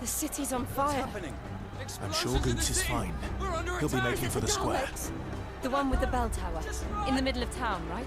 The city's on fire. I'm sure Goots is fine. He'll be making for the square. The one with the bell tower. In the middle of town, right?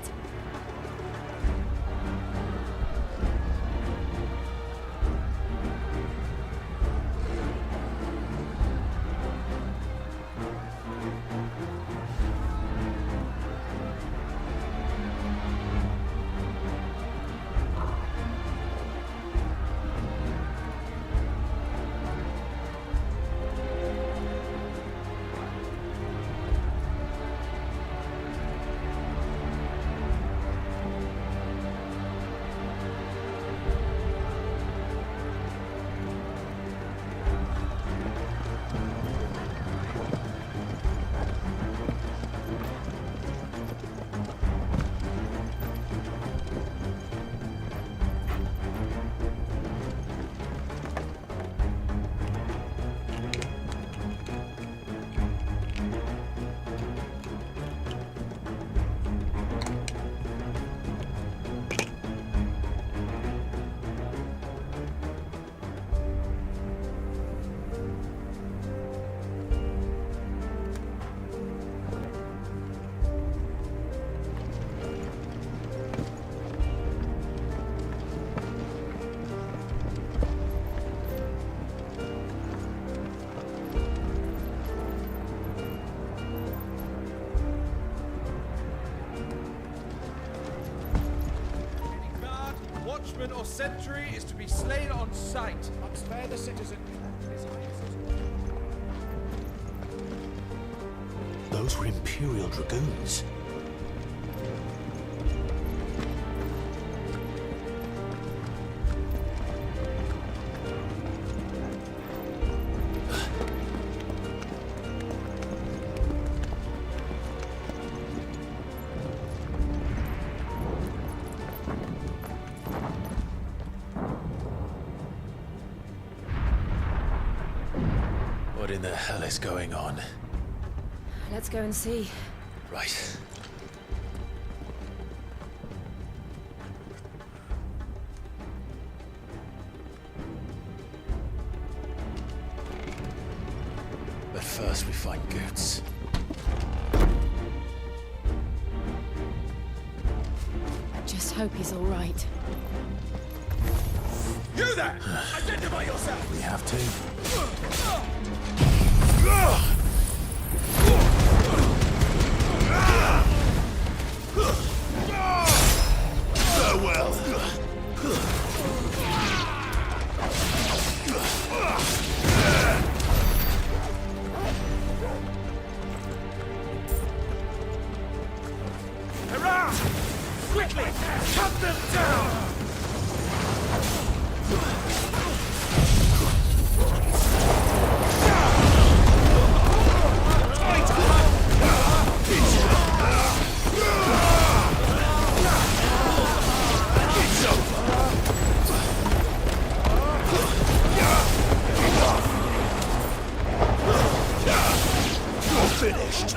Watchman or sentry is to be slain on sight. Spare the citizen. Those were Imperial Dragoons. What in the hell is going on? Let's go and see. Right. But first we find Goots. Just hope he's all right. You there! Identify yourself! We have to. Farewell. Hurrah! Quickly! Cut them down! Finished.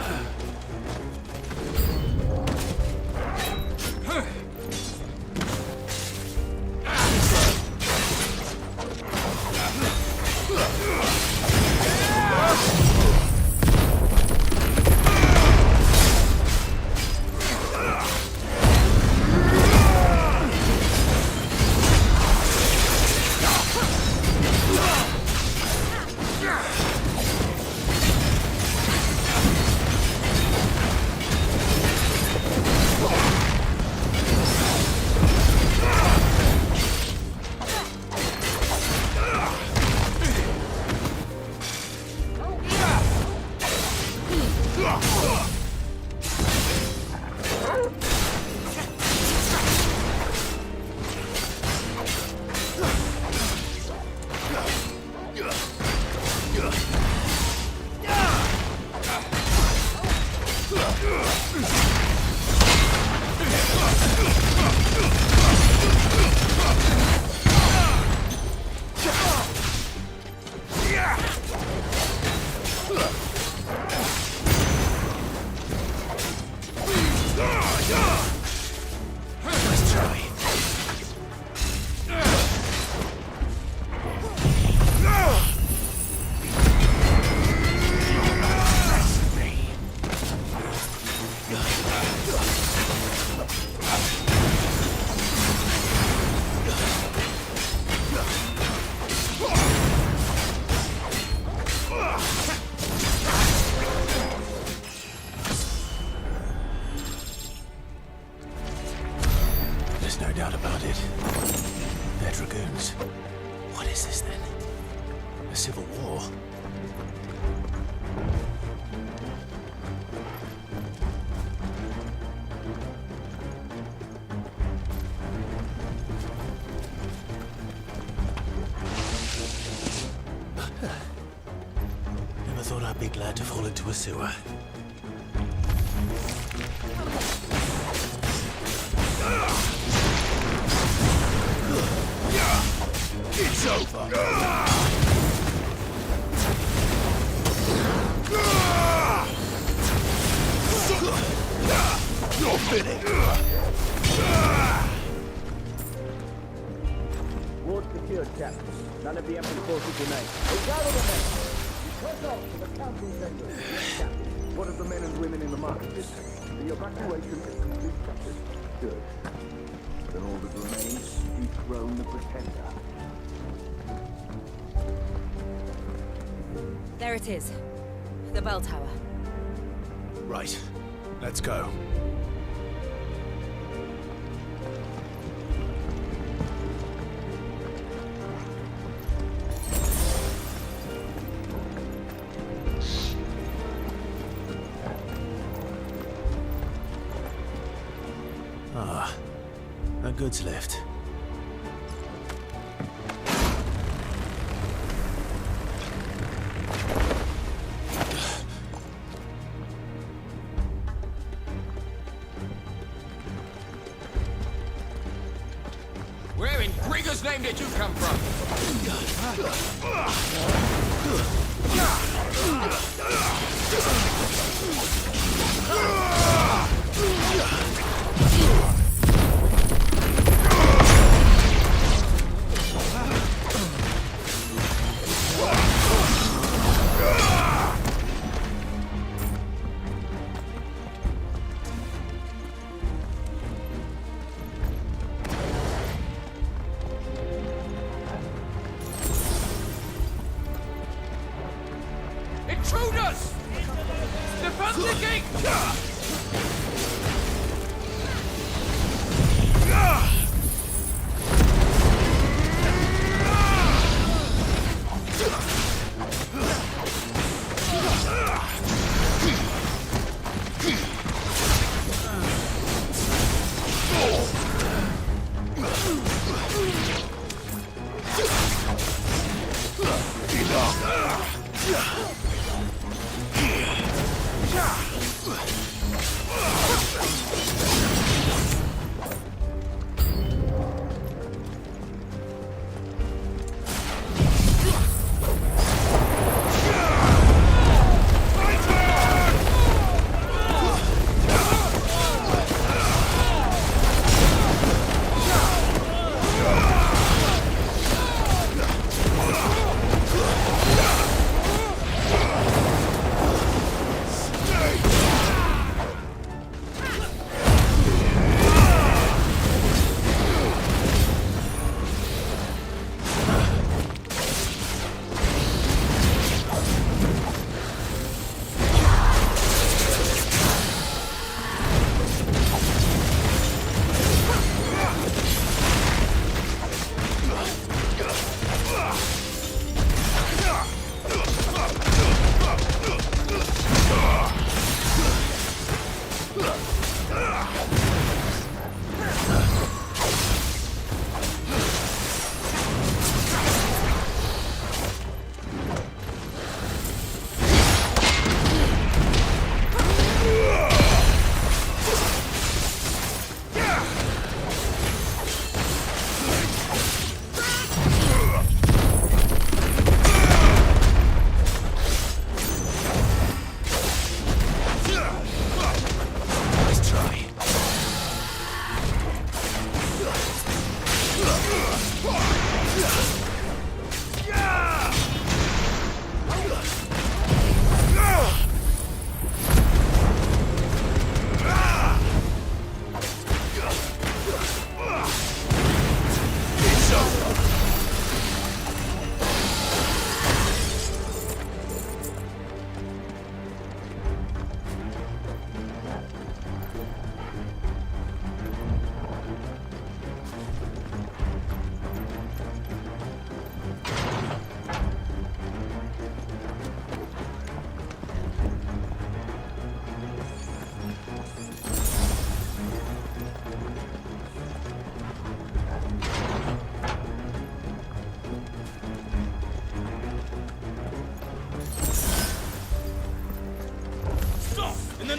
no doubt about it. They're dragoons. What is this then? A civil war? Never thought I'd be glad to fall into a sewer. It's over! You're finished! Ward secured, Captain. None of the Emperor's forces remain. Gather the men! Press on to the council chamber. Yes, Captain. What of the men and women in the market district? The evacuation is complete, Captain. Good. Then all that remains is Throne the Pretender. There it is. The bell tower. Right. Let's go. Ah, no goods left. Where in Grigger's name did you come from? Intruders! Defend the gate!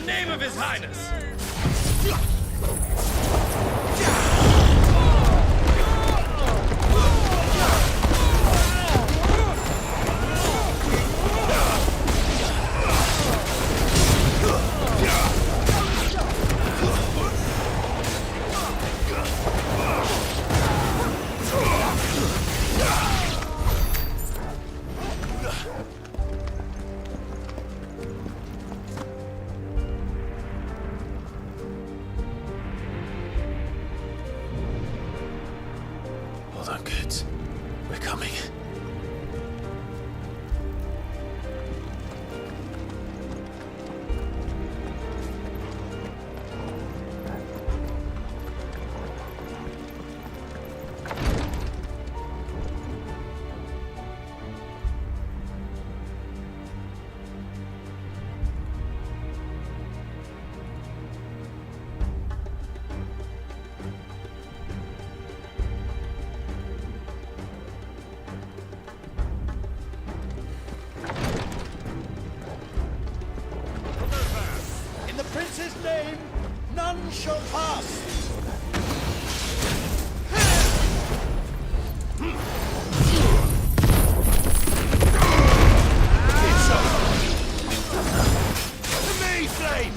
name of His Highness! Hold on, kids. We're coming. In the prince's name, none shall pass. To me, Flame!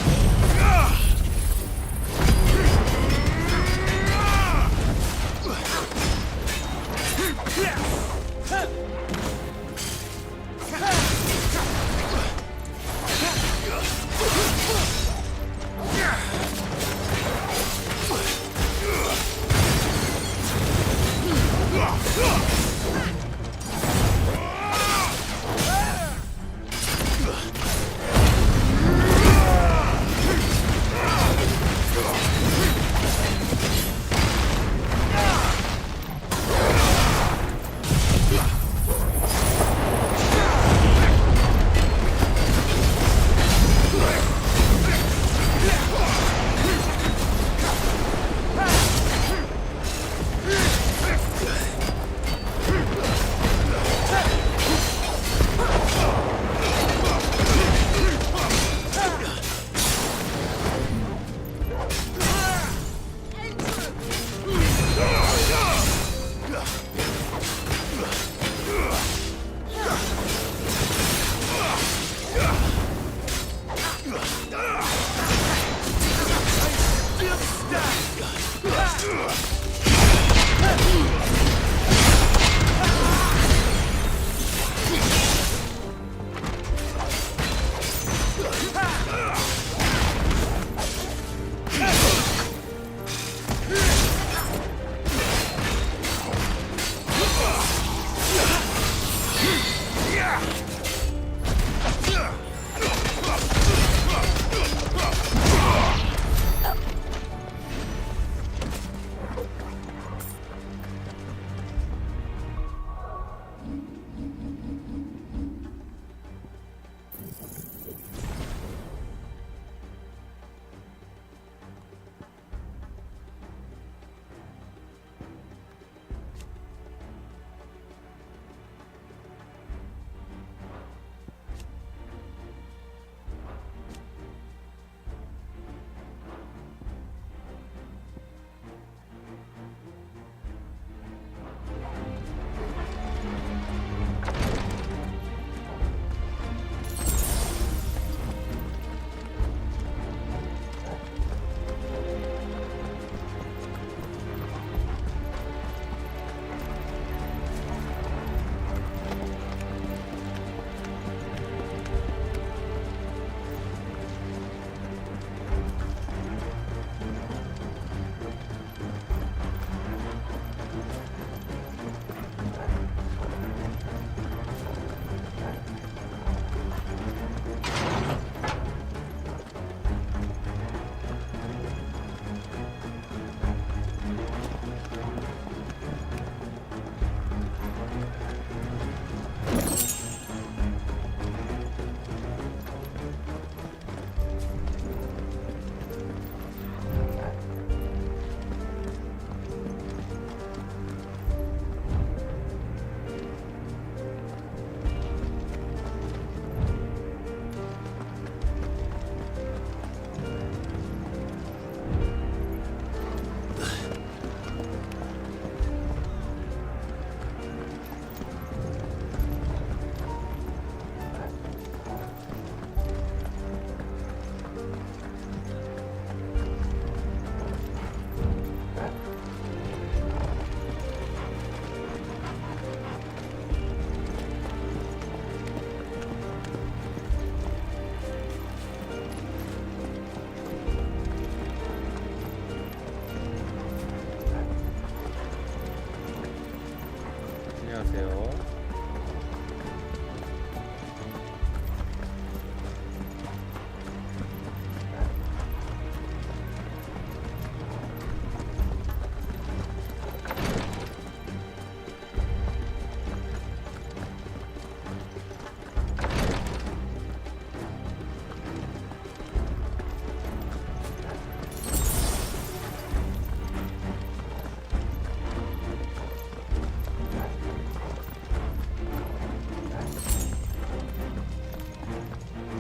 계세요.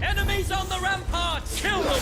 Enemies on the ramparts! Kill them!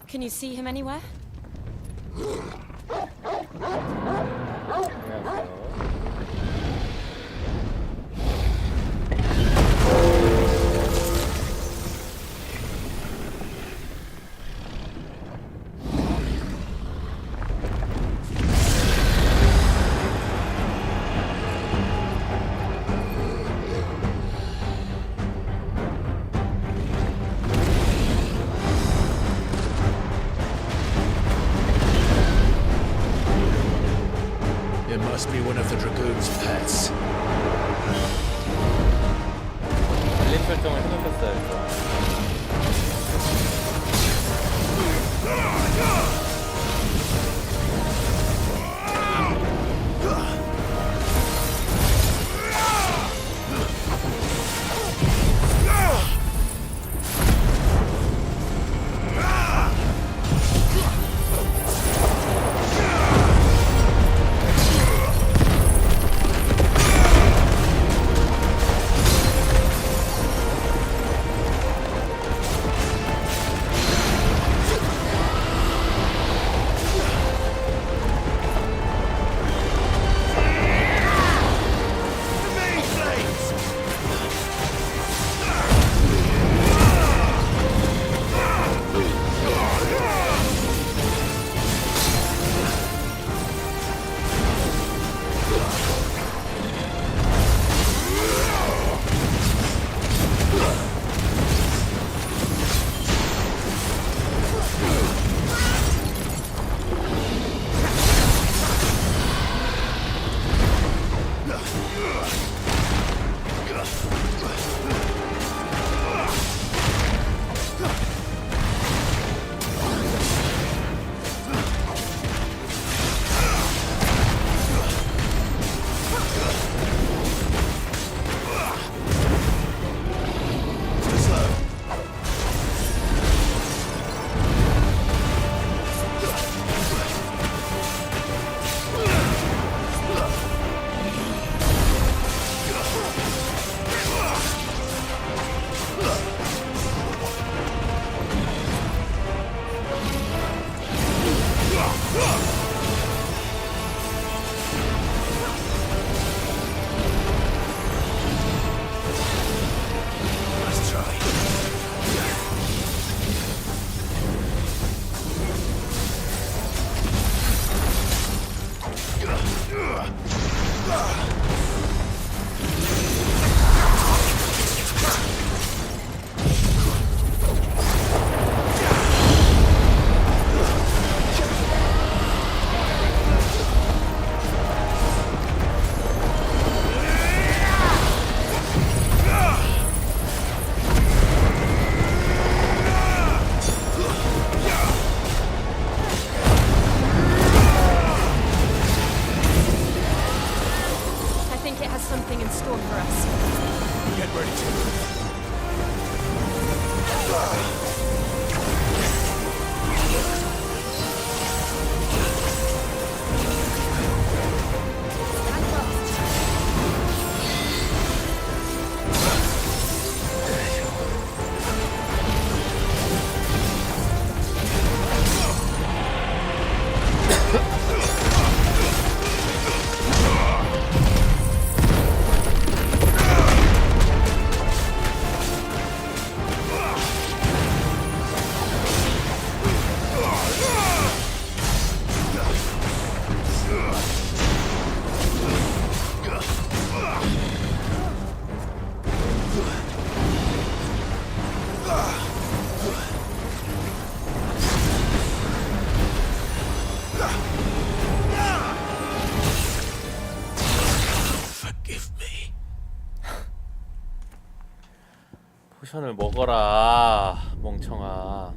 Can you see him anywhere? 안녕하세요. It must be one of the Dragoon's pets. 알림 설정을 해놓으셨어야죠. 포션을 먹어라 멍청아.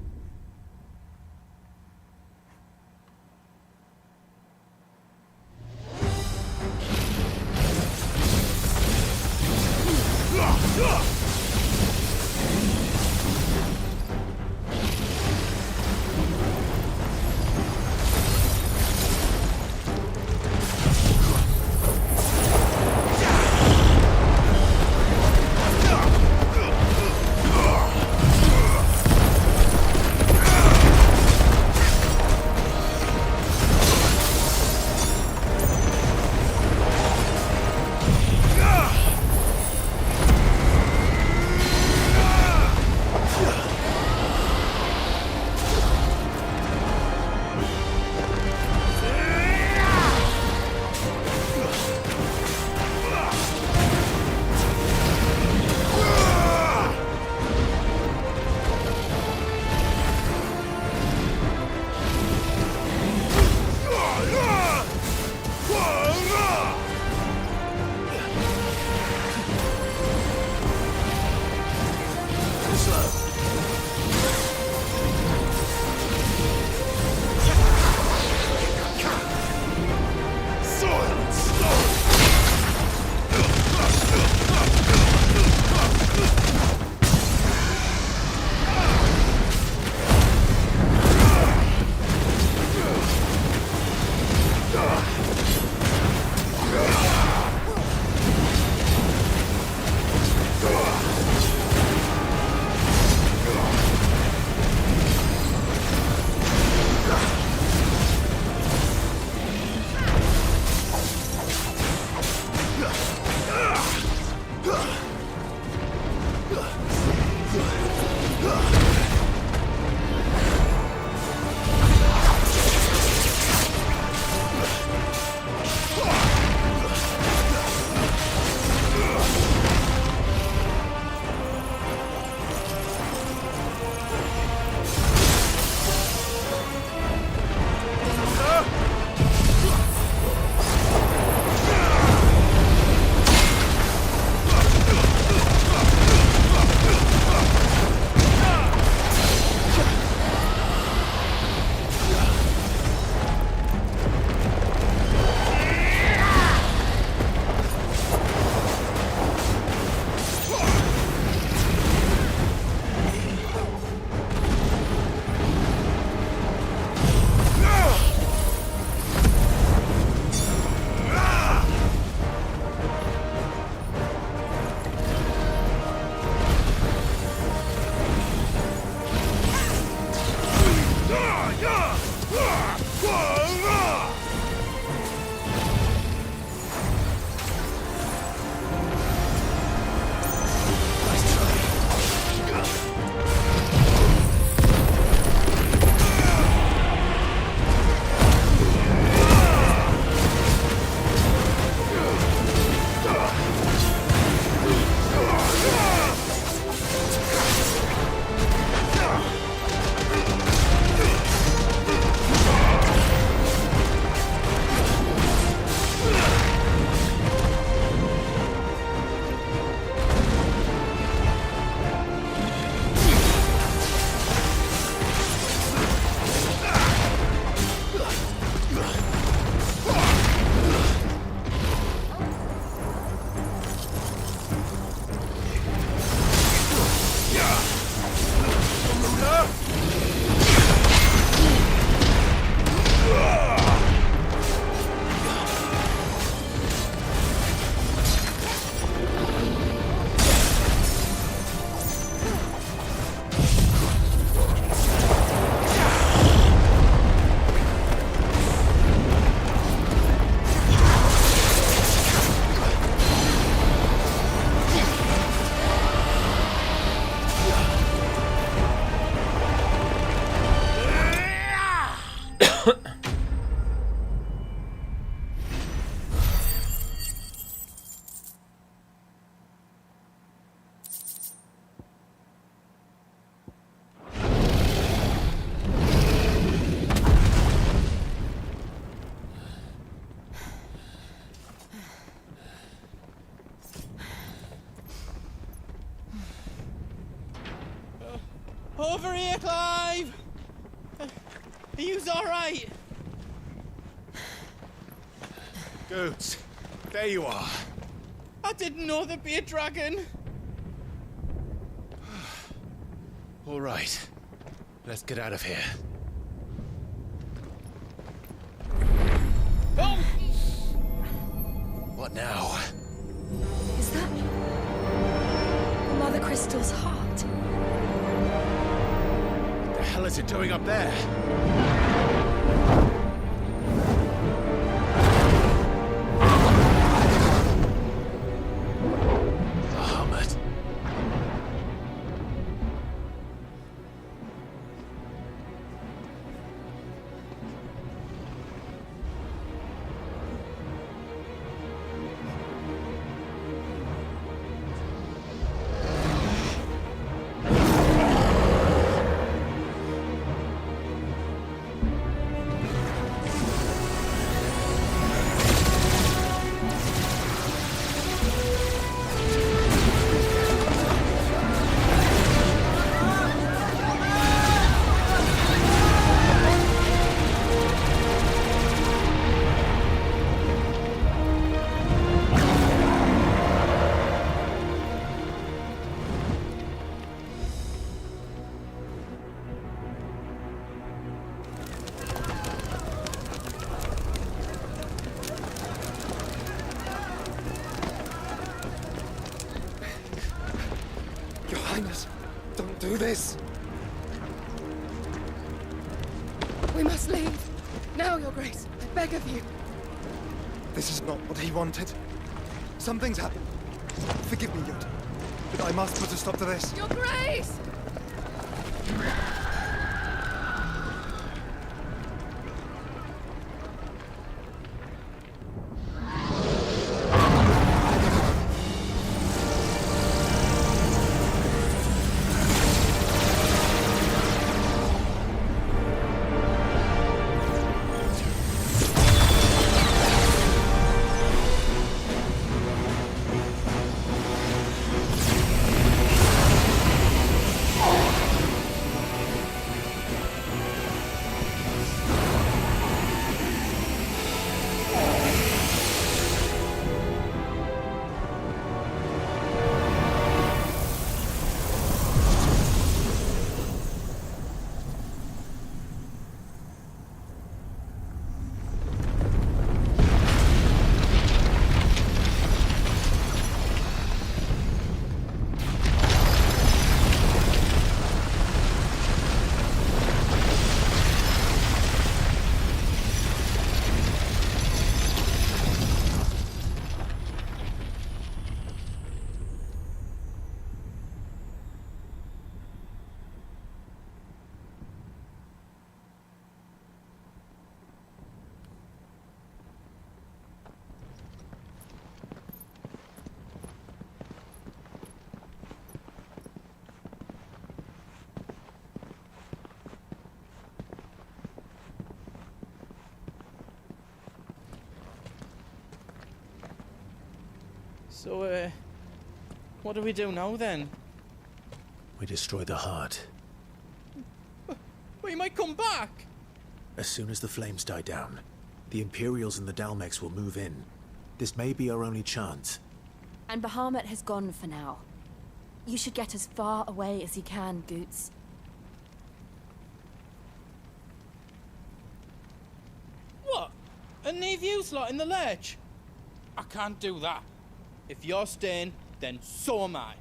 over here, Clive! Are you alright? Goods, there you are. I didn't know there'd be a dragon. All right, let's get out of here. Oh! What now? Is that Mother Crystal's heart? The hell is it doing up there? Bahamut. Your Highness, don't do this. We must leave. Now, Your Grace. I beg of you. This is not what he wanted. Something's happened. Forgive me, Yoda, but I must put a stop to this. Your Grace! So, what do we do now then? We destroy the heart. Well, he might come back! As soon as the flames die down, the Imperials and the Dalmex will move in. This may be our only chance. And Bahamut has gone for now. You should get as far away as you can, Goots. What? And leave you lot in the lurch? I can't do that. If you're staying, then so am I.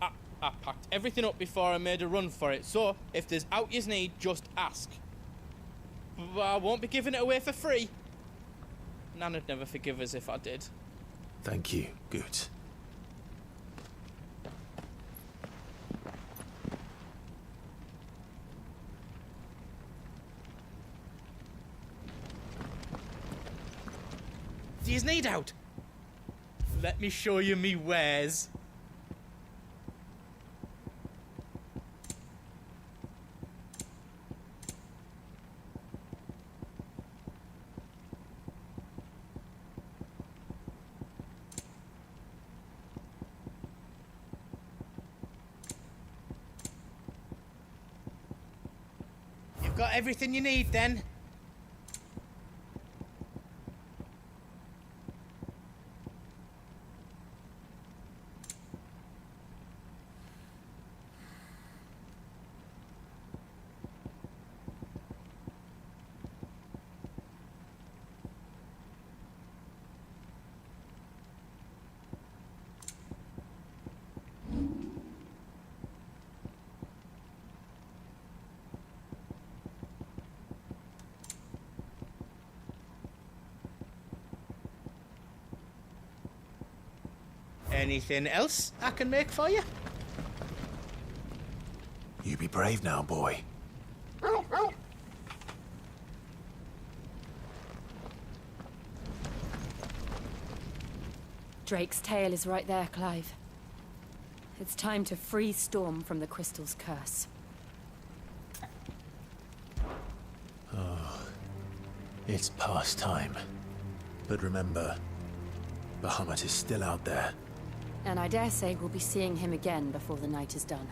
I packed everything up before I made a run for it, so if there's out you need, just ask. But I won't be giving it away for free. Nana'd never forgive us if I did. Thank you, Goots. Do you need out? Let me show you me wares. Got everything you need then? Anything else I can make for you? You be brave now, boy. Drake's tail is right there, Clive. It's time to free Storm from the Crystal's curse. It's past time. But remember, Bahamut is still out there. And I dare say we'll be seeing him again before the night is done.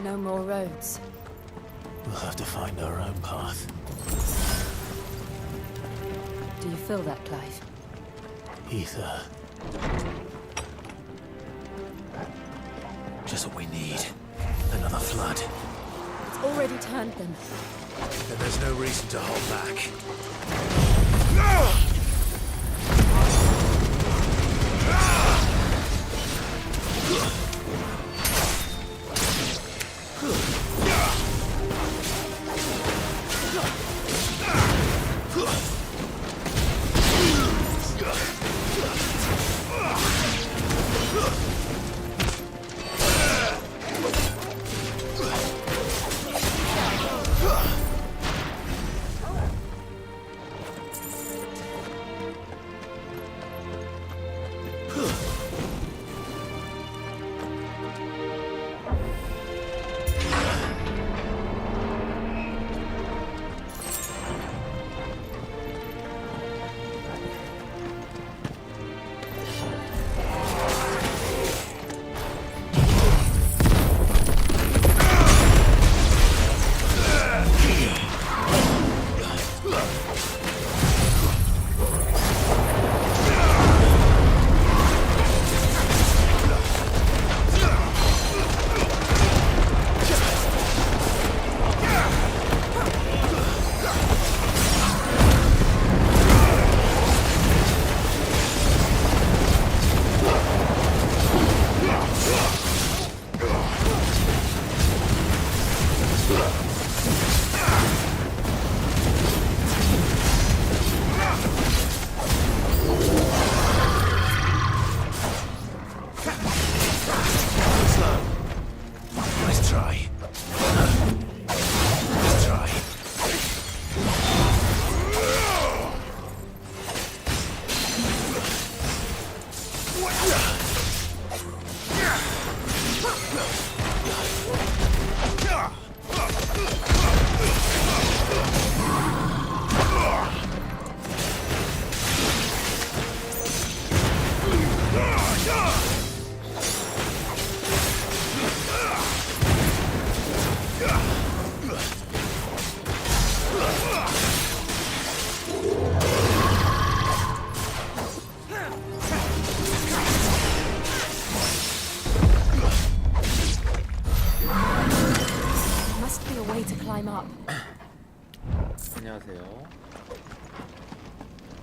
No more roads. We'll have to find our own path. Do you feel that, Clive? Ether. Just what we need. Another flood. It's already turned them. Then there's no reason to hold back. 안녕하세요.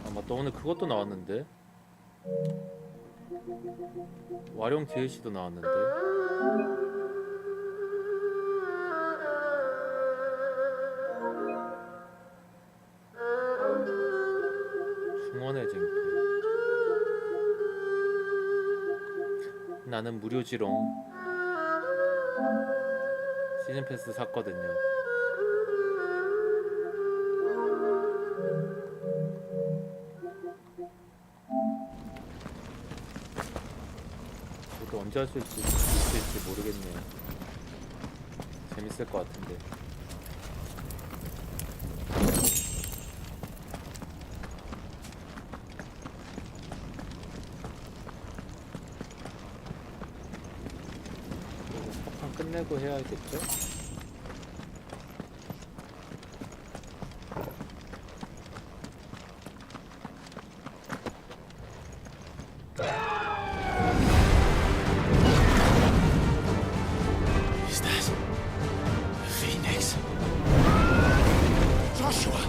아 맞다, 오늘 그것도 나왔는데 와룡 DLC도 나왔는데 중원의 쟁패. 나는 무료지롱 시즌 패스 샀거든요. 이것도 언제 할 수 있을지 모르겠네요. 재밌을 것 같은데. 석판 끝내고 해야겠죠? Is that Phoenix? Joshua!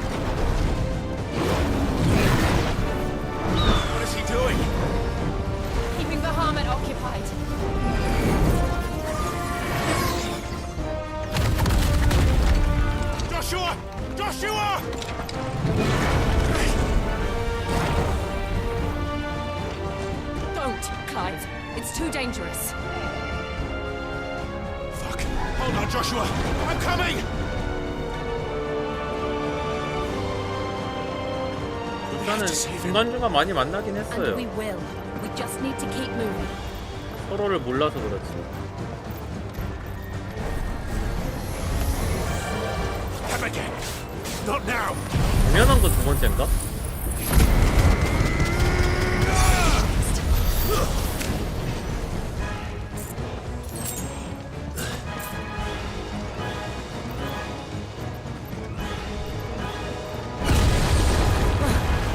What is he doing? Keeping the Bahamut occupied. Joshua! Joshua! Don't, Clive. It's too dangerous. Fuck. Hold on, Joshua. I'm coming! 일단은 중간중간 많이 만나긴 And 했어요. we will. We just need to keep moving. 서로를 몰라서 그렇지. Have again. Not now. 당연한 거 두 번째인가?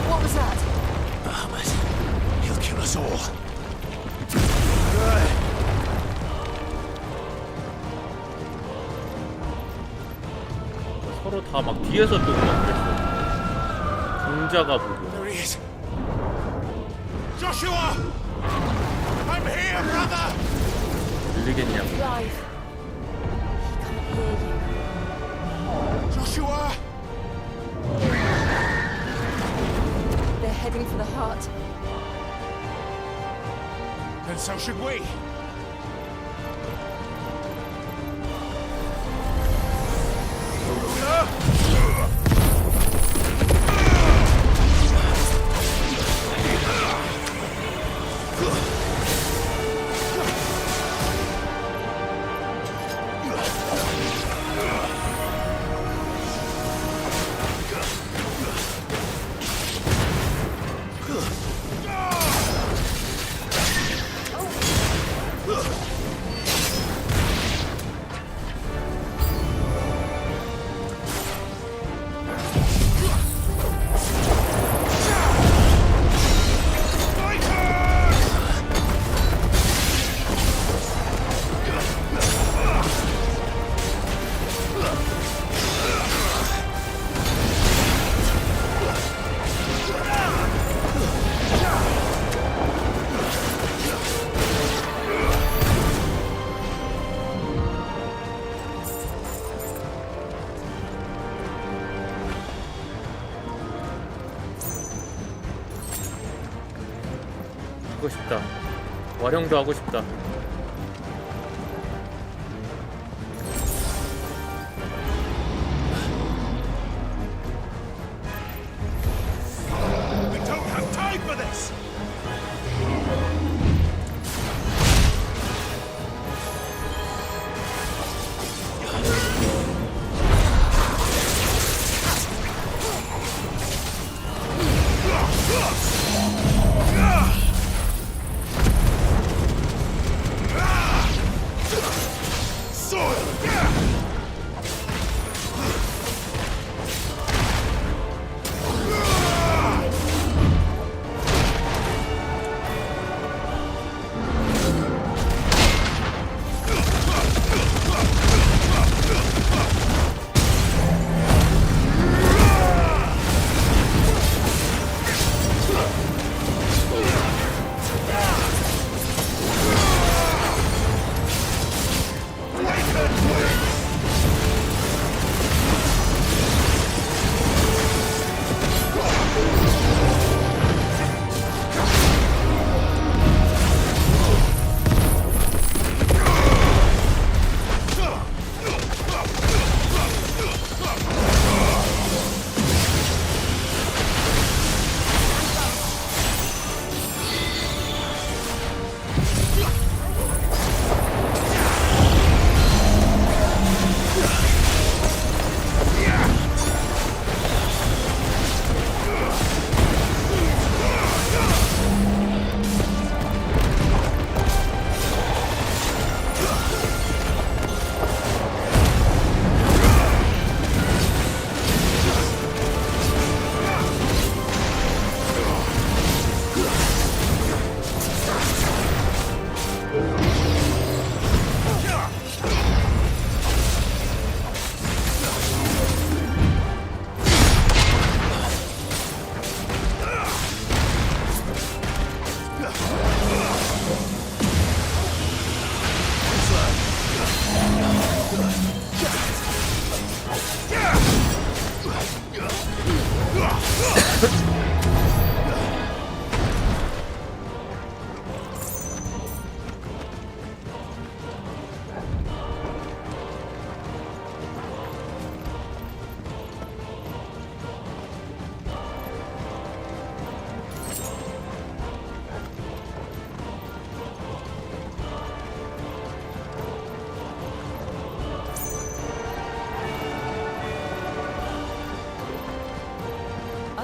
What was that? Bahamut. He'll kill us all. 서로 다 막 뒤에서 또 막 그랬어. 공자가 보고. There he is. Joshua! I'm here, brother! 들리겠냐고. Clive. He can't hear you. Joshua! They're heading for the heart. Then so should we. 하고 싶다. 와룡도 하고 싶다. We don't have time for this!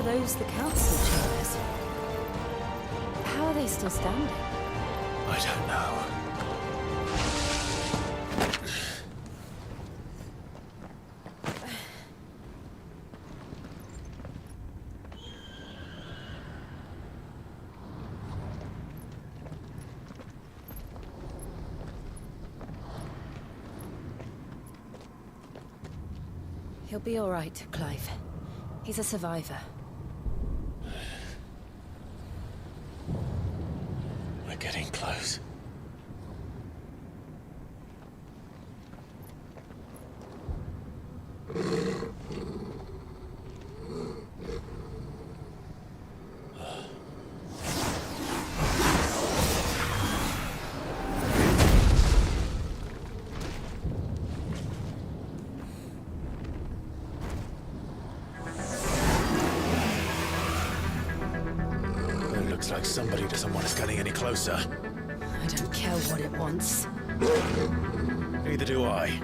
those the council chambers? How are they still standing? I don't know. He'll be all right, Clive. He's a survivor. We're getting close. It looks like somebody doesn't want us getting any closer. I don't care what it wants. Neither do I.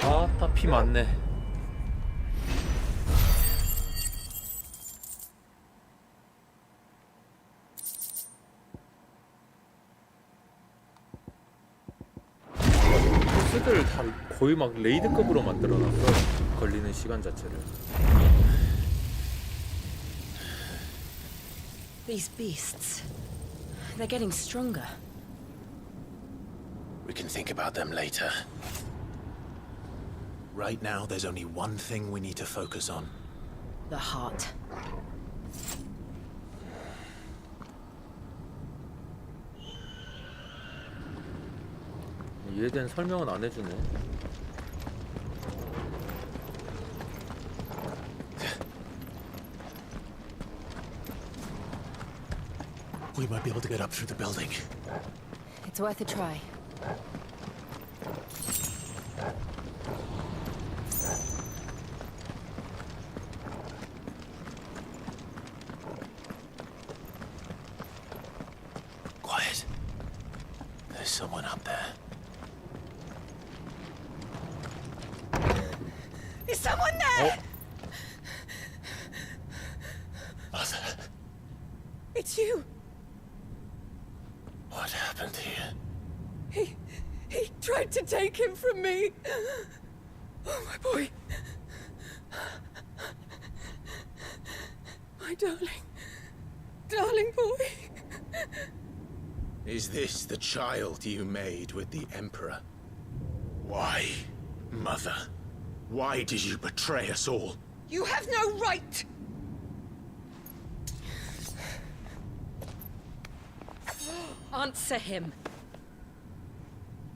아따 피 많네. 보스들 다 거의 막 레이드급으로 만들어놨어. 걸리는 시간 자체를. These beasts. They're getting stronger. We can think about them later. Right now, there's only one thing we need to focus on. The heart. 이에 대한 설명은 안 해주네. We might be able to get up through the building. It's worth a try. Quiet. There's someone up there. Is someone there? Mother, It's you. what happened here? He tried to take him from me. Oh, my boy. My darling boy. Is this the child you made with the Emperor? Why, Mother? Why did you betray us all? You have no right. Answer him.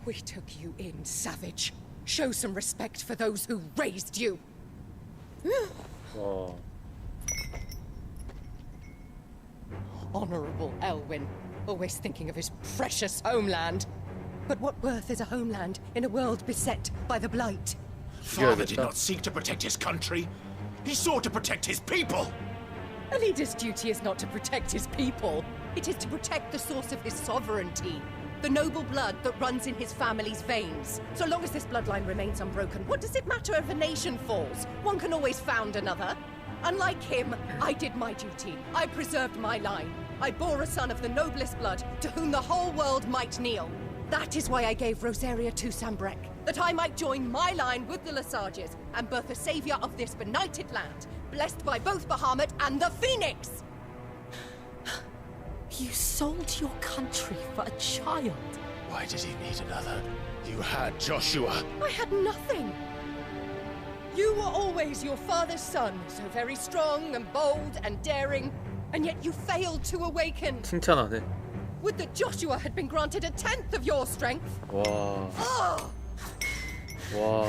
We took you in, savage. Show some respect for those who raised you. 와. Honorable Elwyn, always thinking of his precious homeland. But what worth is a homeland in a world beset by the Blight? Father did not seek to protect his country. He sought to protect his people. A leader's duty is not to protect his people. It is to protect the source of his sovereignty. The noble blood that runs in his family's veins. So long as this bloodline remains unbroken, what does it matter if a nation falls? One can always found another. Unlike him, I did my duty. I preserved my line. I bore a son of the noblest blood, to whom the whole world might kneel. That is why I gave Rosaria to Sambrek, that I might join my line with the Lesages and birth a savior of this benighted land, blessed by both Bahamut and the Phoenix! You sold your country for a child. Why did he need another? You had Joshua. I had nothing. You were always your father's son, so very strong and bold and daring, and yet you failed to awaken. 칭찬하네. Would that Joshua had been granted 1/10 of your strength. 와. Oh! 와.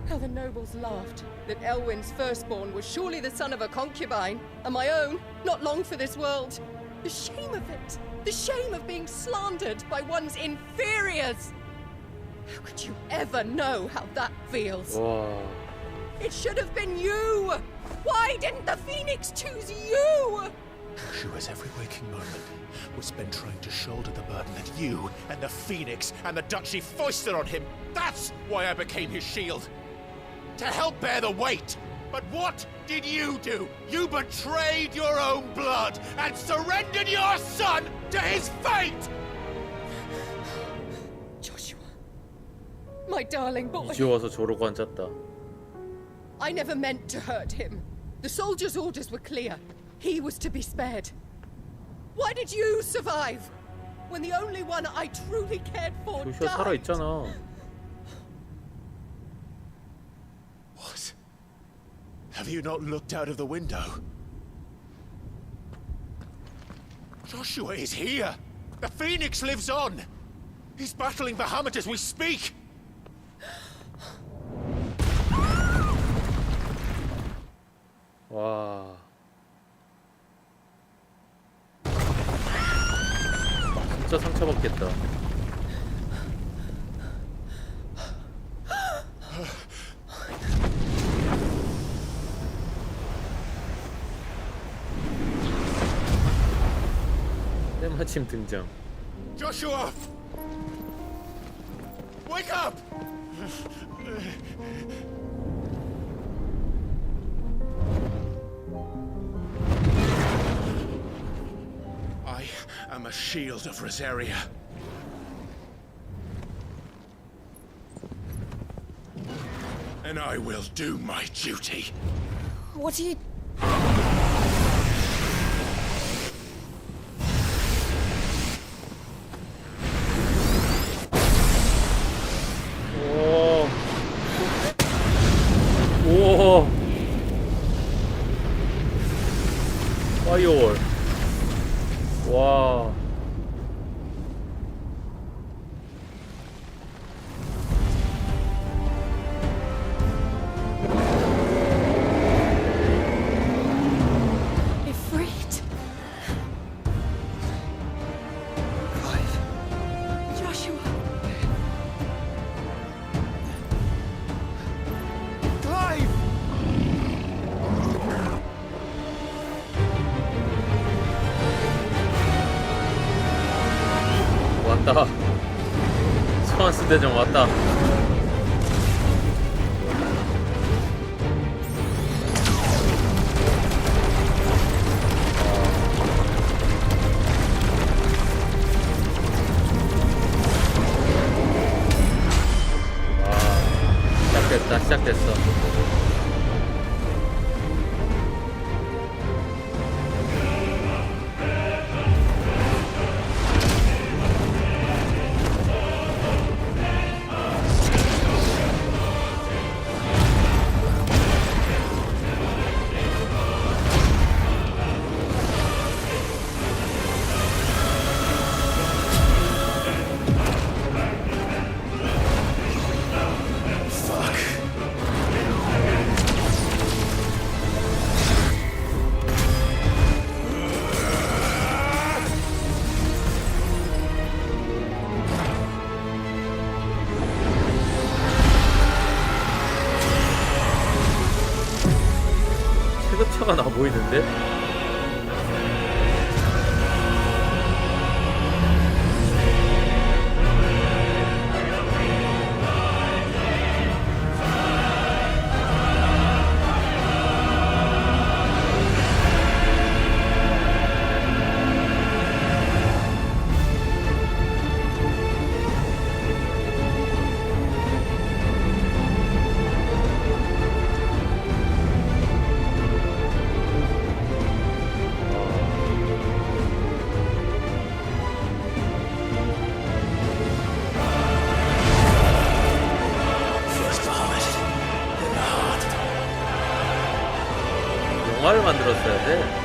How the nobles laughed that Elwyn's firstborn was surely the son of a concubine, and my own, not long for this world. The shame of it! The shame of being slandered by one's inferiors! How could you ever know how that feels? 와. It should have been you! Why didn't the Phoenix choose you? Joshua's every waking moment was spent trying to shoulder the burden that you and the Phoenix and the Duchy foisted on him. That's why I became his shield. To help bear the weight. But what did you do? You betrayed your own blood and surrendered your son to his fate! Joshua, my darling boy. 이제 와서 저러고 앉았다. I never meant to hurt him. The soldiers' orders were clear. He was to be spared. Why did you survive? When the only one I truly cared for 조슈아 살아 died. 있잖아. What? Have you not looked out of the window? Joshua is here! The Phoenix lives on! He's battling Bahamut as we speak! 와. 진짜 상처받겠다. 때마침 등장. Joshua! Wake up! I am a shield of Rosaria. And I will do my duty. What are you... 오. 오. 파이어월. 와. Ifrit? Clive. Joshua? Clive! 왔다. 스완스 대전 왔다. 시작됐다. 시작됐어. 체급차가 나 보이는데? 영화를 만들었어야 돼.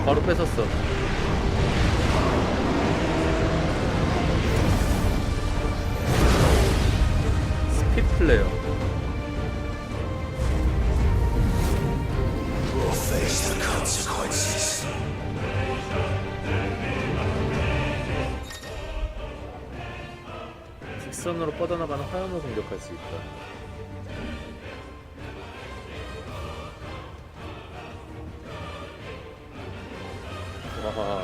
바로 뺏었어. 스피드 플레이어. 직선으로 뻗어나가는 화염을 공격할 수 있다. 와하.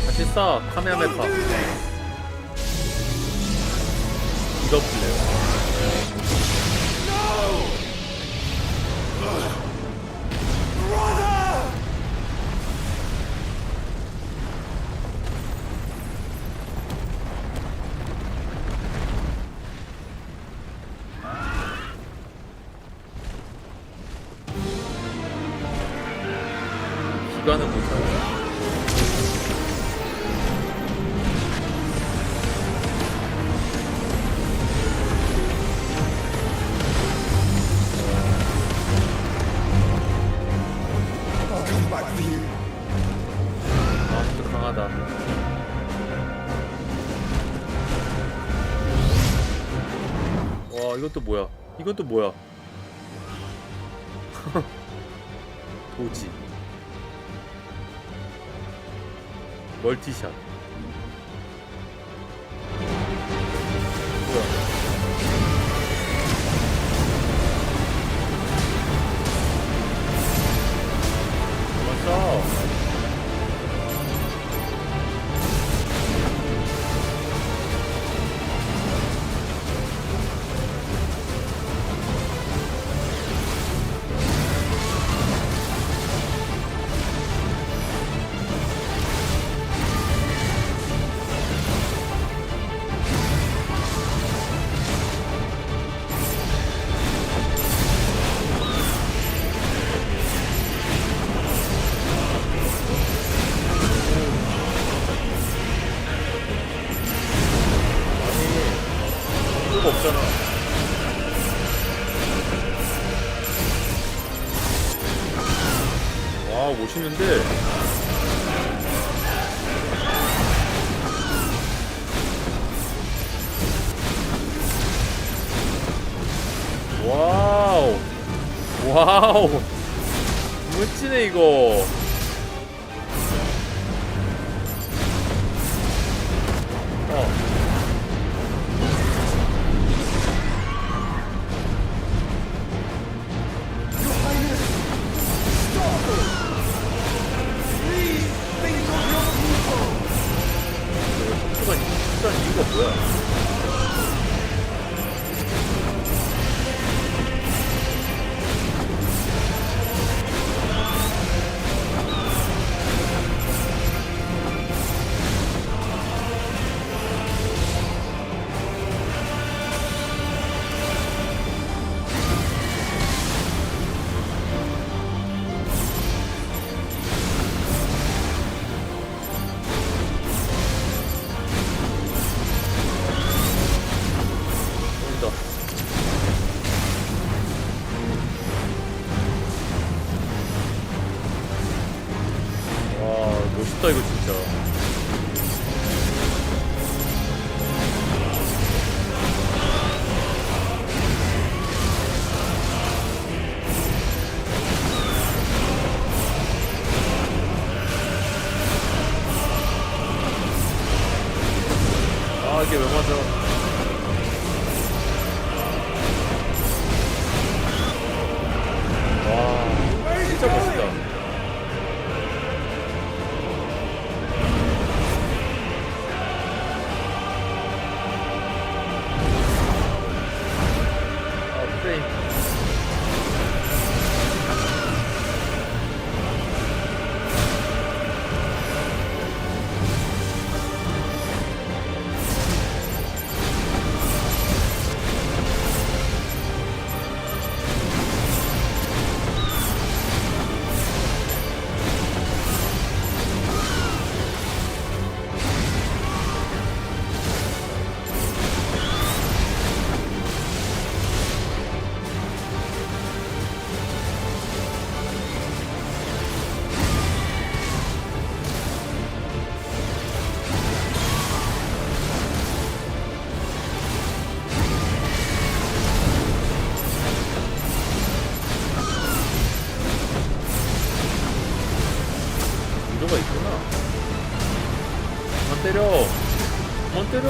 같이 쏴. 카메하메파. 이거 플레이어. 기관은 못 살아. I'll come back for you. 아, 진짜 강하다. 와, 이건 또 뭐야? 이건 또 뭐야? 도지. 멀티샷. 뭐야? 맞아. 필요가 없잖아. 와, 멋있는데. 와우. 와우. 멋지네 이거. 이유가 뭐야? 멋있다 이거 진짜. 아 이게 왜 맞아? 와 진짜 멋있다. 이도가 있구나. 그만 때려. 그만 때려.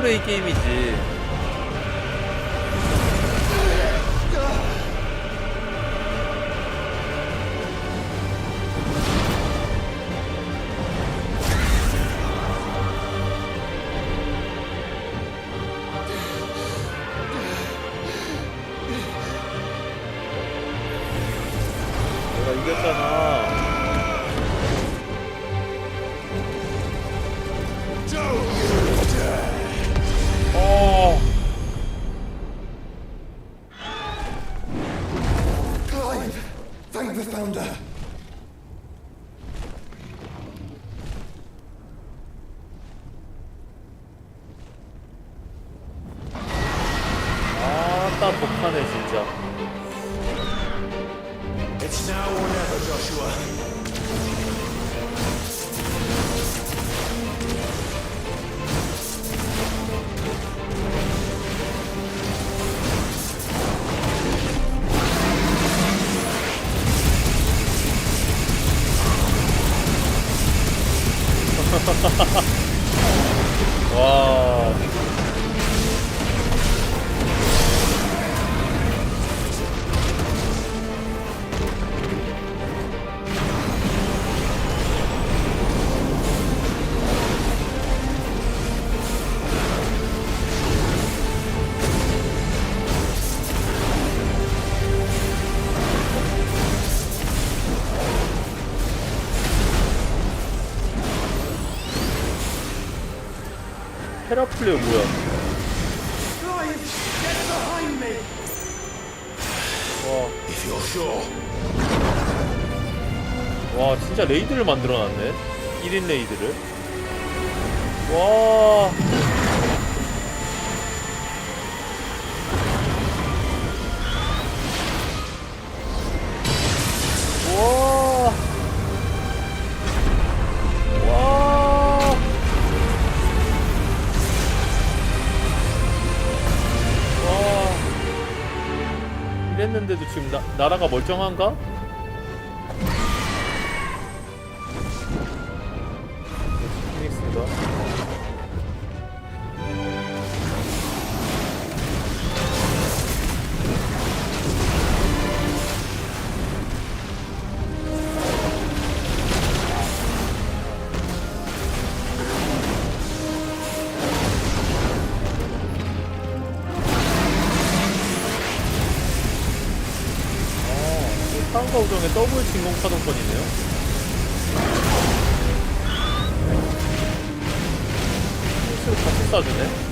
프리투플레이 게임이지. 내가 이겼잖아. Clive! Thank the Founder! 아따 독하네 진짜. It's now or never, Joshua. 와. 테라플레어 뭐야? Clive! Get behind me! 와, If you're sure. 와 진짜 레이드를 만들어놨네. 1인 레이드를. 와. 와. 와. 와. 이랬는데도 지금 나라가 멀쩡한가? 피닉스인가? 상가 우정의 더블 진공 파동권이네요. 스를 같이 쏴주네.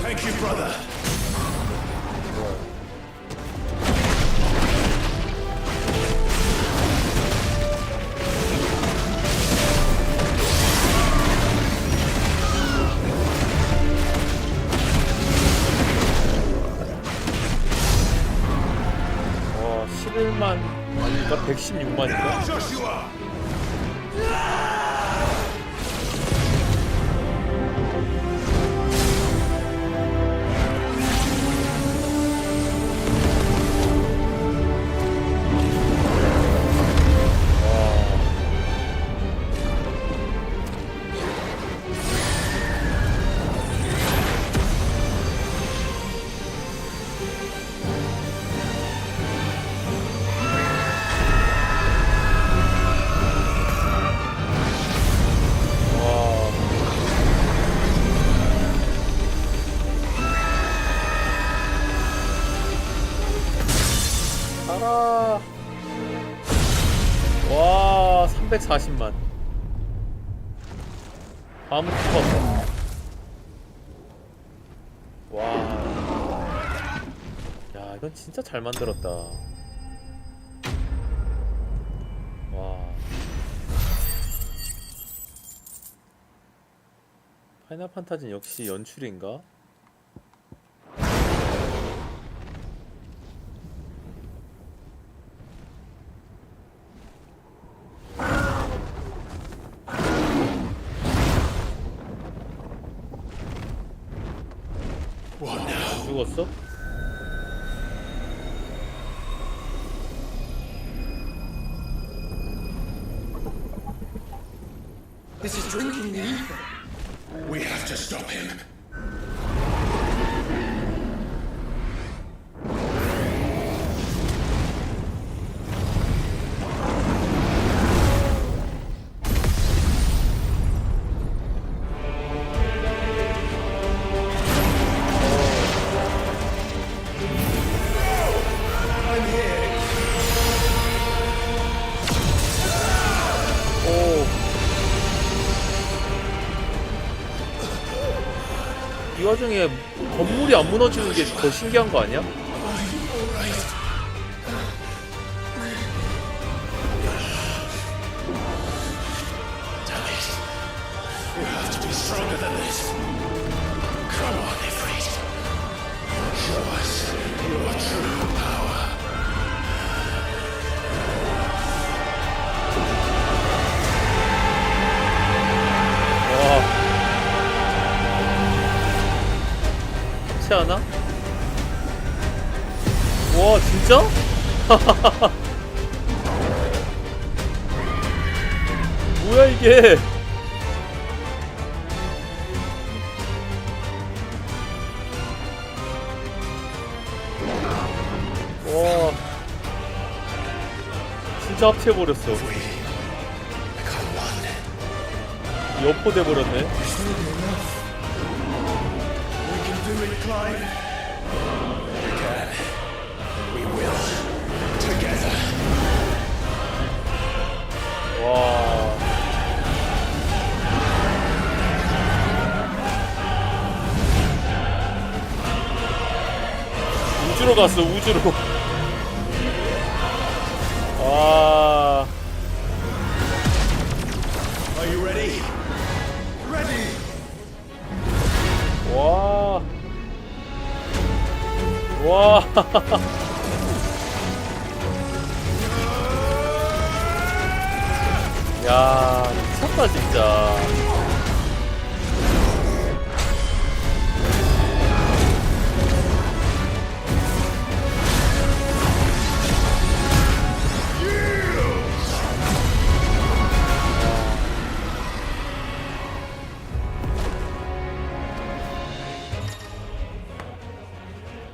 Thank you, brother. 와, 11만 아닌가? 116만인가? Joshua! 가라. 와, 340만. 다음 컷. 와. 야, 이건 진짜 잘 만들었다. 와. 파이널 판타지는 역시 연출인가? 죽었어? This is drinking the ether. We have to stop him. 이 와중에 건물이 안 무너지는 게 더 신기한 거 아니야? You have to be stronger than this. Come on, Ifrit. Show us your true power. 와. 그렇지 않아? 와, 진짜? 뭐야 이게? 와, 진짜 합체해버렸어. 여포 돼버렸네. We can do it, Clive. We can. We will. Together. 와. 우주로 갔어, 우주로. 와. Are you ready? Ready. 와. 와. 야, 미쳤다 진짜.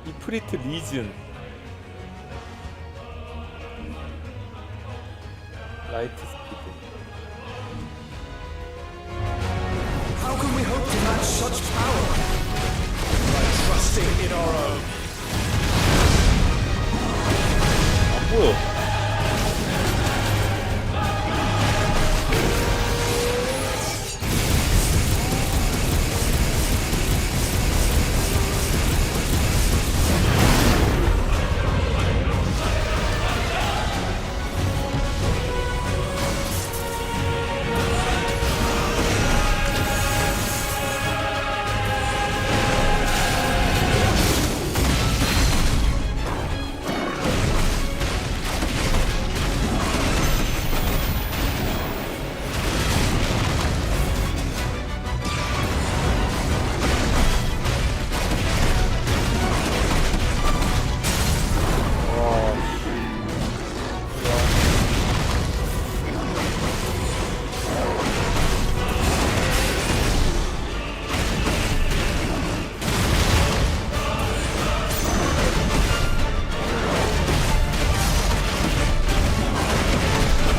이프리트 리즌 라이트 스피드. How can we hope to match such power? By trusting in our own. 안 보여.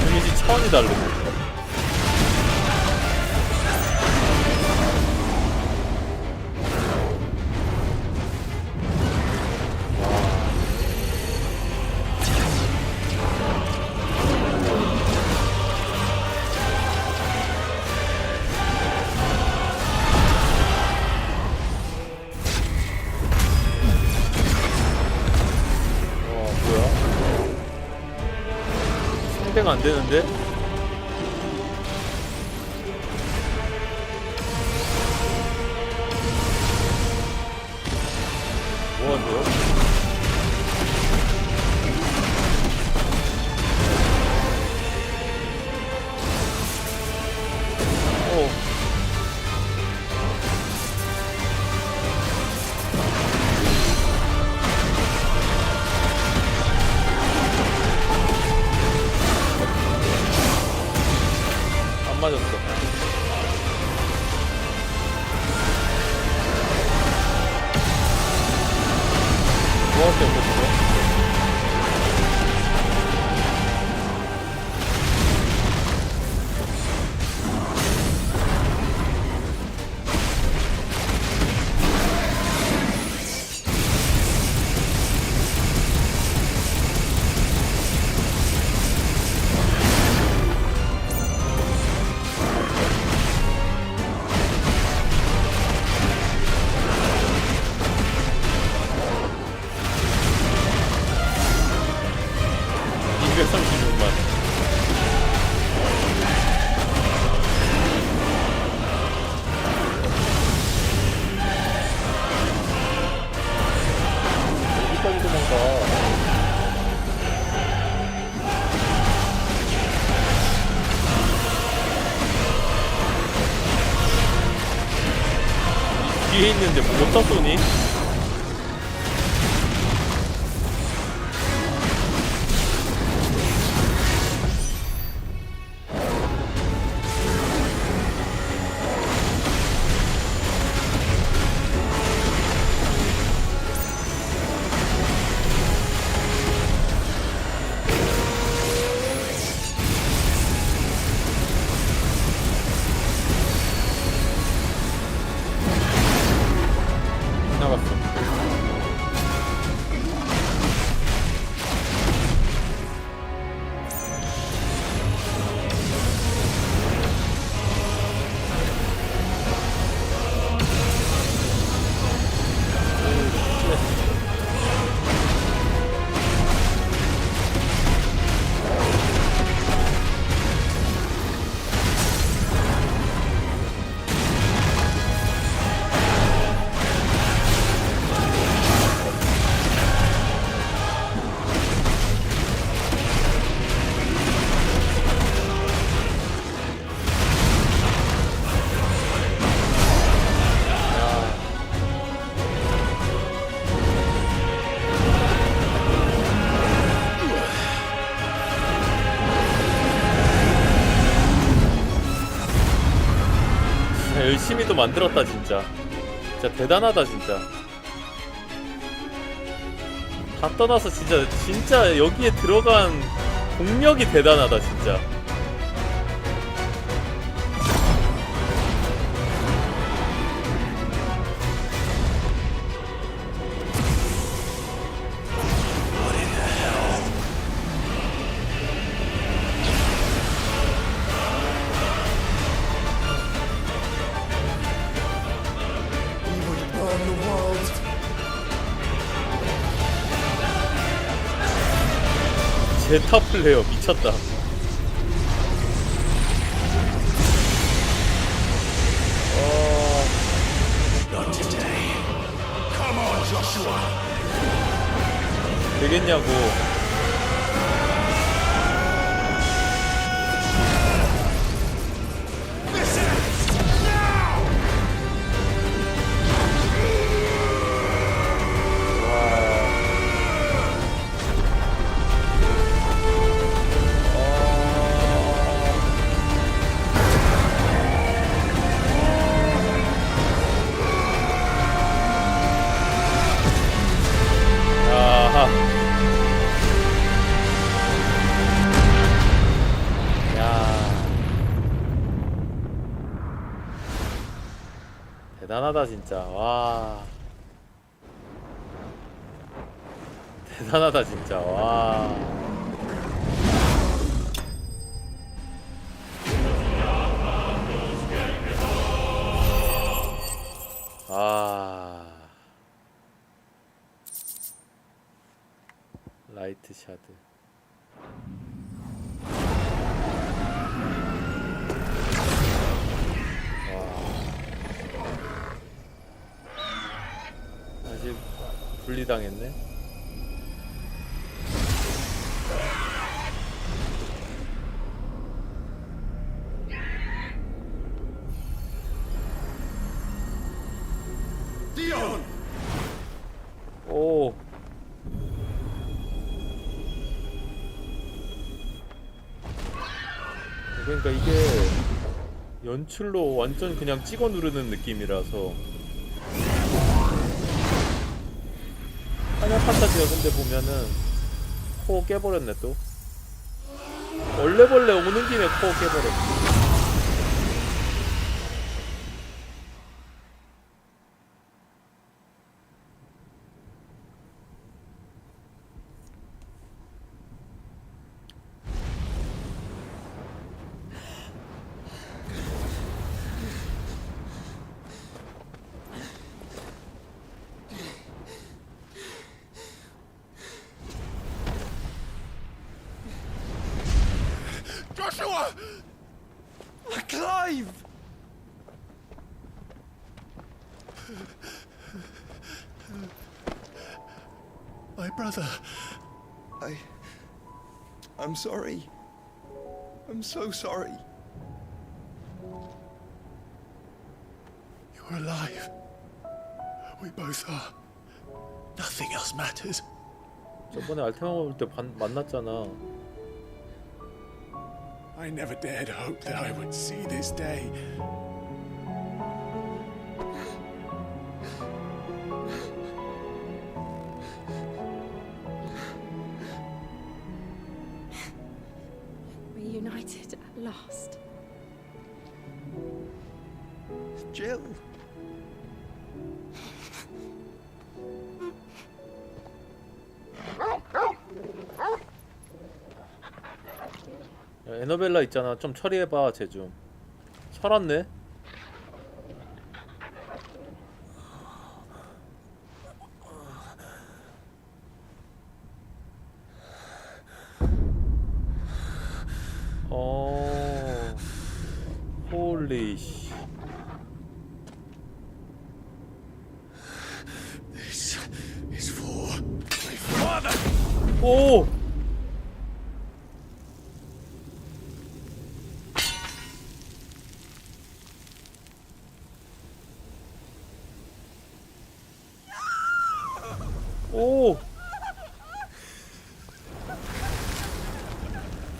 데미지 차원이 다르고. 상대가 안 되는데? 뭐 하세요? 정확히 없었어. 어디까지 도망가? 뒤에 있는데 뭐 어디다 쏘니? 나갔어. 열심히 또 만들었다 진짜. 진짜 대단하다 진짜. 다 떠나서 진짜 여기에 들어간 공력이 대단하다 진짜. 제타 플레이어 미쳤다. 되겠냐고. 대단하다 진짜. 와 대단하다 진짜. 와 라이트 샤드. 아직 분리당했네. 오. 그러니까 이게 연출로 완전 그냥 찍어 누르는 느낌이라서 하얗게 판타지 여성대 보면은 코 깨버렸네 또. 얼레벌레 오는 김에 코 깨버렸어. Joshua! Clive! My brother. I'm sorry. I'm so sorry. You're alive. We both are. Nothing else matters. 저번에 알테마 올 때 만났잖아. I never dared hope that I would see this day. Reunited at last. Jill. 야, 에너벨라 있잖아. 좀 처리해봐. 쟤 좀. 살았네. 홀리 씨. This is for my father. 오! 오!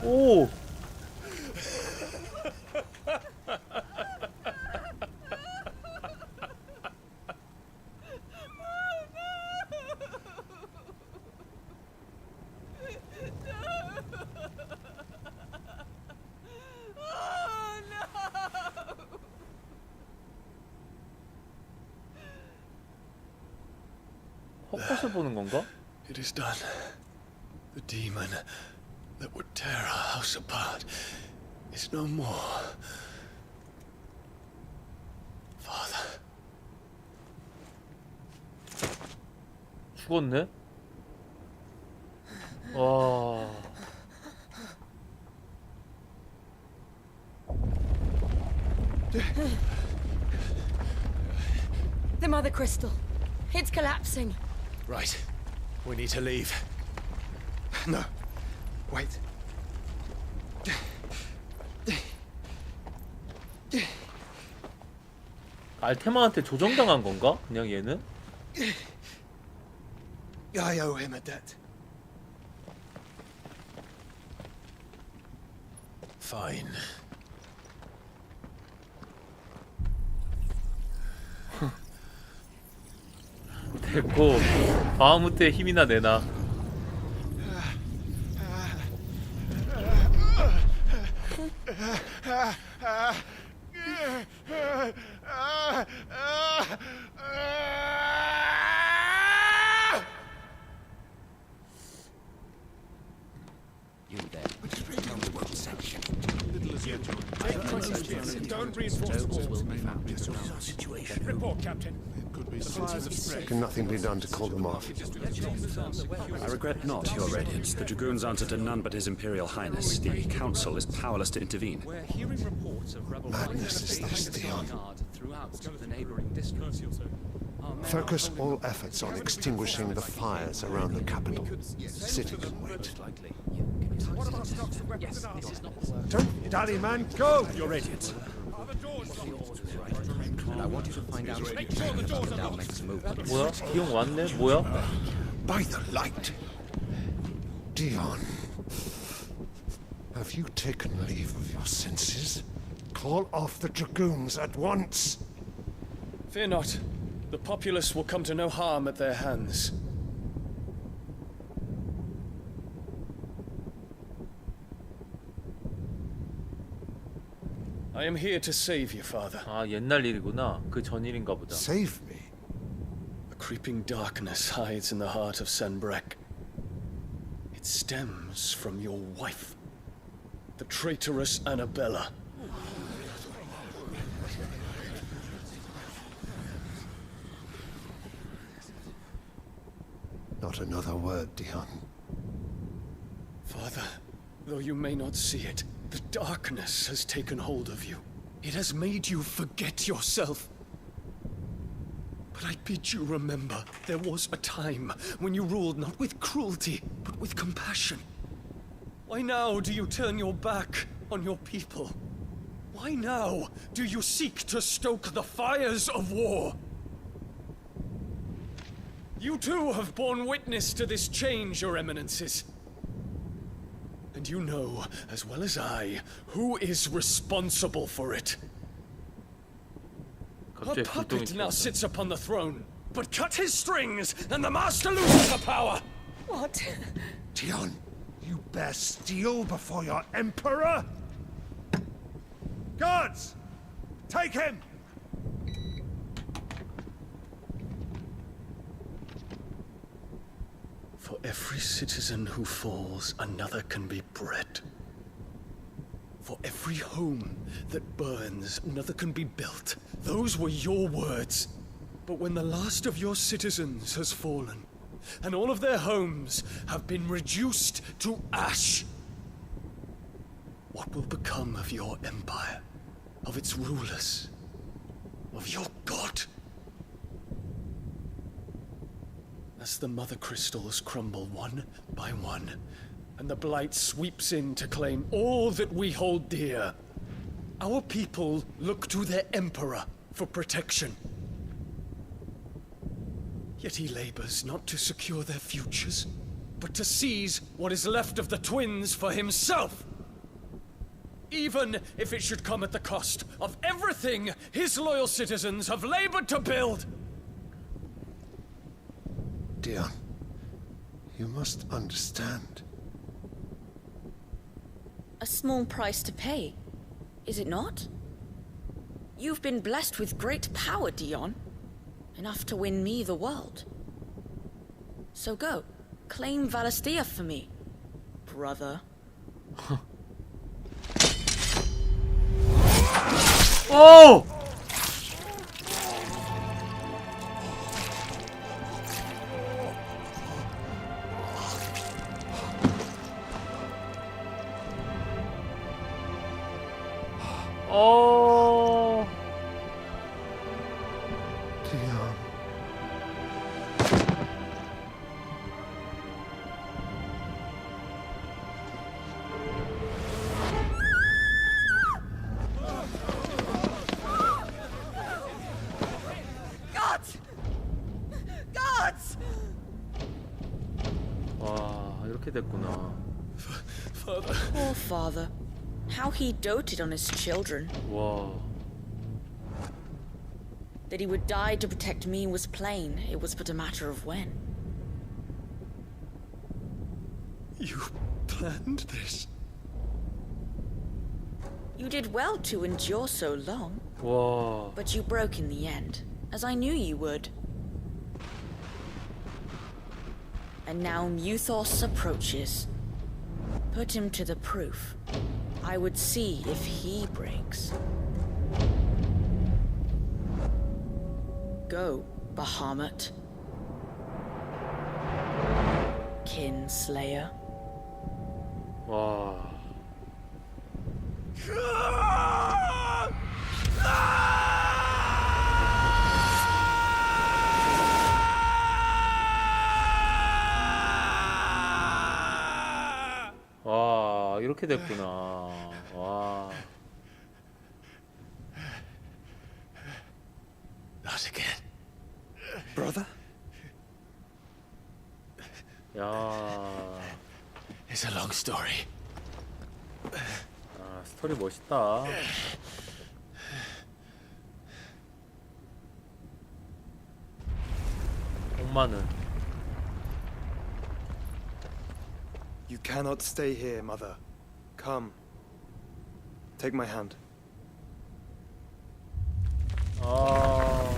오! 헛것을 보는 건가? It is done. The demon that would tear our house apart is no more. Father. 죽었네? 와... The Mother Crystal. It's collapsing. Right. We need to leave. No. Wait. 알테마한테 조정당한 건가? 그냥 얘는? I owe him a debt. Fine. 됐고 바하무트의 힘이나 내놔. Report, Captain. Can nothing be done to call them off? I regret not, Your Radiance. The Dragoons answer to none but His Imperial Highness. The Council is powerless to intervene. We're hearing reports of rebel Madness is this, Theon. throughout the neighboring districts. Focus all efforts on extinguishing the fires around the capital. City can wait. Don't dally, man. Go! Your Radiance. And I want you to find out if the next move. 뭐야? 기용 왔네? 뭐야? By the light! Dion, have you taken leave of your senses? Call off the Dragoons at once! Fear not. The populace will come to no harm at their hands. I am here to save you, father. 아, 옛날 일이구나. 그 전 일인가 보다. Save me? A creeping darkness hides in the heart of Sanbreque. It stems from your wife, the traitorous Annabella. Not another word, Dion. Father, though you may not see it, the darkness has taken hold of you. It has made you forget yourself. But I bid you remember, there was a time when you ruled not with cruelty, but with compassion. Why now do you turn your back on your people? Why now do you seek to stoke the fires of war? You too have borne witness to this change, your eminences. And you know, as well as I, who is responsible for it. A puppet now sits upon the throne, but cut his strings, and the master loses the power! What? Dion, you bear steel before your emperor? Guards! Take him! For every citizen who falls, another can be bred. For every home that burns, another can be built. Those were your words. But when the last of your citizens has fallen, and all of their homes have been reduced to ash, what will become of your empire, of its rulers, of your god? As the mother crystals crumble one by one, and the blight sweeps in to claim all that we hold dear, our people look to their emperor for protection. Yet he labors not to secure their futures, but to seize what is left of the twins for himself. Even if it should come at the cost of everything his loyal citizens have labored to build. Dion, you must understand. A small price to pay, is it not? You've been blessed with great power, Dion. Enough to win me the world. So go, claim Valisthea for me, brother. Oh! Oh! Dion. Guards! Guards! 와, 이렇게 됐구나. Father. Poor father. How he doted on his children. 와. That he would die to protect me was plain. It was but a matter of when. You planned this? You did well to endure so long. 와. But you broke in the end, as I knew you would. And now Muthos approaches. Put him to the proof. I would see if he breaks. Go, Bahamut. Kinslayer. 와. 와, 이렇게 됐구나. 와. Not again. Brother? 야. It's a long story. 아, 스토리 멋있다. 엄마는 You cannot stay here, Mother. Come. Take my hand. 아.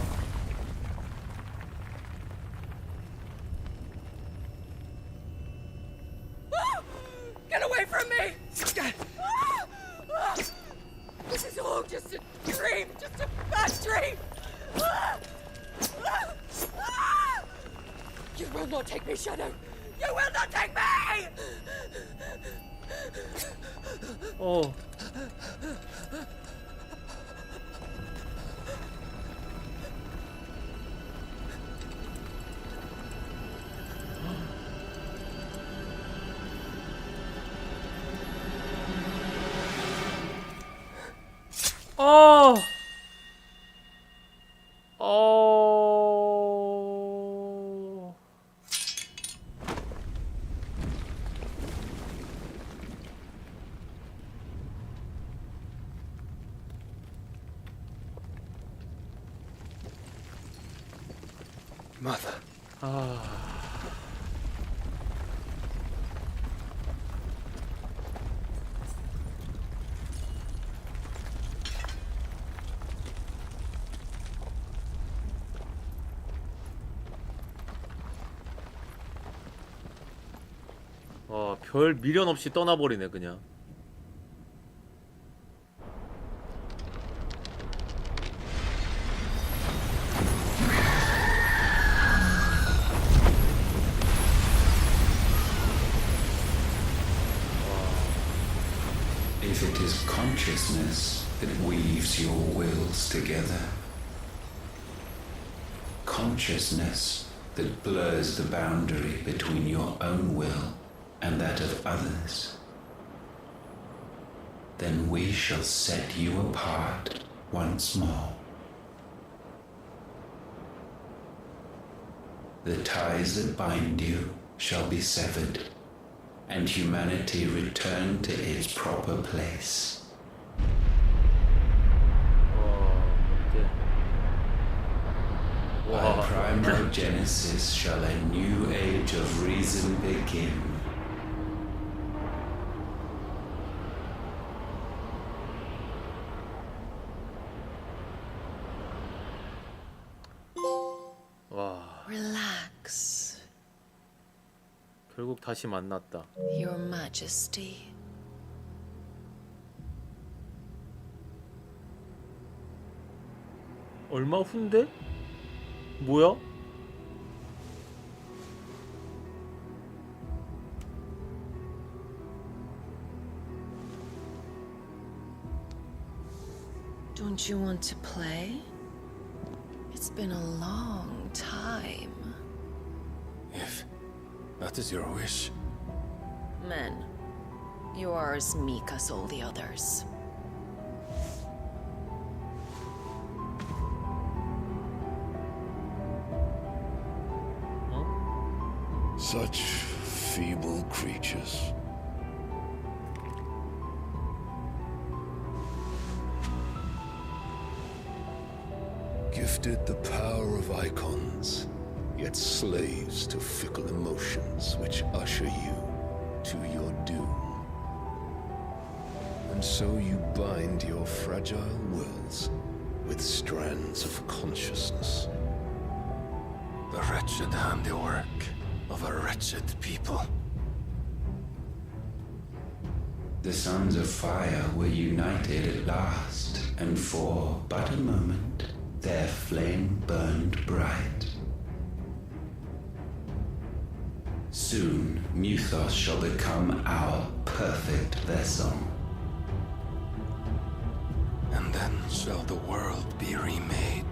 Get away from me! This is all just a dream, just a bad dream! You will not take me, Shadow! You will not take me! 어. 아. Mother. 별 미련 없이 떠나버리네 그냥. If it is consciousness that weaves your wills together, consciousness that blurs the boundary between your own will and that of others, then we shall set you apart once more. The ties that bind you shall be severed, and humanity return to its proper place. By Primogenesis shall a new age of reason begin. Relax. 결국 다시 만났다. Your Majesty. 얼마 후인데? 뭐야? Don't you want to play? It's been a long time. If that is your wish. Men, you are as meek as all the others. Such feeble creatures. Gifted the power of icons, yet slaves to fickle emotions which usher you to your doom. And so you bind your fragile wills with strands of consciousness. The wretched handiwork of a wretched people. The sons of fire were united at last, and for but a moment their flame burned bright. Soon Mythos shall become our perfect vessel. And then shall the world be remade.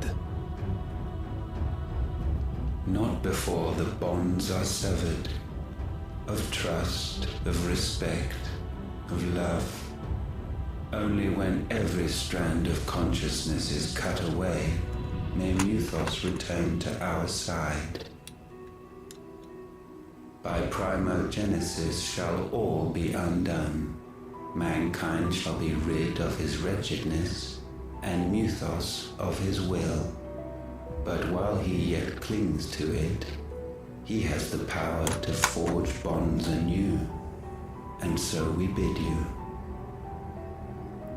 Not before the bonds are severed, of trust, of respect, of love. Only when every strand of consciousness is cut away, may Mythos return to our side. By Primogenesis shall all be undone. Mankind shall be rid of his wretchedness, and Mythos of his will. But while he yet clings to it, he has the power to forge bonds anew. And so we bid you,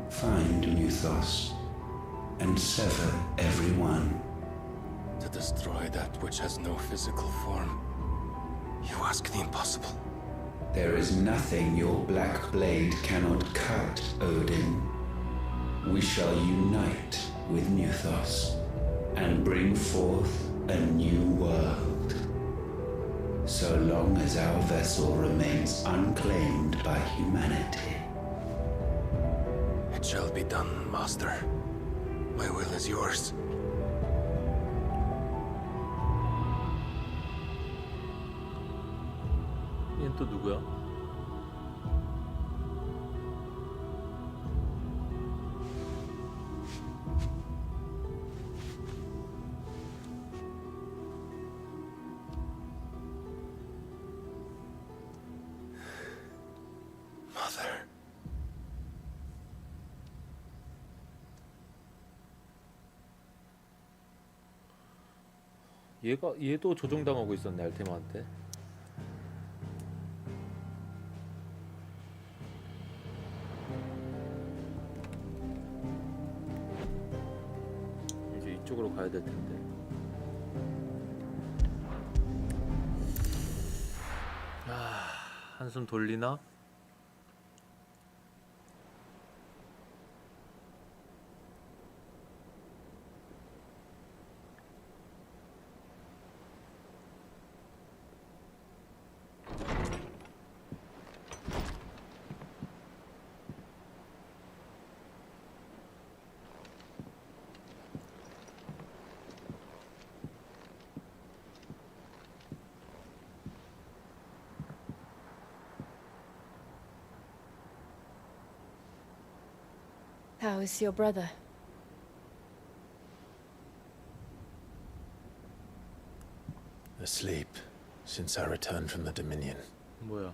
find Mythos and sever every one. To destroy that which has no physical form. You ask the impossible. There is nothing your black blade cannot cut, Odin. We shall unite with Mythos and bring forth a new world. So long as our vessel remains unclaimed by humanity. It shall be done, Master. My will is yours. 얘는 또 누구야? Mother. 얘도 조종당하고 있었네, 알테마한테. 이제 이쪽으로 가야 될 텐데. 한숨 돌리나? How is your brother? Asleep since I returned from the Dominion. 뭐야?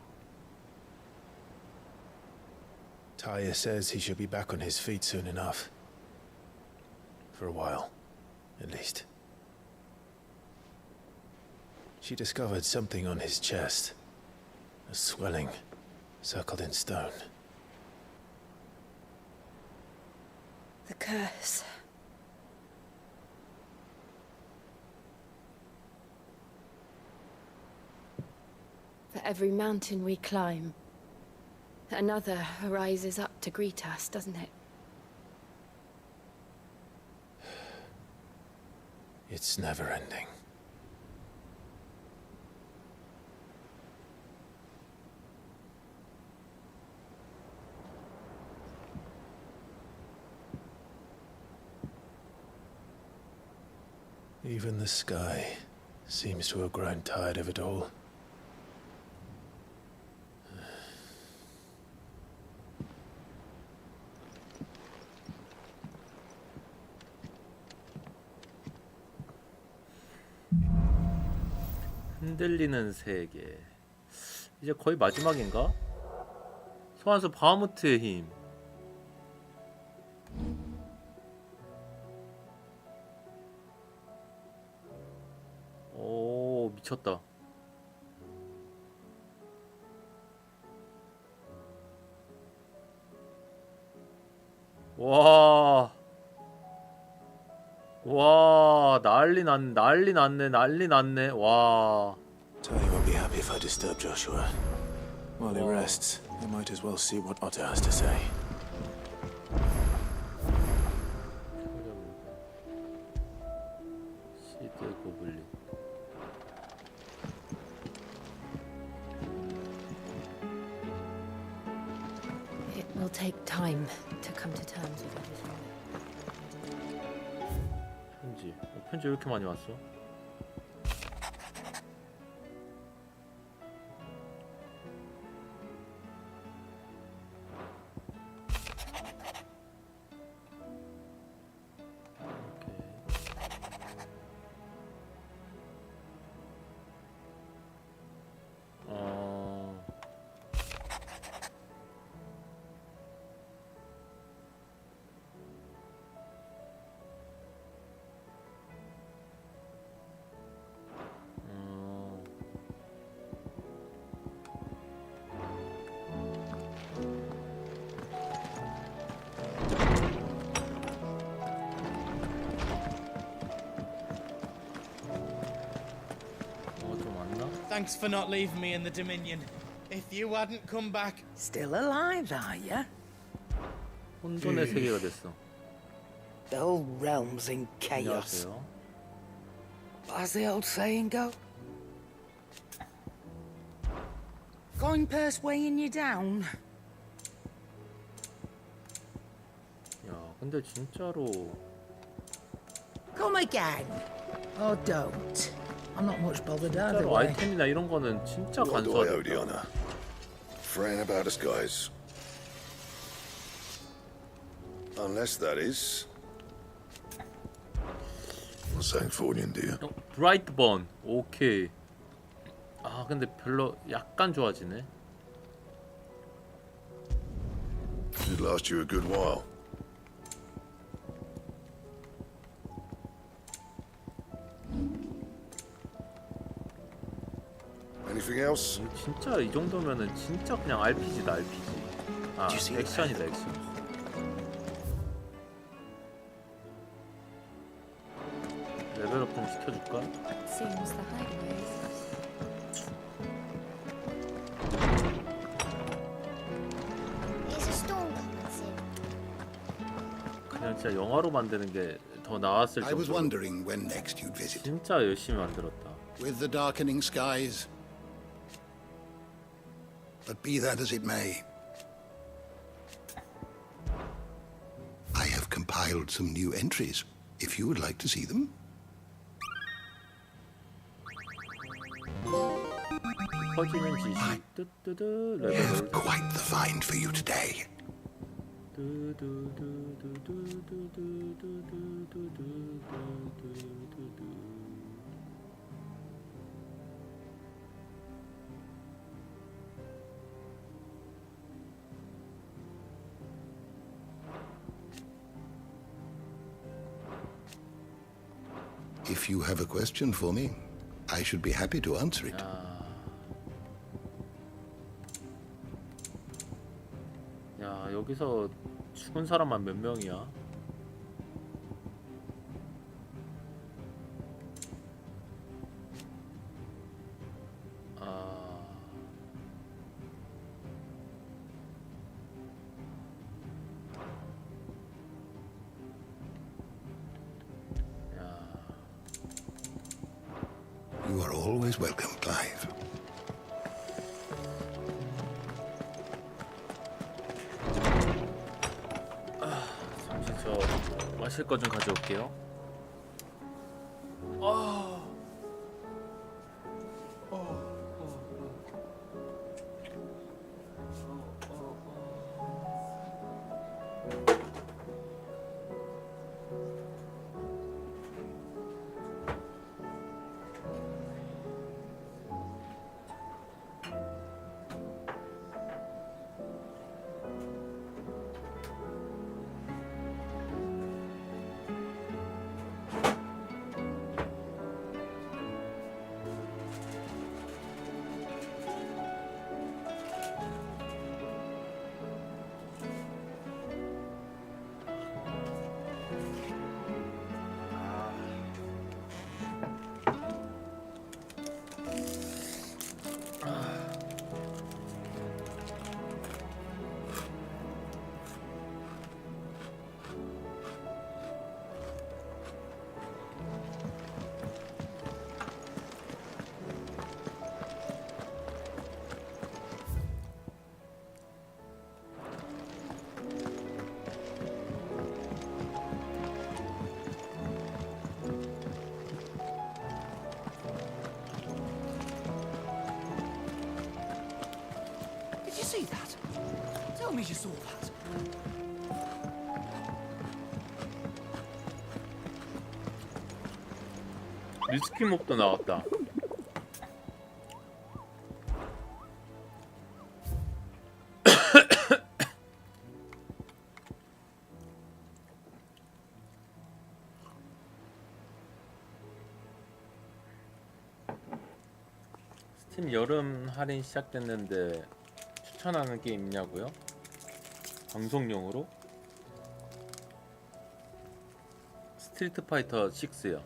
Taya says he should be back on his feet soon enough. For a while, at least. She discovered something on his chest. A swelling, circled in stone. The curse. For every mountain we climb, another rises up to greet us, doesn't it? It's never ending. Even the sky seems to have grown tired of it all. 흔들리는 세계. 이제 거의 마지막인가? 소환수 바하무트의 힘. 오, 미쳤다. 와. 와, 난리 났네. 와. Tony won't be happy if I disturb Joshua. While he rests, I might as well see what Otto has to say. 시드 고블린. It will take time to come to terms with everything. 편지. 편지 왜 이렇게 많이 왔어? Thanks for not leaving me in the Dominion. If you hadn't come back... Still alive, are you? 혼돈의 세계가 됐어. The whole realm's in chaos. 안녕하세요. As the old saying go? Coin purse weighing you down? 야, 근데 진짜로 Come again. Or don't. I'm not much bothered either 진짜로 way. 아이템이나 이런 거는 진짜 Nor do I, 간소하다. Odiana. Fran about us, guys. Unless that is... Sanktfornian, dear. 브라이트번. 오케이. 아, 근데 별로 약간 좋아지네. Should last you a good while. Anything else? 진짜 이 정도면은 진짜 그냥 RPG다, RPG. 아, 액션이다, 액션. 레벨업 좀 시켜줄까? Seems the highway. There's a storm coming soon. 그냥 진짜 영화로 만드는 게 더 나았을 I was 정도로 wondering when next you'd visit. 진짜 열심히 만들었다. With the darkening skies. But be that as it may, I have compiled some new entries, if you would like to see them. 퍼지는 지시 뜨뜨뜨 I have 레벨을 quite the find for you today. If you have a question for me, I should be happy to answer it. 야, 여기서 죽은 사람만 몇 명이야? You are always welcome, Clive. 잠시 저 마실 거 좀 가져올게요. Did you see that? Tell me you saw that. 리스키 몹도 나왔다. 스팀 여름 할인 시작됐는데 추천하는 게임 있냐고요? 방송용으로? 스트리트 파이터 6요.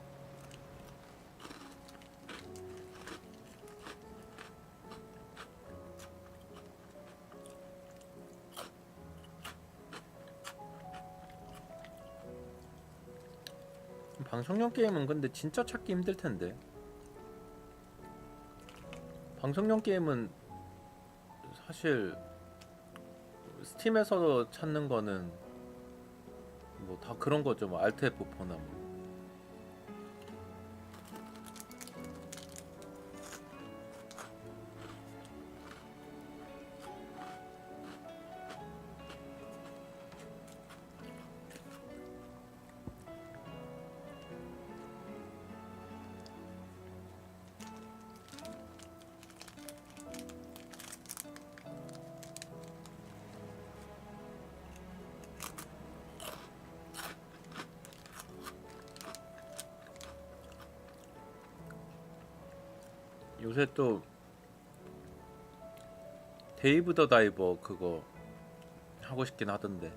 방송용 게임은 근데 진짜 찾기 힘들 텐데. 방송용 게임은 사실 스팀에서 찾는 거는 뭐 다 그런 거죠. 뭐 알트 F4나 뭐. 요새 또 데이브 더 다이버 그거 하고 싶긴 하던데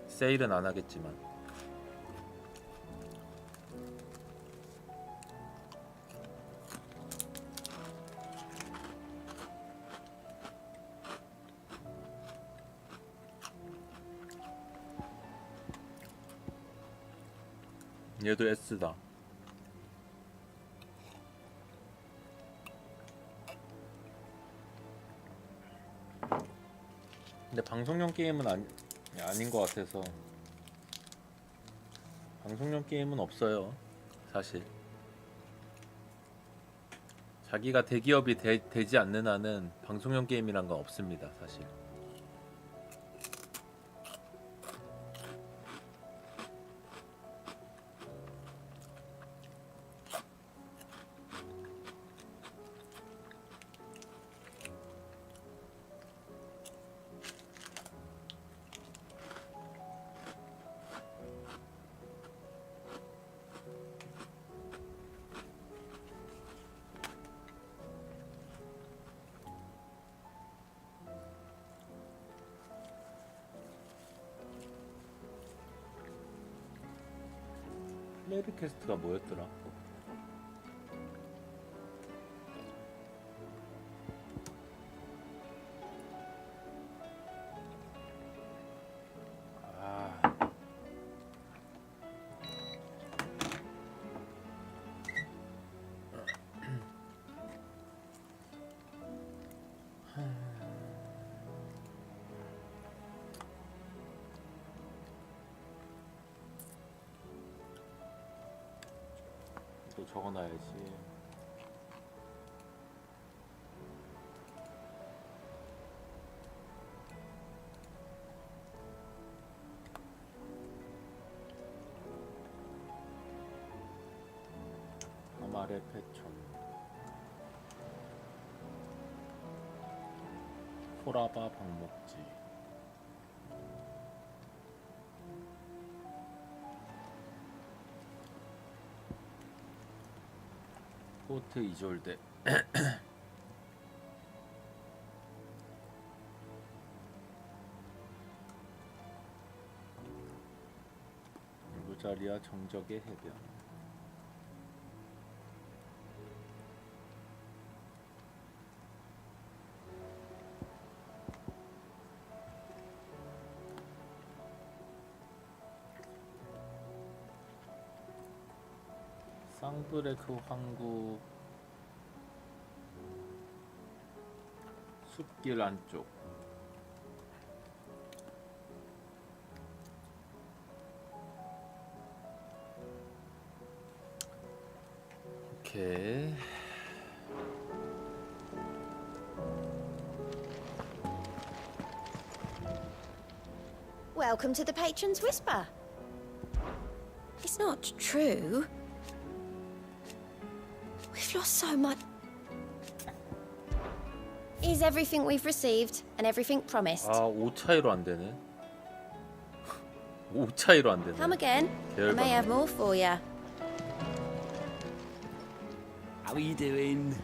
세일은 안 하겠지만 얘도 S다. 근데 방송용 게임은 아닌 것 같아서 방송용 게임은 없어요 사실. 자기가 대기업이 되지 않는 한은 방송용 게임이란 건 없습니다 사실. 플레이드 퀘스트가 뭐였더라? 또 적어놔야지. 아말의 패천 소라바 방목지 포트 이졸데 루자리아 정적의 해변 쌍브레크 항구 숲길 안쪽 오케이. Welcome to the Patron's Whisper. It's not true. We've lost so much. Is everything we've received and everything promised? 아, 5 차이로 안 되네. 5 차이로 안 되네. Come again. I may have more for you. How are you doing?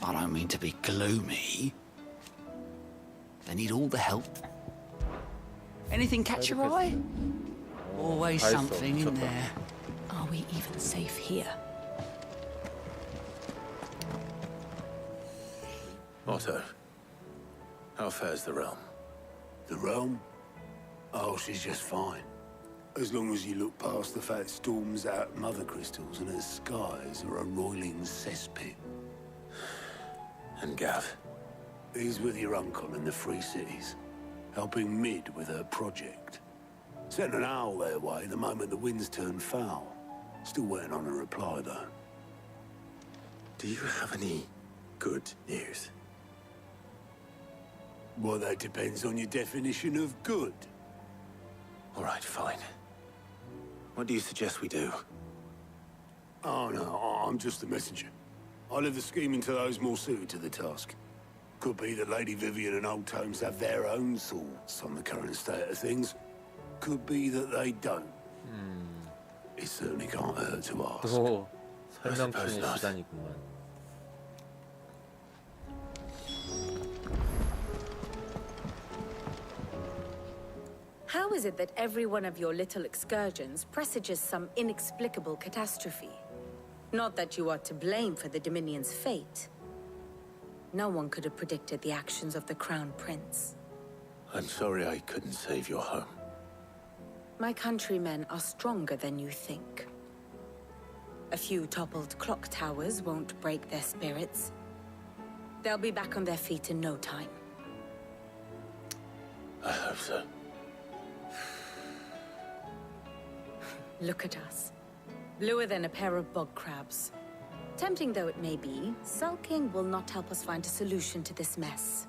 I don't mean to be gloomy. They need all the help. Anything catch your eye? Always something in there. Are we even safe here? Otto, how fares the realm? The realm? Oh, she's just fine. As long as you look past the fact storms out mother crystals and her skies are a roiling cesspit. And Gav? He's with your uncle in the Free Cities, helping Mid with her project. Sent an owl their way the moment the winds turned foul. Still waiting on a reply, though. Do you have any good news? Well, that depends on your definition of good. All right, fine. What do you suggest we do? Oh, no, I'm just the messenger. I leave the scheming to those more suited to the task. Could be that Lady Vivian and Old Tomes have their own thoughts on the current state of things. Could be that they don't. It certainly can't hurt to ask. 오, 설명충의 시간이구만. How is it that every one of your little excursions presages some inexplicable catastrophe? Not that you are to blame for the Dominion's fate. No one could have predicted the actions of the Crown Prince. I'm sorry I couldn't save your home. My countrymen are stronger than you think. A few toppled clock towers won't break their spirits. They'll be back on their feet in no time. I hope so. Look at us. Bluer than a pair of bog crabs. Tempting though it may be, sulking will not help us find a solution to this mess.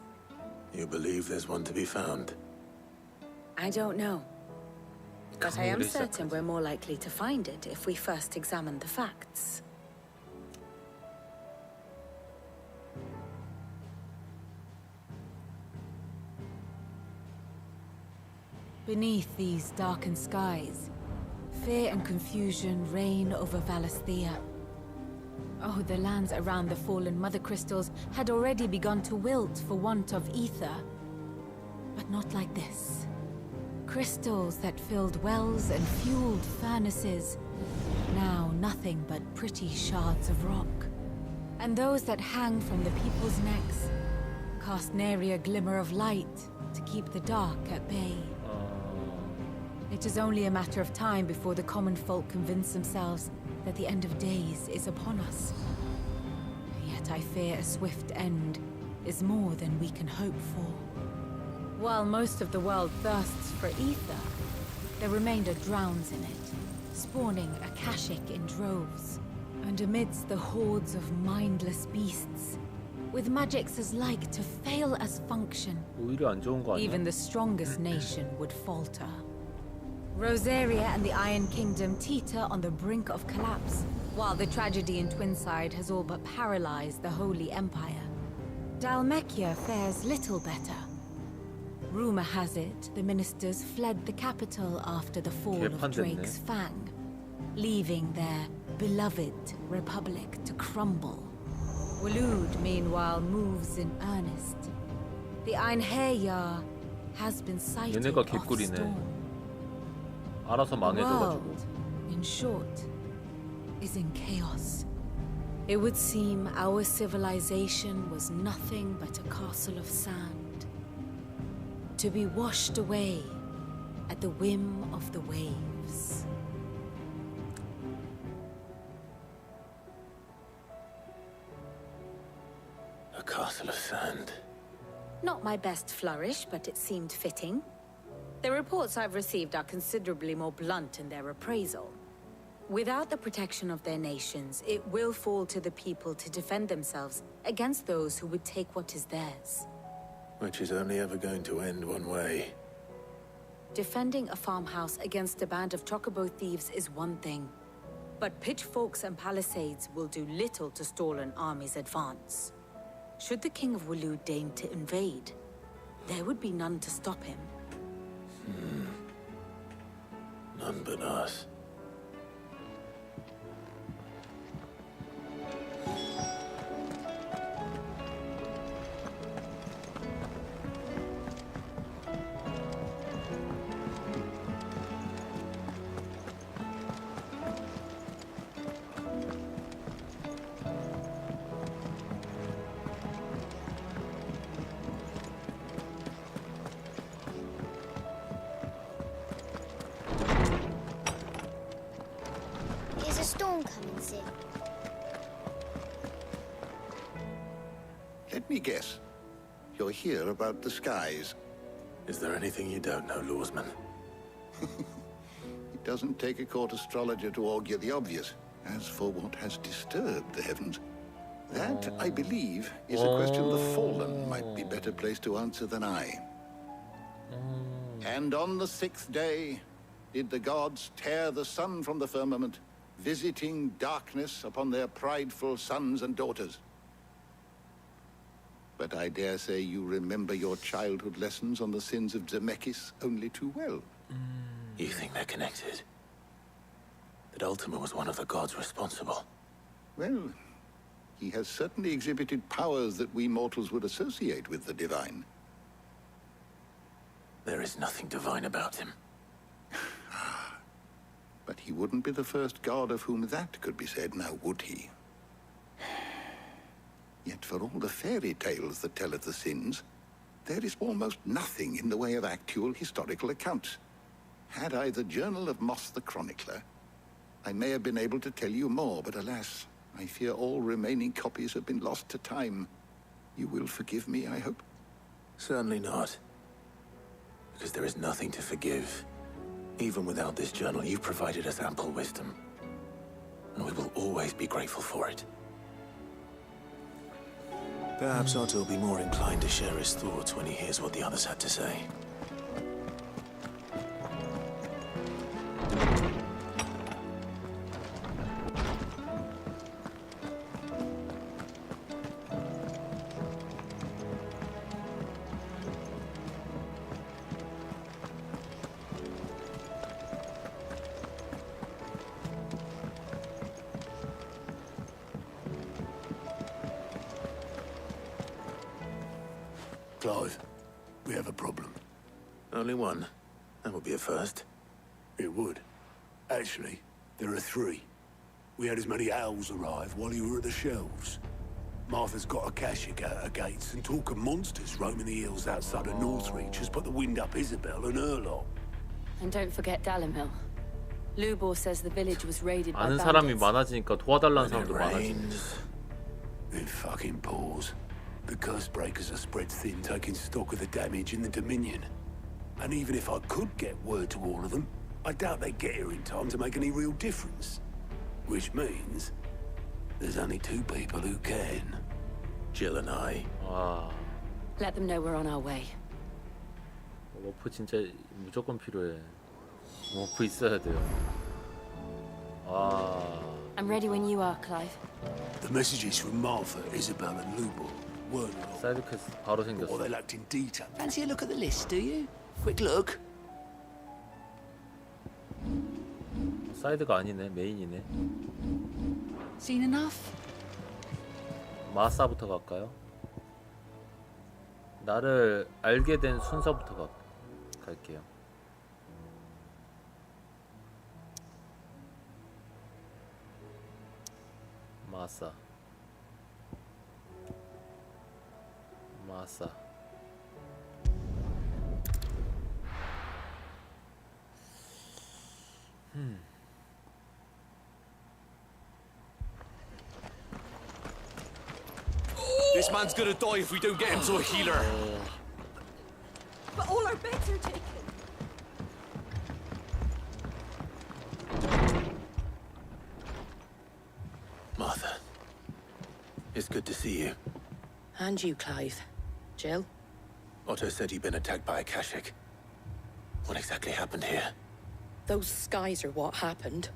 You believe there's one to be found? I don't know. But I am certain we're more likely to find it if we first examine the facts. Beneath these darkened skies, fear and confusion reign over Valisthea. Oh, the lands around the fallen Mother Crystals had already begun to wilt for want of ether. But not like this. Crystals that filled wells and fueled furnaces. Now nothing but pretty shards of rock. And those that hang from the people's necks cast nary a glimmer of light to keep the dark at bay. It is only a matter of time before the common folk convince themselves that the end of days is upon us. Yet I fear a swift end is more than we can hope for. While most of the world thirsts for ether, the remainder drowns in it, spawning Akashic in droves. And amidst the hordes of mindless beasts, with magics as like to fail as function, 오히려 안 좋은 거 아니야? even the strongest nation would falter. Rosaria and the Iron Kingdom teeter on the brink of collapse, while the tragedy in Twinside has all but paralyzed the Holy Empire. Dhalmekia fares little better. Rumor has it the ministers fled the capital after the fall of Drake's Fang, leaving their beloved republic to crumble. Waloed, meanwhile, moves in earnest. The Einherjar has been sighted 얘네가 off 개꿀이네. storm. 알아서 The 망해져가지고. world, in short, is in chaos. It would seem our civilization was nothing but a castle of sand, to be washed away at the whim of the waves. A castle of sand. Not my best flourish, but it seemed fitting. The reports I've received are considerably more blunt in their appraisal. Without the protection of their nations, it will fall to the people to defend themselves against those who would take what is theirs. Which is only ever going to end one way. Defending a farmhouse against a band of chocobo thieves is one thing, but pitchforks and palisades will do little to stall an army's advance. Should the King of Waloed deign to invade, there would be none to stop him. None but us. expensive. Let me guess. You're here about the skies. Is there anything you don't know, Lawsman? It doesn't take a court astrologer to augur the obvious. As for what has disturbed the heavens, that, I believe, is a question the Fallen might be better placed to answer than I. And on the 6th day did the gods tear the sun from the firmament, visiting darkness upon their prideful sons and daughters. But I dare say you remember your childhood lessons on the sins of Zemeckis only too well. You think they're connected? That Ultima was one of the gods responsible? Well, he has certainly exhibited powers that we mortals would associate with the divine. There is nothing divine about him. But he wouldn't be the first god of whom that could be said, now would he? Yet for all the fairy tales that tell of the sins, there is almost nothing in the way of actual historical accounts. Had I the Journal of Moss the Chronicler, I may have been able to tell you more, but alas, I fear all remaining copies have been lost to time. You will forgive me, I hope? Certainly not. Because there is nothing to forgive. Even without this journal, you've provided us ample wisdom. And we will always be grateful for it. Perhaps Otto will be more inclined to share his thoughts when he hears what the others had to say. Clive, we have a problem. Only one. That would be a first. It would. Actually, there are 3. We had as many owls arrive while you were at the shelves. Martha's got a Kashik out her gates, and talk of monsters roaming the hills outside of Northreach has put the wind up Isabel and her lot. And don't forget Dalimil. Lubor says the village was raided by 아는 사람이 bandits. 많아지니까 도와달라는 사람도 많아지네. It fucking pours. The curse breakers are spread thin, taking stock of the damage in the Dominion. And even if I could get word to all of them, I doubt they'd get here in time to make any real difference. Which means there's only 2 people who can. Jill and I. 와, Let them know we're on our way. 워프 진짜 무조건 필요해. 워프 있어야 돼요. 아, I'm ready when you are, Clive. The messages from Martha, Isabel, and Lubor weren't long. 사이드 퀘스트 바로 생겼어. Or they lacked in detail. Fancy a look at the list, do you? Quick look. 사이드가 아니네, 메인이네. Seen enough? 마사부터 갈까요? 나를 알게 된 순서부터 갈게요. 마사. 마사. This man's gonna die if we don't get him to a healer. But all our beds are taken. Martha. It's good to see you. And you, Clive. Jill? Otto said you'd been attacked by a Kashik. What exactly happened here? Those skies are what happened.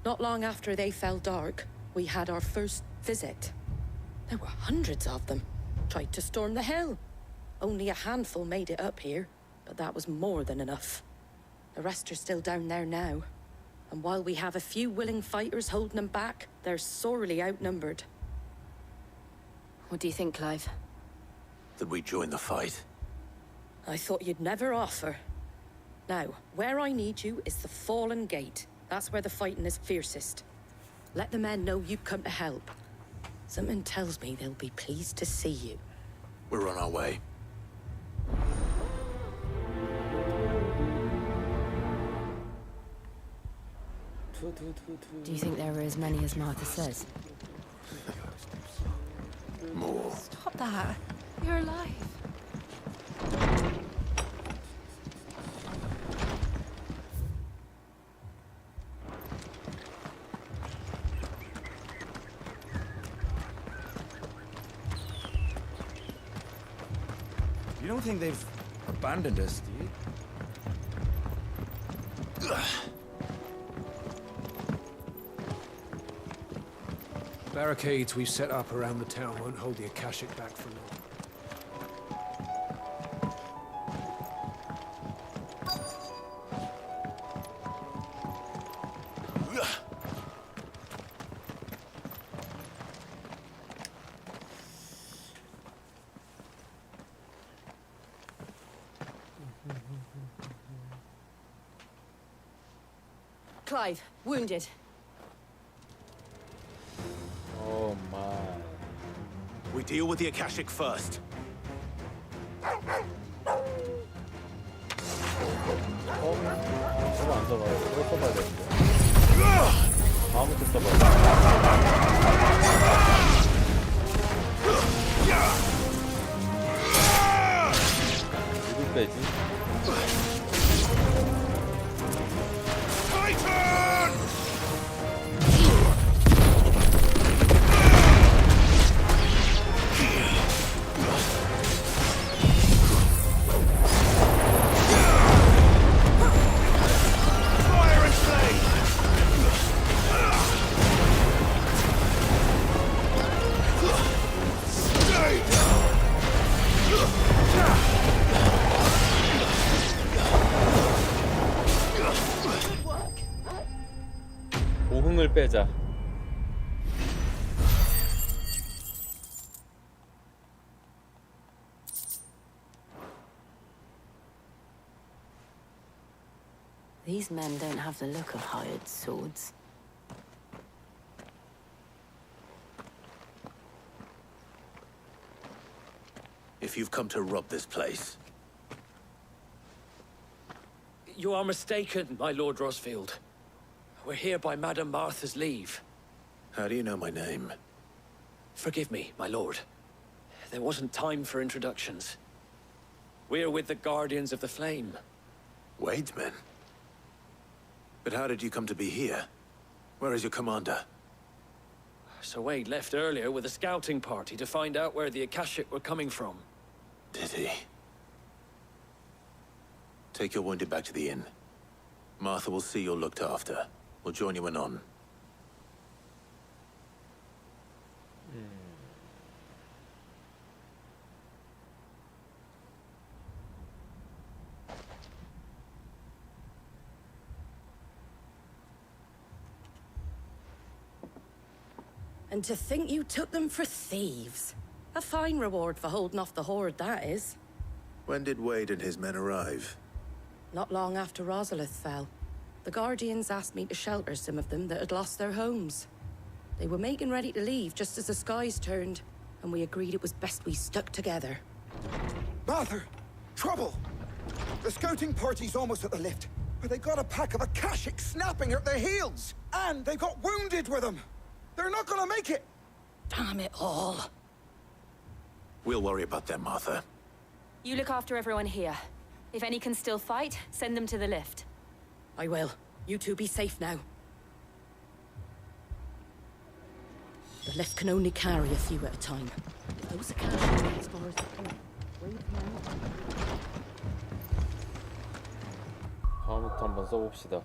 Not long after they fell dark, we had our first visit. There were hundreds of them. Tried to storm the hill. Only a handful made it up here, but that was more than enough. The rest are still down there now. And while we have a few willing fighters holding them back, they're sorely outnumbered. What do you think, Clive? That we join the fight? I thought you'd never offer. Now, where I need you is the Fallen Gate. That's where the fighting is fiercest. Let the men know you've come to help. Something tells me they'll be pleased to see you. We're on our way. Do you think there are as many as Martha says? More. Stop that. You're alive. You don't think they've abandoned us, do you? Barricades we've set up around the town won't hold the Akashic back for long. Clive, wounded. Oh my. We deal with the Akashic first. 저거 안 써봐요. 저거 써봐야 되는데. 다음부터 써봐요. 누구 빼지? 고흥을 빼자. These men don't have the look of hired swords. If you've come to rob this place, You are mistaken, my Lord Rosfield. We're here by Madame Martha's leave. how do you know my name? Forgive me, my lord. There wasn't time for introductions. We're with the Guardians of the Flame. Wade's men? But how did you come to be here? Where is your commander? Sir Wade left earlier with a scouting party to find out where the Akashic were coming from. Did he? Take your wounded back to the inn. Martha will see you're looked after. We'll join you anon. And to think you took them for thieves. A fine reward for holding off the horde, that is. When did Wade and his men arrive? Not long after Rosalith fell. The Guardians asked me to shelter some of them that had lost their homes. They were making ready to leave just as the skies turned, and we agreed it was best we stuck together. Martha! Trouble! The scouting party's almost at the lift, but they got a pack of Akashic snapping at their heels! And they got wounded with them! They're not gonna make it! Damn it all. We'll worry about them, Martha. You look after everyone here. If any can still fight, send them to the lift. I will. You two be safe now. The lift can only carry a few at a time. Those Akashic as far as the point. Wait now. 다음부터 한번 써봅시다.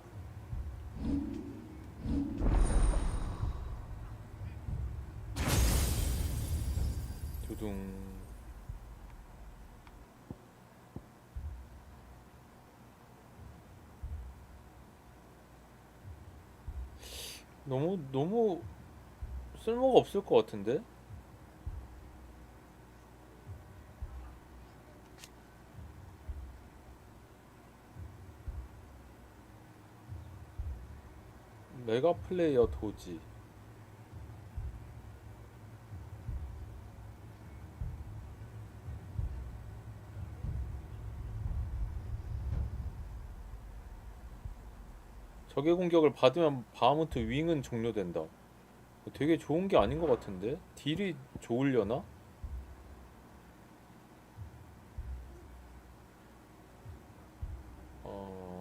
두둥. 너무 쓸모가 없을 것 같은데? 메가 플레이어 도지. 적의 공격을 받으면 바하무트 윙은 종료된다. 되게 좋은 게 아닌 것 같은데? 딜이 좋으려나? 어...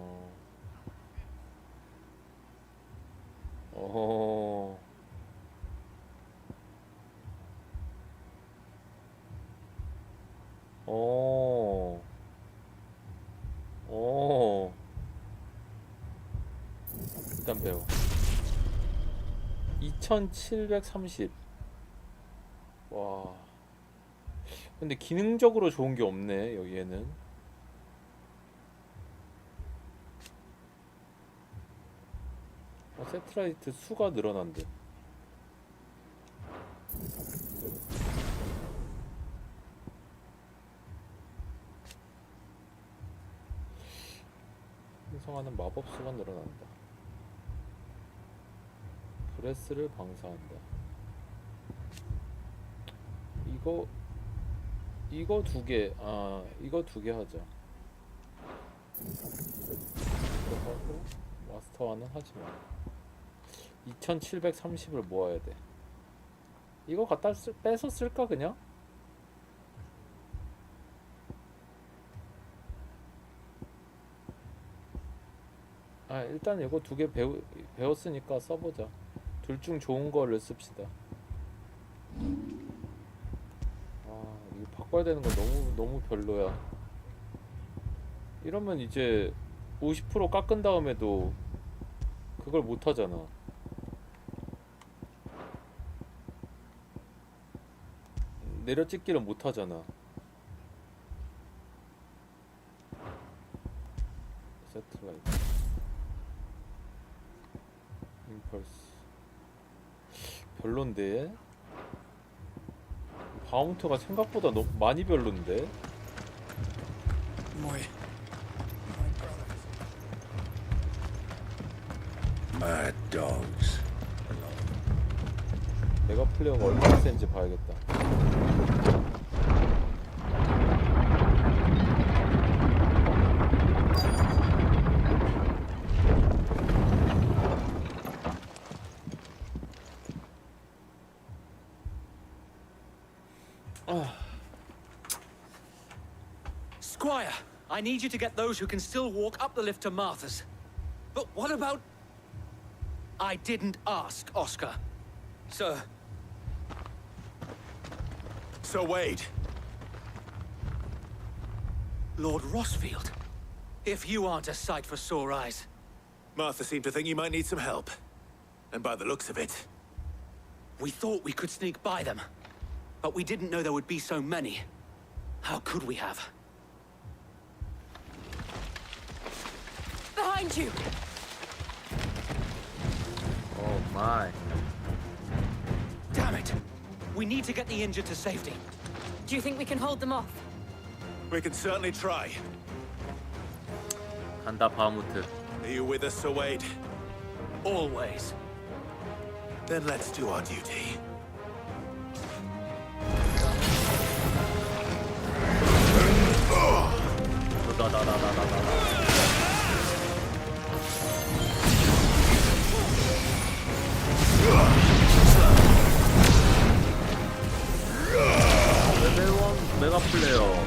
일단 배워. 2730. 와. 근데 기능적으로 좋은 게 없네, 여기에는. 세트라이트 수가 늘어난대. 생성하는 마법 수가 늘어난다. 브레스를 방사한다. 이거 두 개. 이거 두 개 하자. 이거 하고 마스터화는 하지 마. 2730을 모아야 돼. 이거 갖다 빼서 쓸까 그냥? 일단 이거 두 개 배웠으니까 써보자. 둘 중 좋은 거를 씁시다. 이거 바꿔야 되는 거 너무 별로야. 이러면 이제 50% 깎은 다음에도 그걸 못 하잖아. 내려찍기를 못 하잖아. 세트라이트 임펄스 별론데? 바운트가 생각보다 너무 많이 별론데? My dogs. 내가 플레이어가 얼마나 센지 봐야겠다. Squire, I need you to get those who can still walk up the lift to Martha's. But what about... I didn't ask, Oscar. Sir. Sir Wade. Lord Rossfield. If you aren't a sight for sore eyes. Martha seemed to think you might need some help. And by the looks of it... We thought we could sneak by them. But we didn't know there would be so many. How could we have? Behind you! Oh my. Damn it! We need to get the injured to safety. Do you think we can hold them off? We can certainly try. 간다 바하무트. Are you with us, Sir Wade? Always. Then let's do our duty. 레벨 1 메가 플레이어.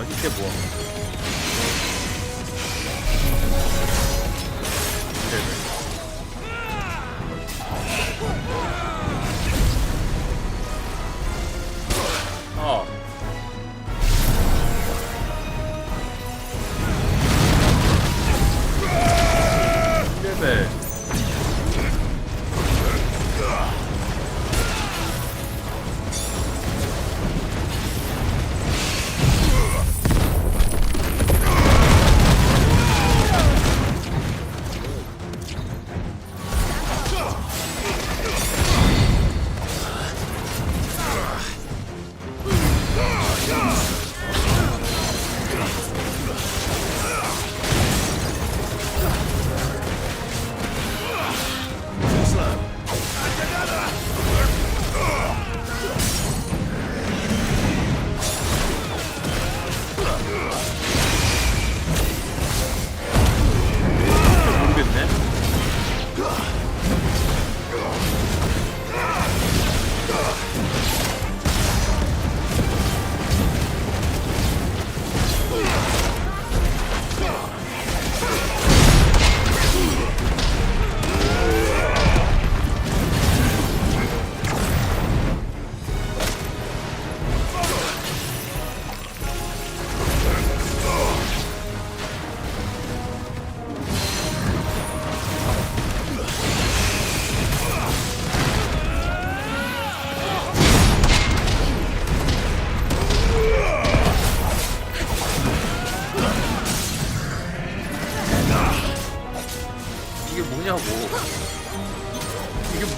이게 뭐야?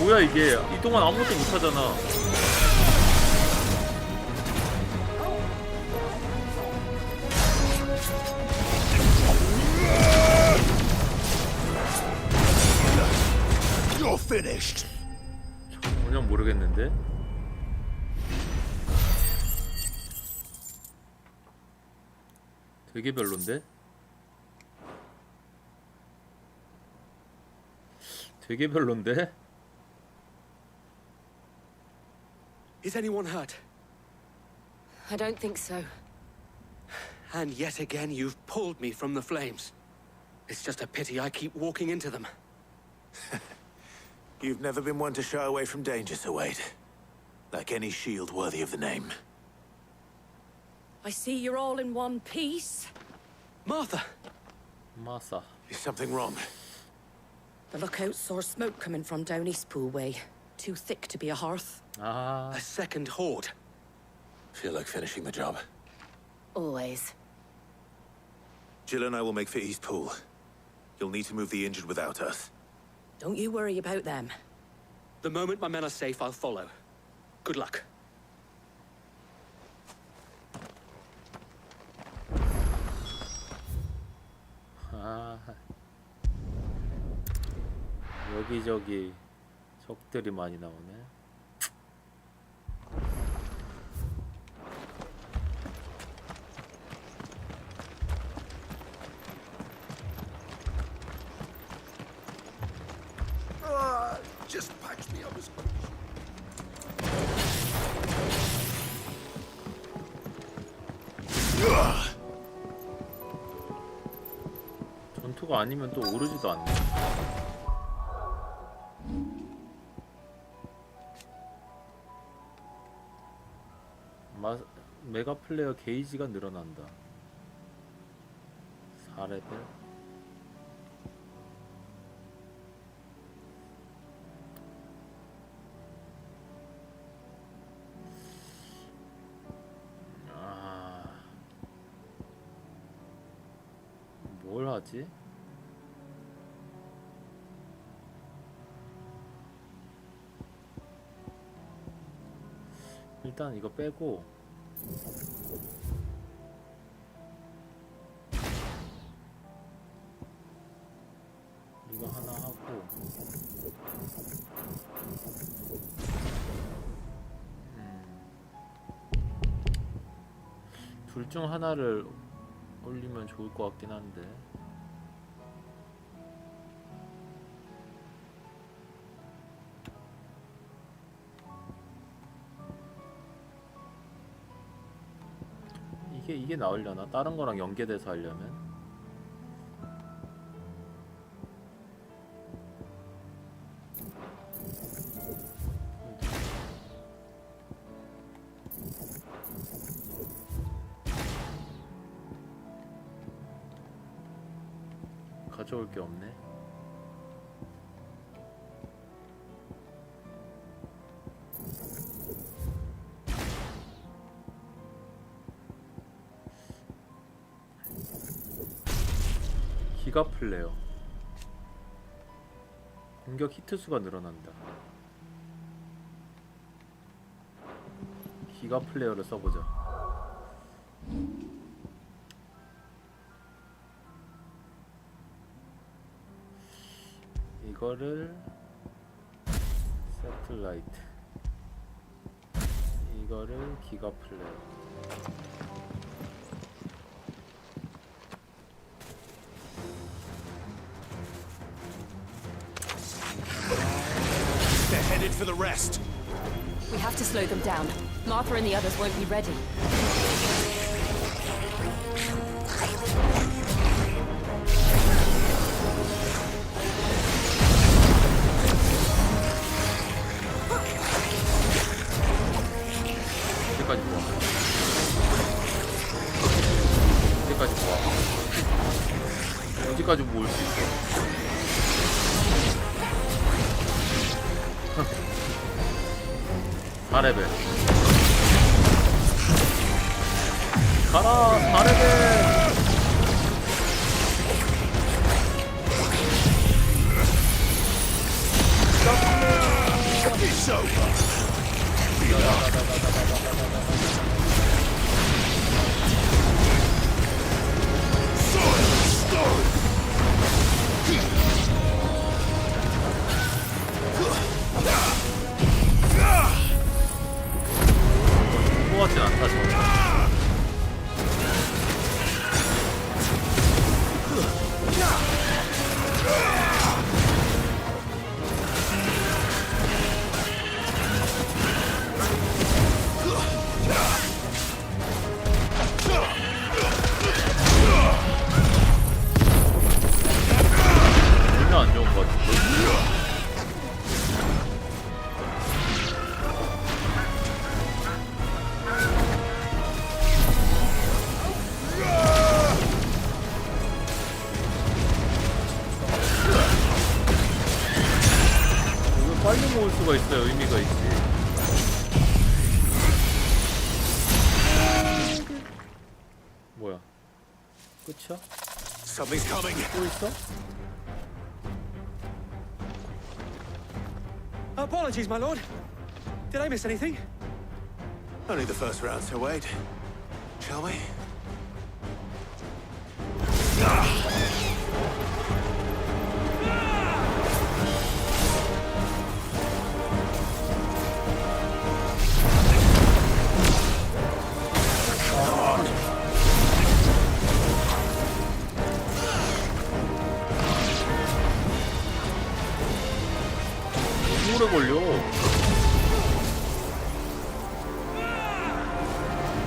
뭐야 이게? 이동안 아무것도 못하잖아. You're finished. 전혀 모르겠는데. 되게 별론데? 되게 별론데? Is anyone hurt? I don't think so. And yet again, you've pulled me from the flames. It's just a pity I keep walking into them. You've never been one to shy away from danger, Sir Wade. Like any shield worthy of the name. I see you're all in one piece. Martha! Martha. Is something wrong? The lookout saw smoke coming from down Eastpool way. Too thick to be a hearth. Ah. A second horde. Feel like finishing the job. Always. Jill and I will make for Eastpool. You'll need to move the injured without us. Don't you worry about them. The moment my men are safe, I'll follow. Good luck. 아, 여기저기 적들이 많이 나오네. Just patch me up as 전투가 아니면 또 오르지도 않네. 메가 플레이어 게이지가 늘어난다. 4레벨. 뭘 하지? 일단 이거 빼고 이거 하나 하고 둘 중 하나를 올리면 좋을 것 같긴 한데 이게 나으려나? 다른 거랑 연계돼서 하려면? 가져올 게 없네. 기가 플레어. 공격 히트 수가 늘어난다. 기가 플레어를 써보자. 이거를 세틀라이트, 이거를 기가 플레어. They're headed for the rest. We have to slow them down. Martha and the others won't be ready. 여기까지 모아. 여기까지 모아. 어디까지 모을 수 있어? 4레벨 가라. 4레벨 It's over. Silence stone. 것 같진 않다 저거. 전혀 안 좋은 것 같은데. 이거 빨리 모을 수가 있어요. 의미가 있지. 뭐야? 끝이야? Something's coming. 또 있어? Apologies, my lord. Did I miss anything? Only the first round, so wait. Shall we? 오래 걸려.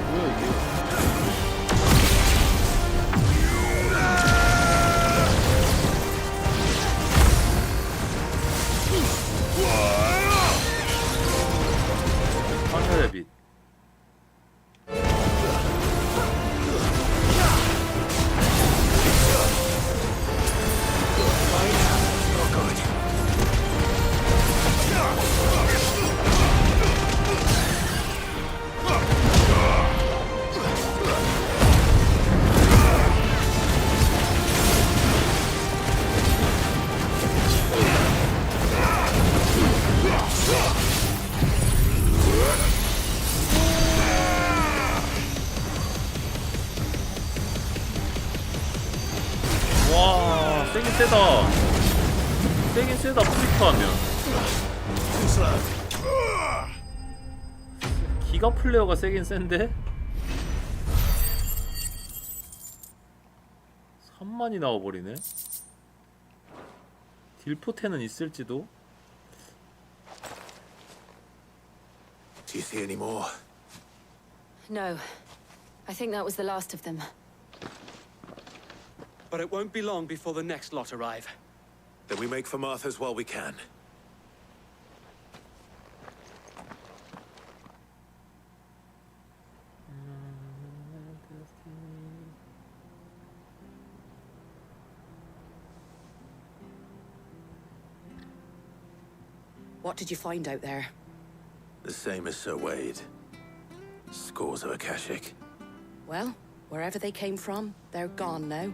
뭐야 이게? 하늘의 빛. 와, 세긴 세다. 세긴 세다, 프리터 하면. 기가 플레이어가 세긴 센데? 3만이 나와버리네. 딜포텐은 있을지도? Do you see any more? No. I think that was the last of them. But it won't be long before the next lot arrive. Then we make for Martha's while we can. What did you find out there? The same as Sir Wade. Scores of Akashic. Well, wherever they came from, they're gone now.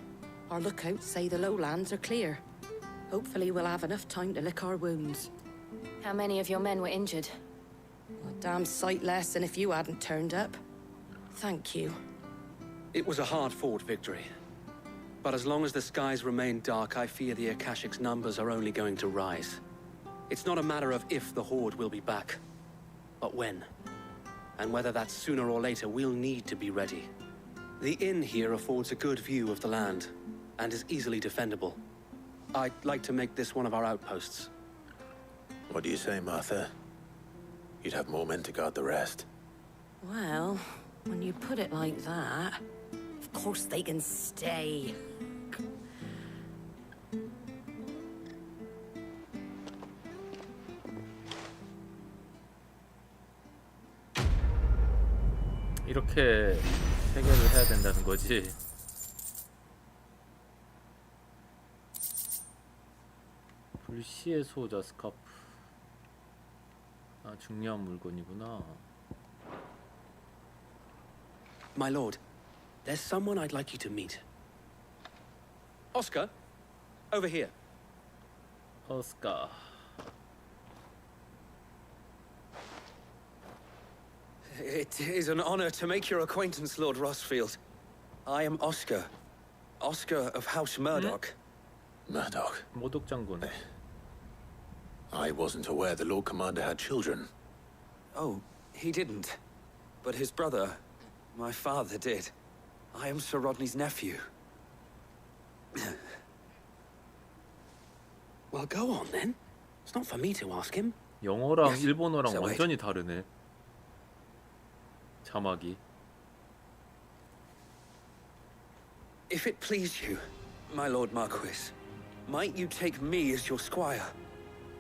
Our lookouts say the lowlands are clear. Hopefully we'll have enough time to lick our wounds. How many of your men were injured? A damn sight less than if you hadn't turned up. Thank you. It was a hard-fought victory. But as long as the skies remain dark, I fear the Akashic's numbers are only going to rise. It's not a matter of if the Horde will be back, but when. And whether that's sooner or later, we'll need to be ready. The inn here affords a good view of the land, and is easily defendable. I'd like to make this one of our outposts. What do you say, Martha? You'd have more men to guard the rest. Well, when you put it like that, of course they can stay. 이렇게 해결을 해야 된다는 거지. 불시의 수호자 스카프. 아, 중요한 물건이구나. My lord, there's someone I'd like you to meet. Oscar, over here. 오스카. It is an honor to make your acquaintance, Lord Rosfield. I am Oscar. Oscar of House Murdoch. Murdoch? 모독 장군. I wasn't aware the Lord Commander had children. Oh, he didn't. But his brother, my father, did. I am Sir Rodney's nephew. Well, go on then. It's not for me to ask him. 영어랑 일본어랑 So wait. 완전히 다르네. 자막이. If it please you, my Lord Marquis, might you take me as your squire?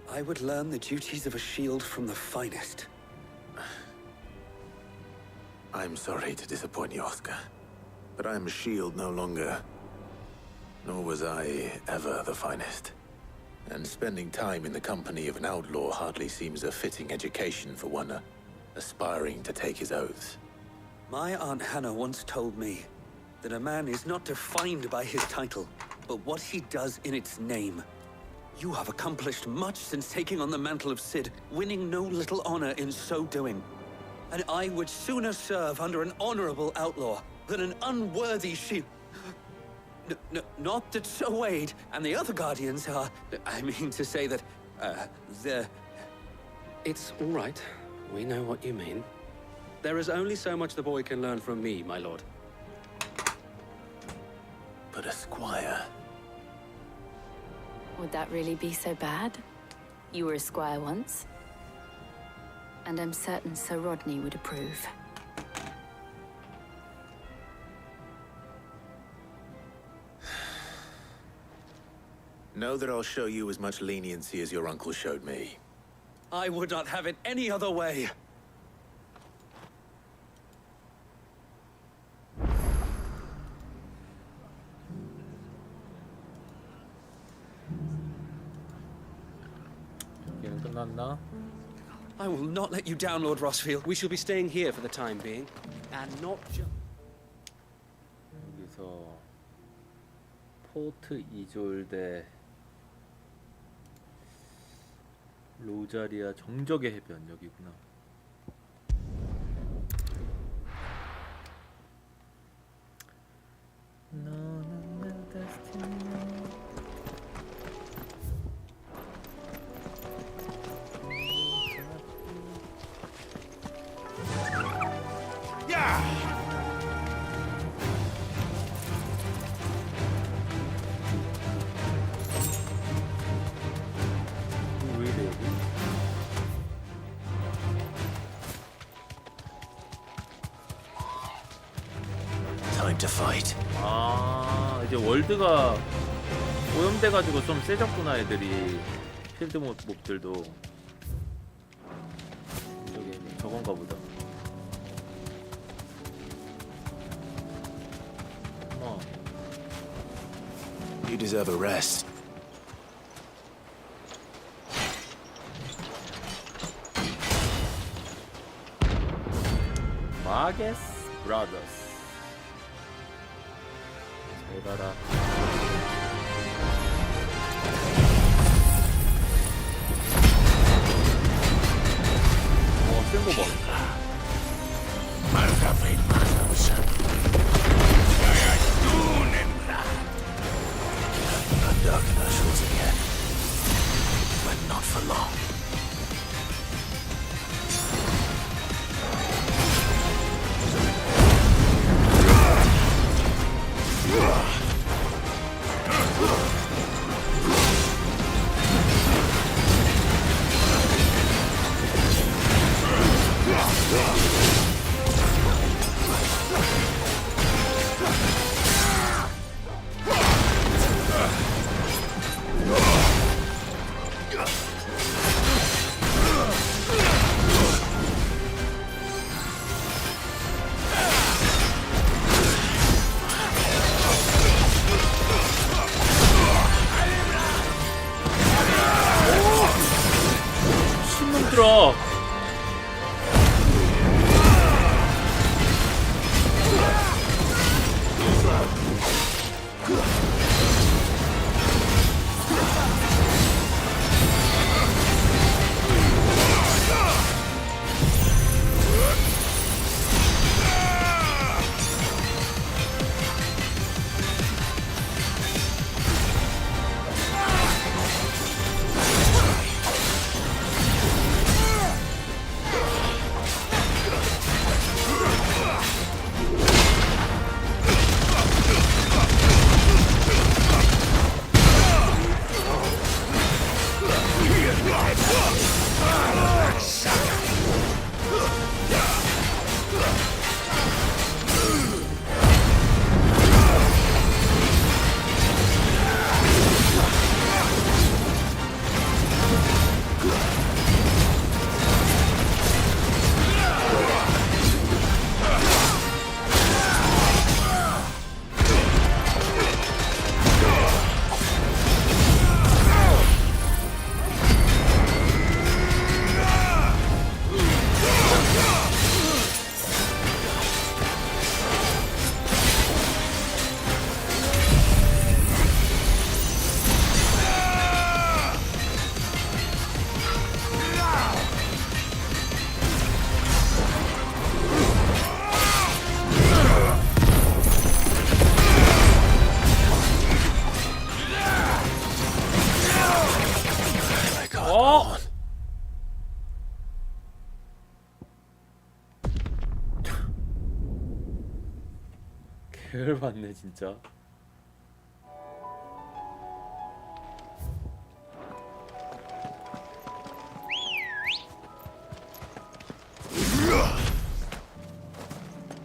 I would learn the duties of a shield from the finest. I'm sorry to disappoint you, Oscar, but I am a shield no longer. Nor was I ever the finest. And spending time in the company of an outlaw hardly seems a fitting education for one aspiring to take his oaths. My Aunt Hannah once told me that a man is not defined by his title, but what he does in its name. You have accomplished much since taking on the mantle of Cid, winning no little honor in so doing. And I would sooner serve under an honorable outlaw than an unworthy shield. Not that Sir Wade and the other Guardians are... I mean to say that, they're... It's all right. We know what you mean. There is only so much the boy can learn from me, my lord. But a squire... Would that really be so bad? You were a squire once. And I'm certain Sir Rodney would approve. Know that I'll show you as much leniency as your uncle showed me. I would not have it any other way. 여기는 끝났나? I will not let you down, Lord Rosfield. We shall be staying here for the time being, and not just... 여기서 포트 이졸대 로자리아 정적의 해변 여기구나. 너는 내 데스티니. 왜 이래 여기? Time to fight. 아 이제 월드가 오염돼가지고 좀 세졌구나 애들이. 필드 몹들도 저기 저건가 보다. You deserve a rest. 마게스 브라더스. 잘 가라. 센 거 봐. Dark commercials again. But not for long. 신놈들아. 열받네 진짜.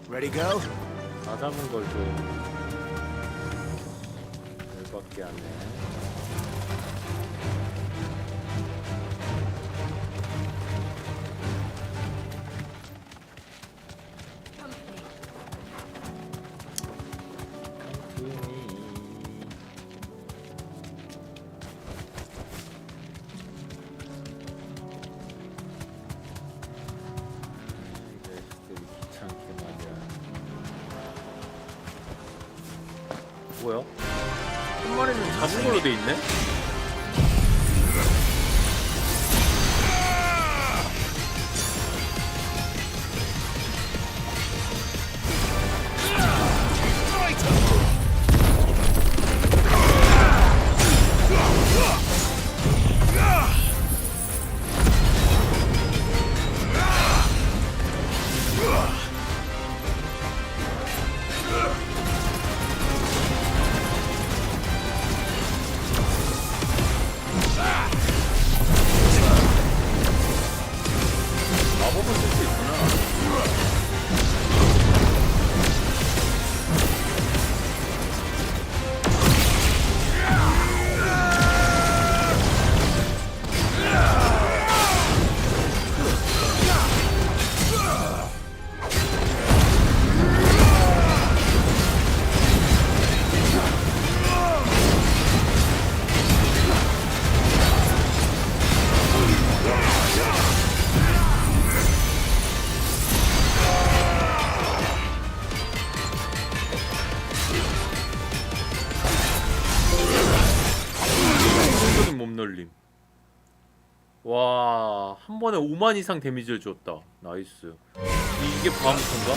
Ready go? 다 잡은 걸 좀 열받게 하네. 뭐야? 한 마리는 잡은 걸로 돼 있네? 와, 한 번에 5만 이상 데미지를 줬다. 나이스. 이게 바하무트인가?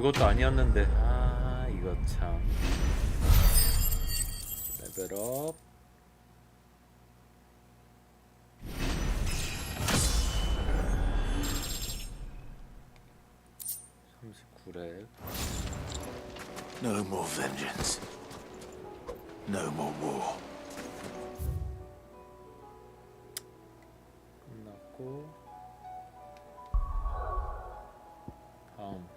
별것도 아니었는데. 아, 이거 참. 레벨업. No more vengeance. No more war. 끝났고. 다음.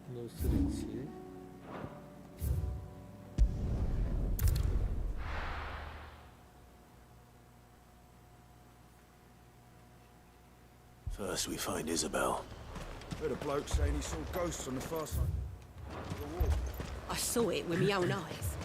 노스리치. First, we find Isabel. Heard a bloke saying he saw ghosts on the far side of the wall. I saw it with my own eyes.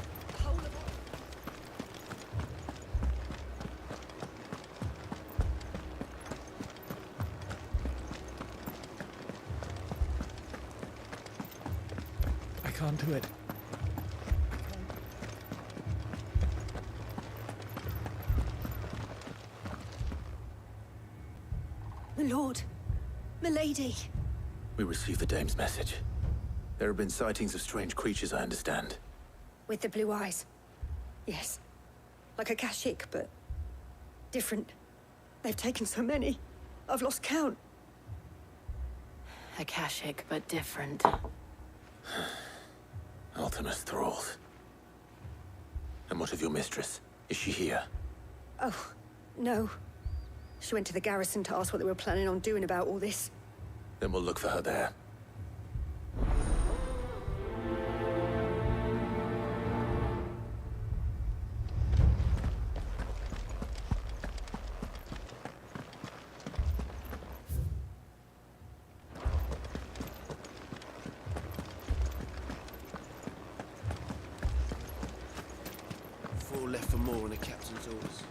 I can't do it. My lord, milady. We received the dame's message. There have been sightings of strange creatures, I understand. With the blue eyes. Yes. Like a Kashyyyk, but different. They've taken so many. I've lost count. A Kashyyyk, but different. Ultimus thralls. And what of your mistress? Is she here? Oh, no. She went to the garrison to ask what they were planning on doing about all this. Then we'll look for her there. for more on a captain's orders.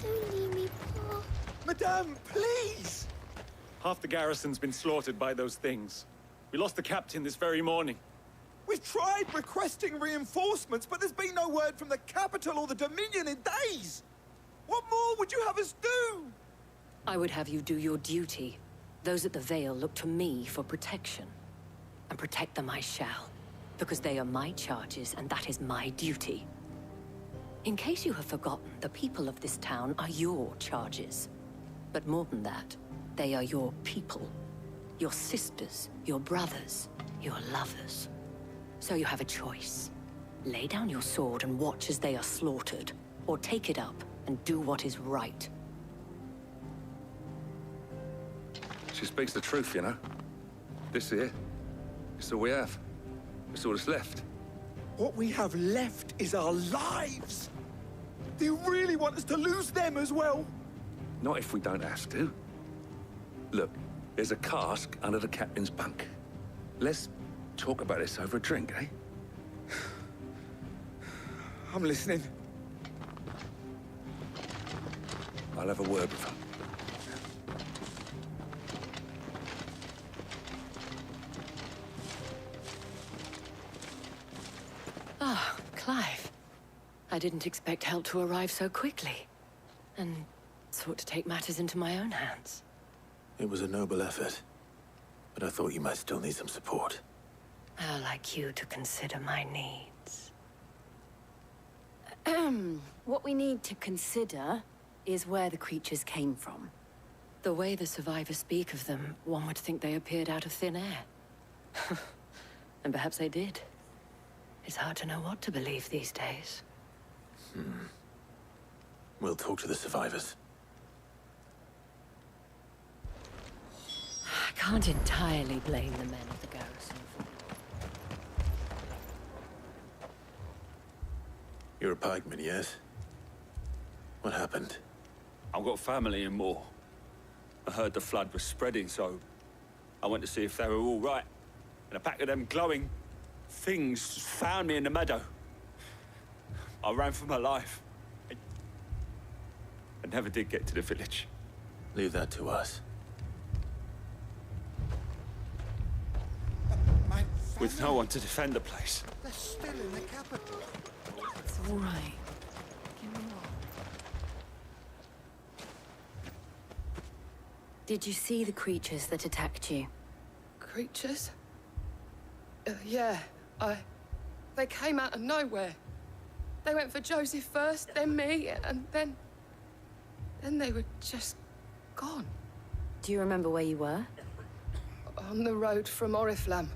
Don't leave me, Pa. Madame, please! Half the garrison's been slaughtered by those things. We lost the captain this very morning. We've tried requesting reinforcements, but there's been no word from the capital or the Dominion in days! What more would you have us do? I would have you do your duty. Those at the Vale look to me for protection. And protect them I shall. Because they are my charges, and that is my duty. In case you have forgotten, the people of this town are your charges. But more than that, they are your people. Your sisters, your brothers, your lovers. So you have a choice. Lay down your sword and watch as they are slaughtered, or take it up and do what is right. She speaks the truth, you know. This here, it's all we have. It's all that's left. What we have left is our lives! Do you really want us to lose them as well? Not if we don't have to. Look, there's a cask under the captain's bunk. Let's talk about this over a drink, eh? I'm listening. I'll have a word with him. Ah, Clive. I didn't expect help to arrive so quickly. And sought to take matters into my own hands. It was a noble effort, but I thought you might still need some support. I'd like you to consider my needs. What we need to consider is where the creatures came from. The way the survivors speak of them, one would think they appeared out of thin air. And perhaps they did. It's hard to know what to believe these days. We'll talk to the survivors. I can't entirely blame the men of the garrison. You're a pikeman, yes? What happened? I've got family in Moor. I heard the flood was spreading, so I went to see if they were all right. And a pack of them glowing things found me in the meadow. I ran for my life. I never did get to the village. Leave that to us. With no one to defend the place. They're still in the capital. It's all right. Did you see the creatures that attacked you? Creatures? Yeah, they came out of nowhere. They went for Joseph first, then me, and then they were just gone. Do you remember where you were? On the road from Oriflamme.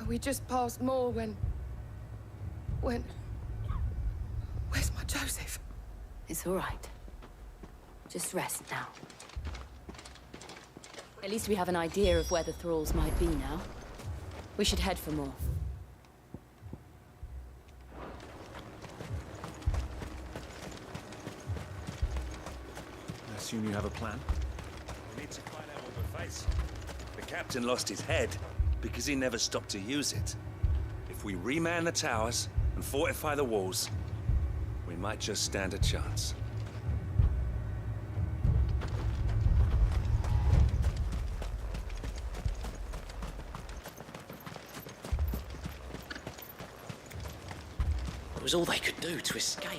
We just passed Moor when... Where's my Joseph? It's all right. Just rest now. At least we have an idea of where the thralls might be now. We should head for more. I assume you have a plan? We need to find out what we're facing. The captain lost his head because he never stopped to use it. If we reman the towers and fortify the walls, we might just stand a chance. It was all they could do to escape.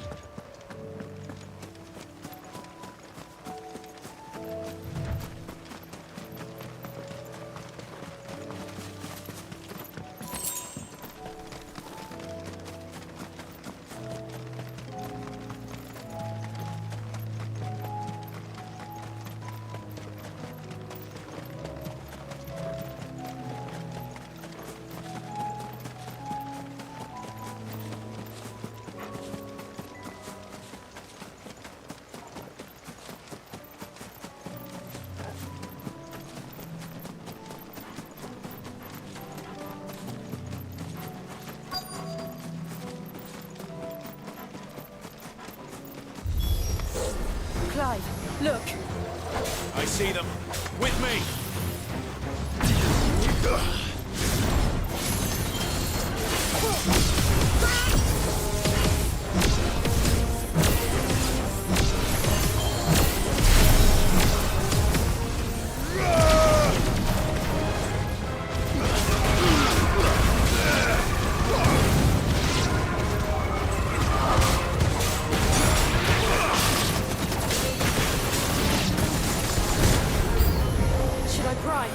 Clive, look! I see them. With me! Should I pry?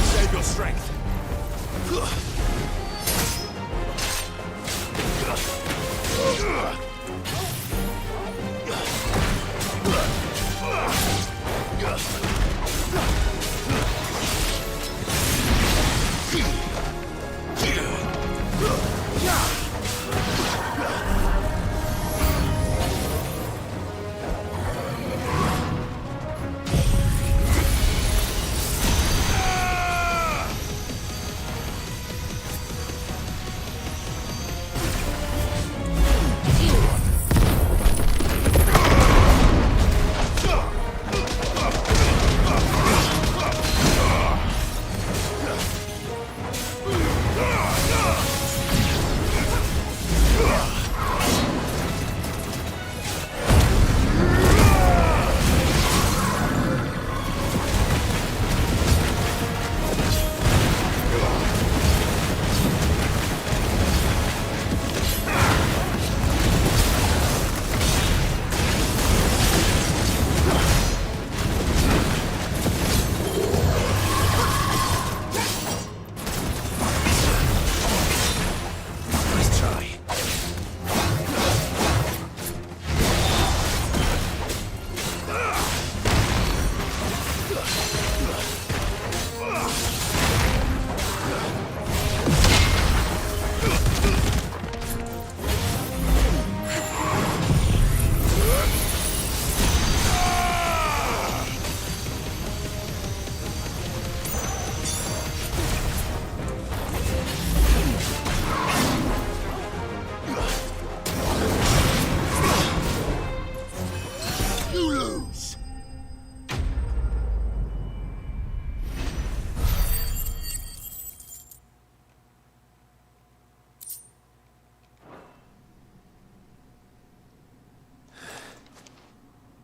Save your strength.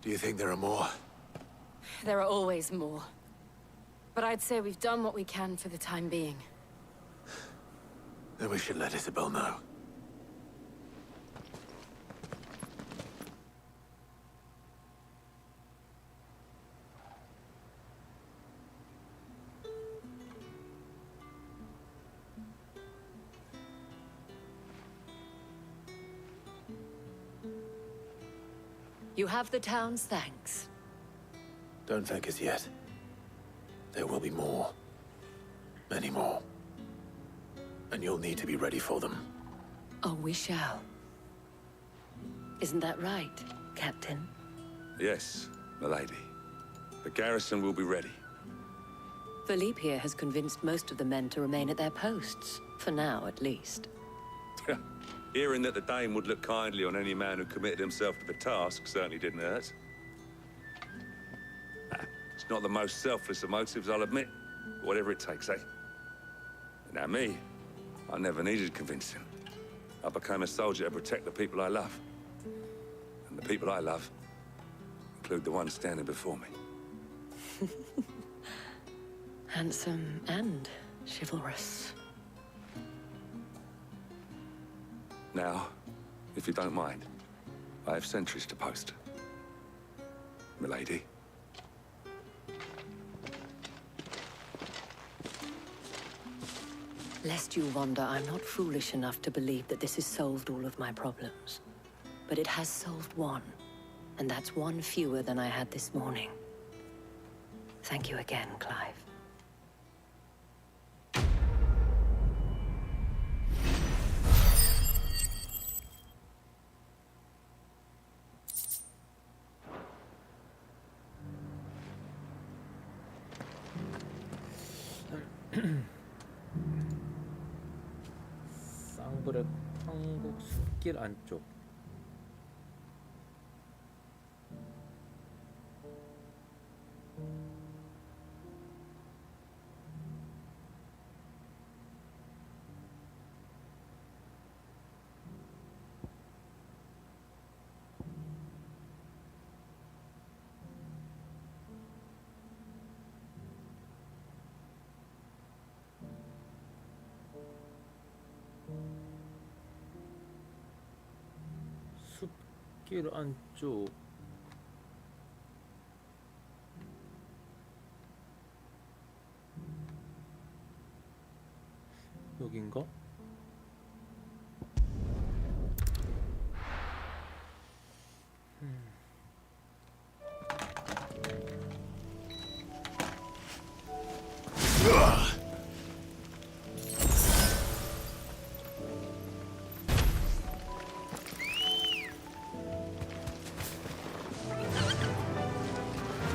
Do you think there are more? There are always more. But I'd say we've done what we can for the time being. Then we should let Isabel know. You have the town's thanks. Don't thank us yet. There will be more. Many more. And you'll need to be ready for them. Oh, we shall. Isn't that right, Captain? Yes, milady. The garrison will be ready. Philippe here has convinced most of the men to remain at their posts. For now, at least. Hearing that the Dane would look kindly on any man who committed himself to the task certainly didn't hurt. It's not the most selfless of motives, I'll admit. Whatever it takes, eh? Now me, I never needed convincing. I became a soldier to protect the people I love. And the people I love include the ones standing before me. Handsome and chivalrous. Now, if you don't mind, I have sentries to post. Milady. Lest you wonder, I'm not foolish enough to believe that this has solved all of my problems. But it has solved one, and that's one fewer than I had this morning. Thank you again, Clive. 쌍브렉 황국 숲길 안쪽. 길 안쪽. 여긴가?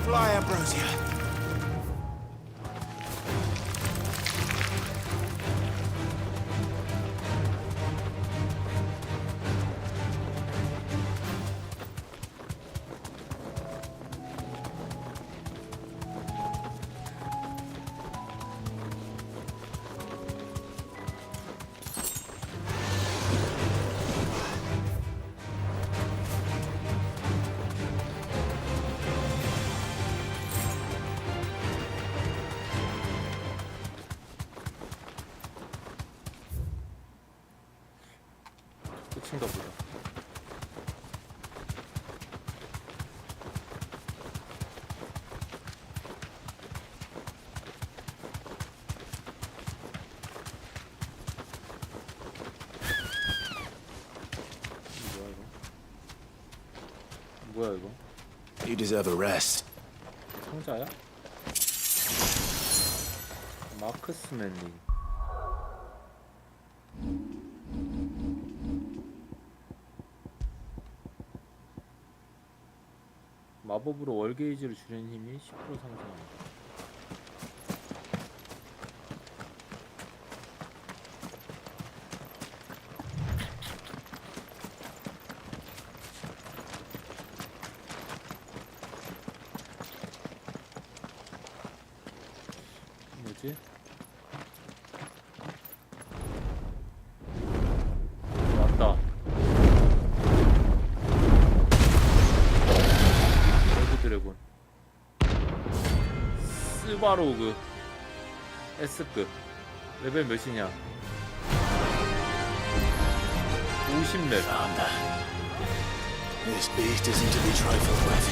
Fly, Ambrosia. 끝인가 보다. 뭐야 이거? You deserve a rest. 상자야? 마크스 맨링. 마법으로 월 게이지를 줄이는 힘이 10% 상승합니다. 뭐지? 왔다. 드래곤 스바로그 S급 레벨 몇이냐? 50렙. This beast isn't to be trifled with.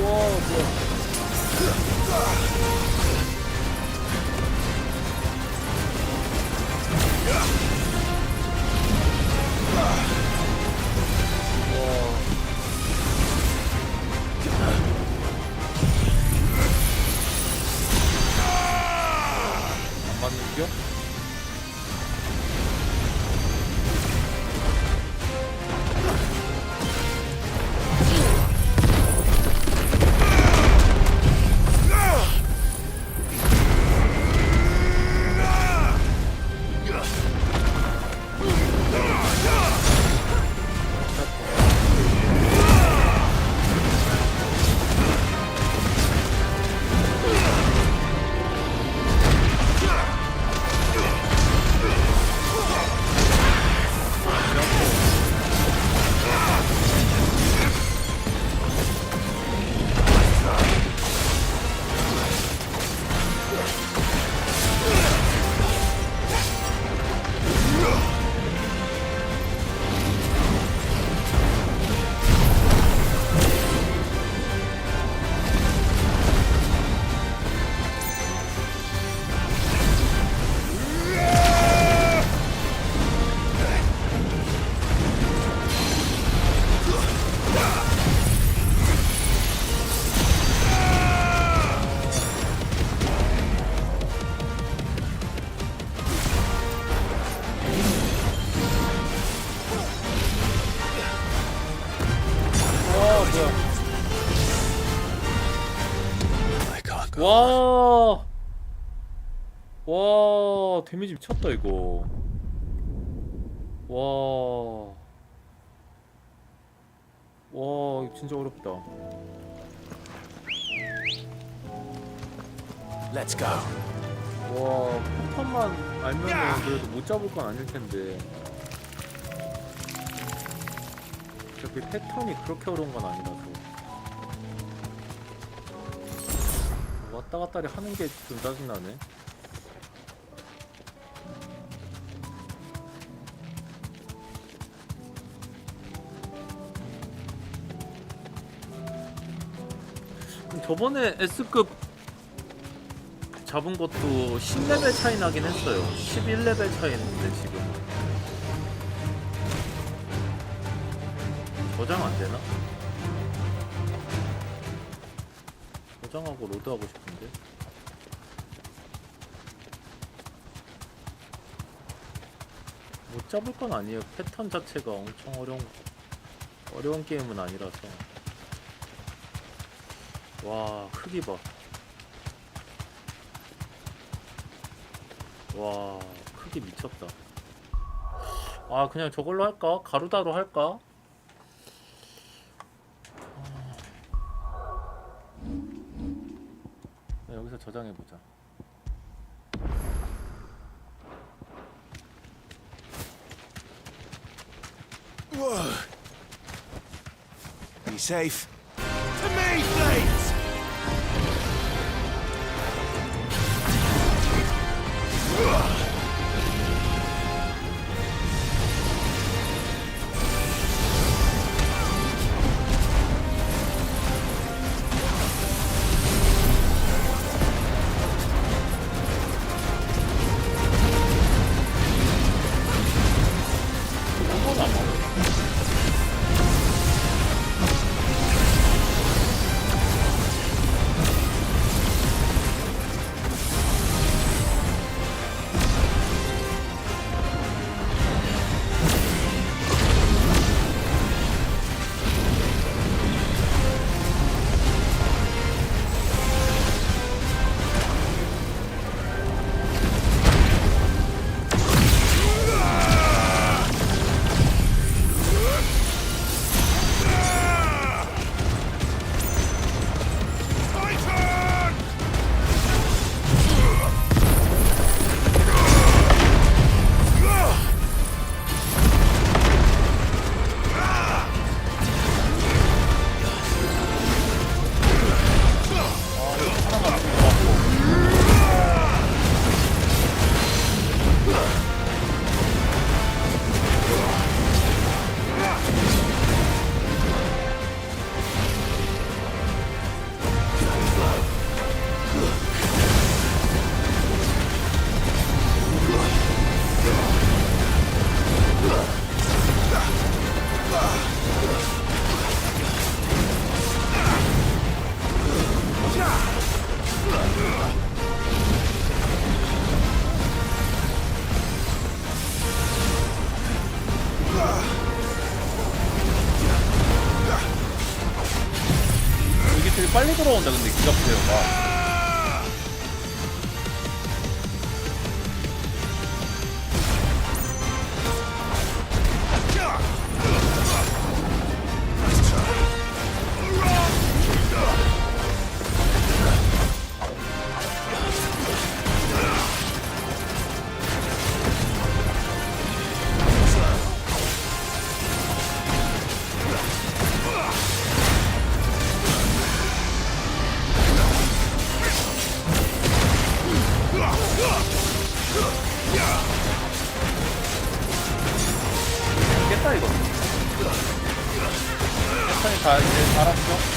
와 뭐야? 안 맞는겨? 와, 와, 데미지 미쳤다 이거. 와, 와, 이거 진짜 어렵다. Let's go. 와, 폭탄만 알면은 그래도 못 잡을 건 아닐 텐데. 어차피 패턴이 그렇게 어려운 건 아니라서. 왔다 갔다리 하는 게 좀 짜증나네. 저번에 S급 잡은 것도 10레벨 차이 나긴 했어요. 11레벨 차이인데 지금 저장 안 되나? 저장하고 로드하고 싶은데. 못 잡을 건 아니에요. 패턴 자체가 엄청 어려운 게임은 아니라서. 와, 크기 봐. 와, 크기 미쳤다. 아, 그냥 저걸로 할까? 가루다로 할까? 여기서 저장해보자. Whoa. Be safe. To me, Flames! 빨리 돌아온다. 근데 기갑제어가 깼다 이거. 패턴이 다 이제 알았어.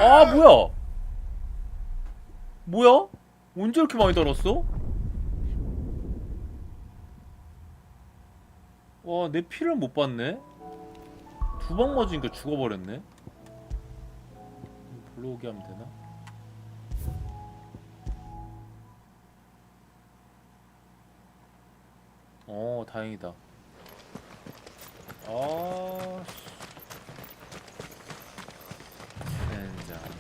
아 뭐야? 뭐야? 언제 이렇게 많이 달았어? 와, 내 피를 못 봤네? 두 방 맞으니까 죽어버렸네? 불러오게 하면 되나? 다행이다. 아... 젠장. 「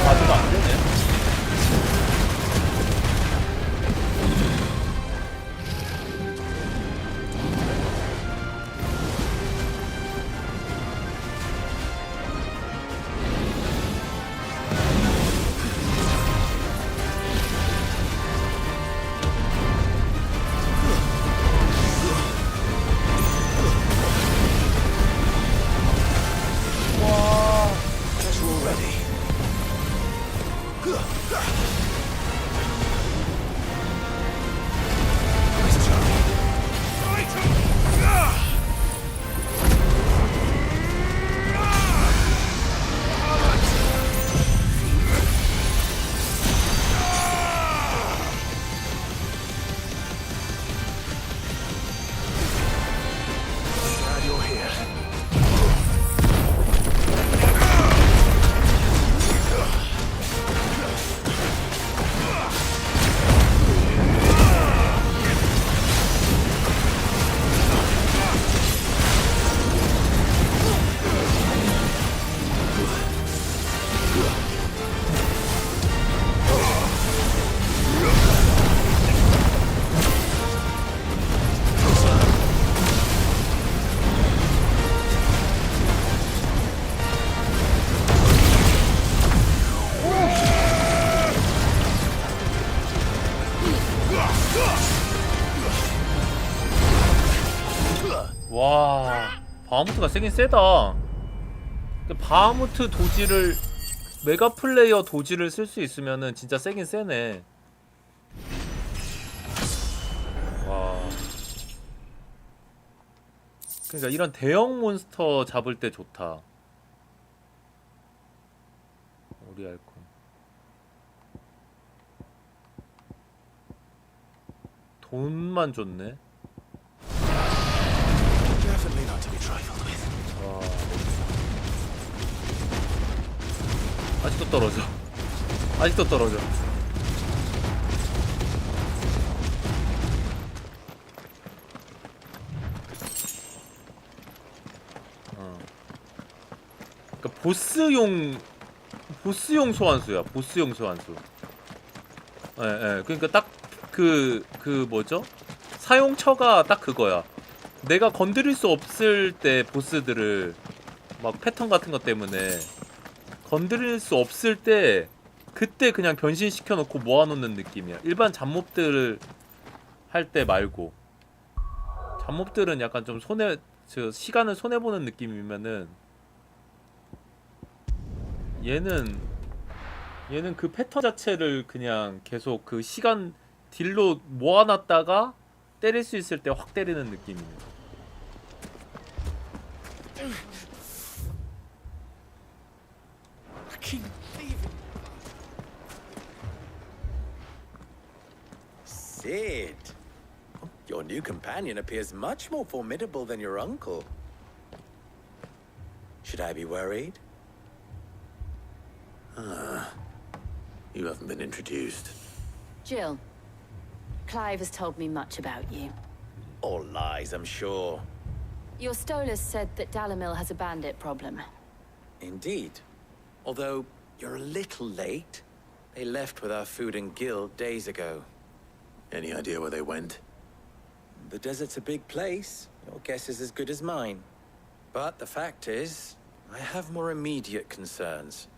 아직 안 되네. 와, 바하무트가 세긴 세다. 바하무트 도지를 메가 플레이어 도지를 쓸 수 있으면은 진짜 세긴 세네. 와. 그러니까 이런 대형 몬스터 잡을 때 좋다. 우리 알콘. 돈만 줬네. 와. 아직도 떨어져. 아직도 떨어져. 그러니까 보스용 소환수야. 보스용 소환수. 예. 그러니까 딱 그 뭐죠? 사용처가 딱 그거야. 내가 건드릴 수 없을 때 보스들을 막 패턴 같은 것 때문에 건드릴 수 없을 때 그때 그냥 변신시켜 놓고 모아놓는 느낌이야. 일반 잡몹들을 할 때 말고. 잡몹들은 약간 좀 시간을 손해보는 느낌이면은 얘는 그 패턴 자체를 그냥 계속 그 시간 딜로 모아놨다가 때릴 수 있을 때 확 때리는 느낌이에요. Sid, your new companion appears much more formidable than your uncle. Should I be worried? You haven't been introduced. Jill, Clive has told me much about you. All lies, I'm sure. Your Stolas said that Dalimil has a bandit problem. Indeed. Although, you're a little late. They left with our food and guild days ago. Any idea where they went? The desert's a big place. Your guess is as good as mine. But the fact is, I have more immediate concerns.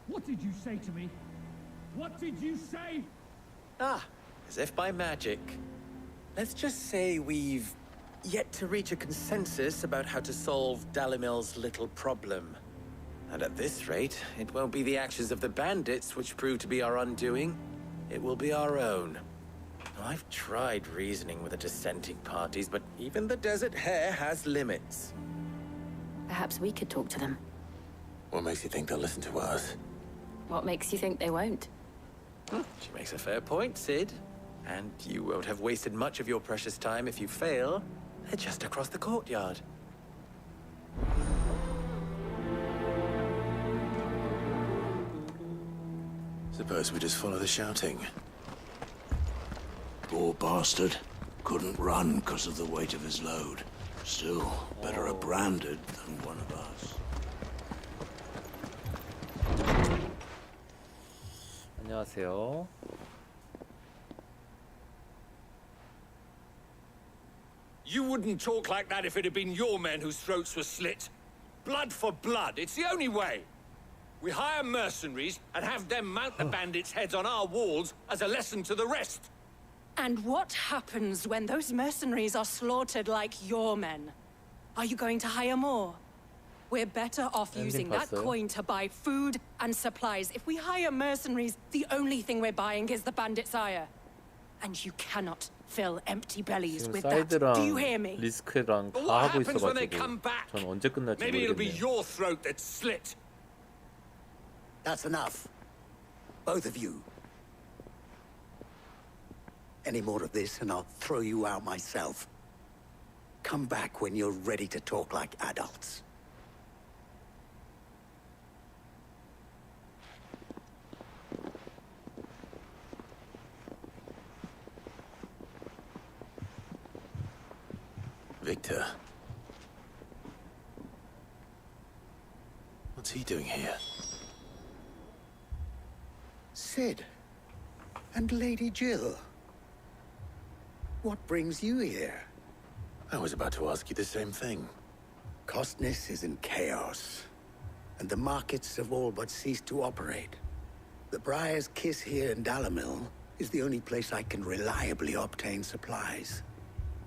What did you say to me? What did you say? Ah, as if by magic. Let's just say we've yet to reach a consensus about how to solve Dalimil's little problem. And at this rate, it won't be the actions of the bandits which prove to be our undoing. It will be our own. I've tried reasoning with the dissenting parties, but even the Desert Hare has limits. Perhaps we could talk to them. What makes you think they'll listen to us? What makes you think they won't? She makes a fair point, Sid. And you won't have wasted much of your precious time if you fail. They're just across the courtyard. Suppose we just follow the shouting. Poor bastard. Couldn't run because of the weight of his load. Still, better a branded than one of us. 안녕하세요. You wouldn't talk like that if it had been your men whose throats were slit. Blood for blood, it's the only way. We hire mercenaries and have them mount the bandits' heads on our walls as a lesson to the rest. And what happens when those mercenaries are slaughtered like your men? Are you going to hire more? We're better off using that coin to buy food and supplies. If we hire mercenaries, the only thing we're buying is the bandit's ire. And you cannot fill empty bellies with that. Do you hear me? 리스크랑 다 What 하고 happens when they 있어가지고 come back? 전 언제 끝날지 Maybe it'll be 모르겠네요. your throat that's slit. That's enough. Both of you. Any more of this and I'll throw you out myself. Come back when you're ready to talk like adults. Victor. What's he doing here? Sid. And Lady Jill. What brings you here? I was about to ask you the same thing. Costness is in chaos, and the markets have all but ceased to operate. The Briar's Kiss here in Dalimil is the only place I can reliably obtain supplies.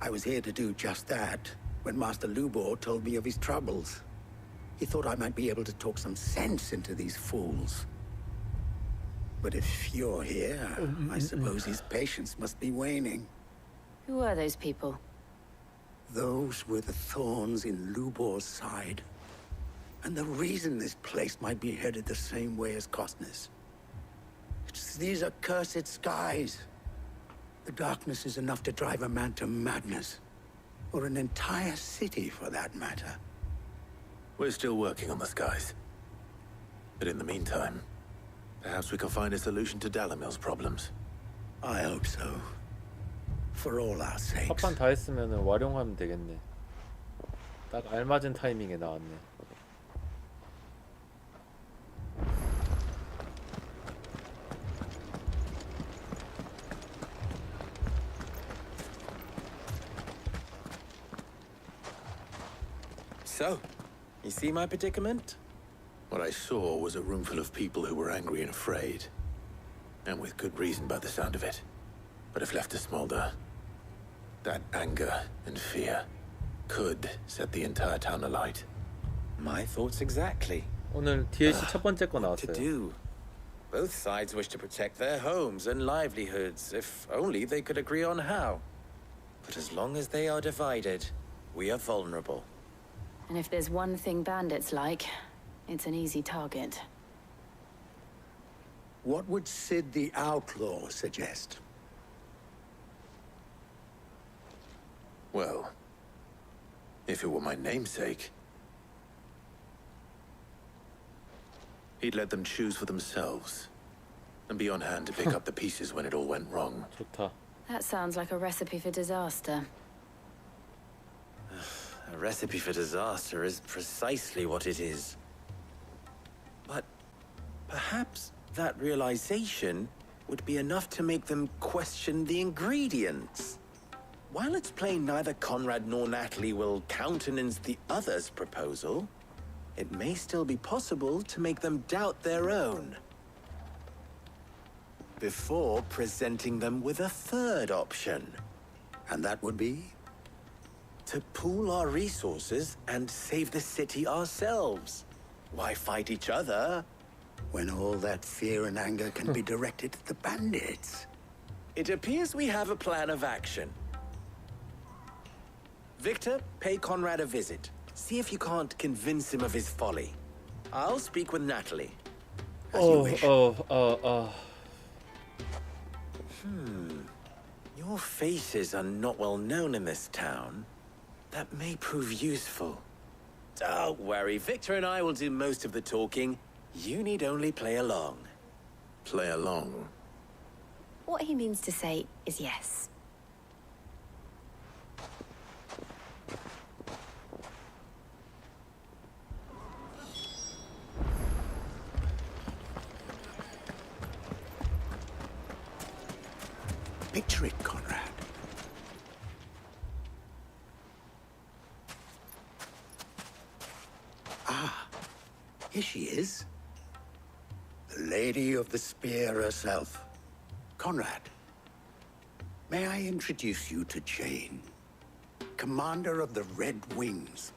I was here to do just that when Master Lubor told me of his troubles. He thought I might be able to talk some sense into these fools. But if you're here, I suppose his patience must be waning. Who are those people? Those were the thorns in Lubor's side. And the reason this place might be headed the same way as Costness. It's these accursed skies. The darkness is enough to drive a man to madness. Or an entire city, for that matter. We're still working on the skies. But in the meantime, perhaps we can find a solution to Dalimil's problems. I hope so. For all our sakes. 합판 다 했으면 활용하면 되겠네. 딱 알맞은 타이밍에 나왔네. So, you see my predicament? What I saw was a room full of people who were angry and afraid. And with good reason by the sound of it. But if left to smolder, that anger and fear could set the entire town alight. My thoughts exactly. 오늘 DLC 첫 번째 거 What to 나왔어요. do? Both sides wish to protect their homes and livelihoods, if only they could agree on how. But as long as they are divided, we are vulnerable. And if there's one thing bandits like, it's an easy target. What would Sid the Outlaw suggest? Well, if it were my namesake, he'd let them choose for themselves and be on hand to pick up the pieces when it all went wrong. 좋다. That sounds like a recipe for disaster. A recipe for disaster is precisely what it is. But perhaps that realization would be enough to make them question the ingredients. While it's plain neither Conrad nor Natalie will countenance the other's proposal, it may still be possible to make them doubt their own. Before presenting them with a third option. And that would be? To pool our resources and save the city ourselves. Why fight each other? When all that fear and anger can be directed at the bandits. It appears we have a plan of action. Victor, pay Conrad a visit. See if you can't convince him of his folly. I'll speak with Natalie. Your faces are not well known in this town. That may prove useful. Don't worry, Victor and I will do most of the talking. You need only play along. Play along? What he means to say is yes. Picture it, Conrad. Ah, here she is. The Lady of the Spear herself. Conrad, may I introduce you to Jane, commander of the Red Wings,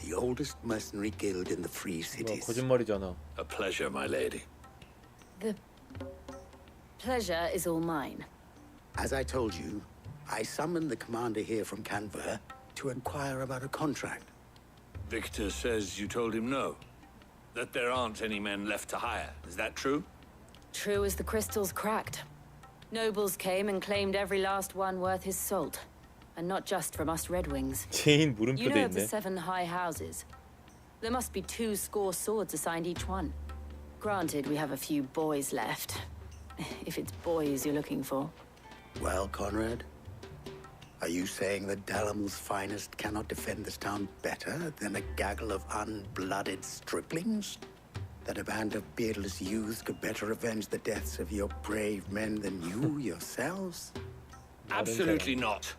the oldest mercenary guild in the Free Cities. 거짓말이잖아. A pleasure, my lady. The pleasure is all mine. As I told you, I summoned the commander here from Canver to inquire about a contract. Victor says you told him no. That there aren't any men left to hire. Is that true? True as the crystals cracked. Nobles came and claimed every last one worth his salt. And not just from us Red Wings. 제인 You 물음표 know 돼 of the 있네. 7 high houses. There must be 2 score swords assigned each one. Granted, we have a few boys left. If it's boys you're looking for. Well, Conrad, are you saying that Dalamil's finest cannot defend this town better than a gaggle of unblooded striplings? That a band of beardless youths could better avenge the deaths of your brave men than you yourselves? Absolutely not.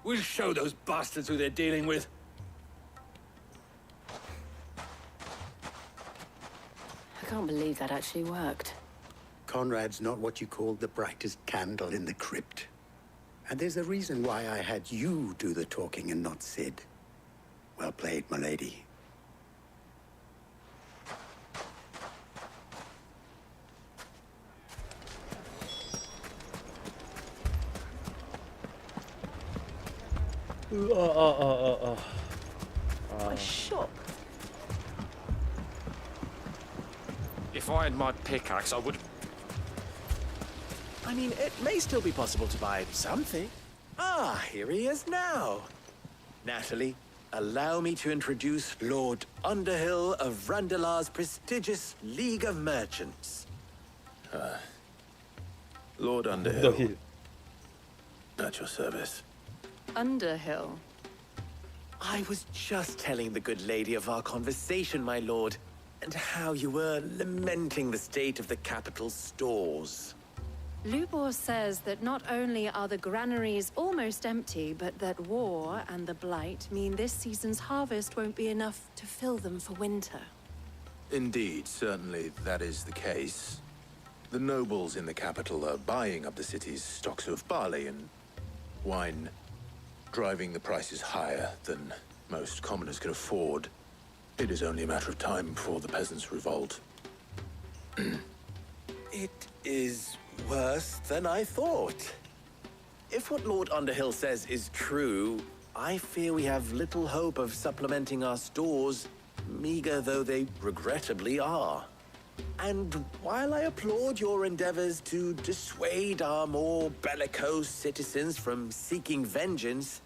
We'll show those bastards who they're dealing with. I can't believe that actually worked. Conrad's not what you call the brightest candle in the crypt. And there's a reason why I had you do the talking and not Sid. Well played, my lady. A shop. If I had my pickaxe, I would. I mean, it may still be possible to buy something. Ah, here he is now. Natalie, allow me to introduce Lord Underhill of Randalar's prestigious League of Merchants. Lord Underhill. At your service. Underhill. I was just telling the good lady of our conversation, my lord, and how you were lamenting the state of the capital's stores. Lubor says that not only are the granaries almost empty, but that war and the Blight mean this season's harvest won't be enough to fill them for winter. Indeed, certainly that is the case. The nobles in the capital are buying up the city's stocks of barley and wine, driving the prices higher than most commoners can afford. It is only a matter of time before the peasants revolt. It is worse than I thought. If what Lord Underhill says is true, I fear we have little hope of supplementing our stores, meager though they regrettably are. And while I applaud your endeavors to dissuade our more bellicose citizens from seeking vengeance,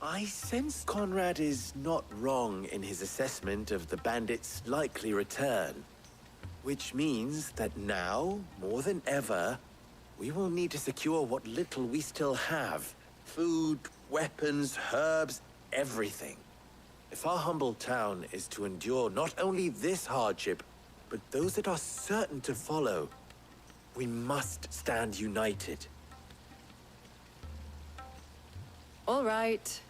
I sense Conrad is not wrong in his assessment of the bandits' likely return. Which means that now, more than ever, we will need to secure what little we still have. Food, weapons, herbs, everything. If our humble town is to endure not only this hardship, but those that are certain to follow, we must stand united. All right.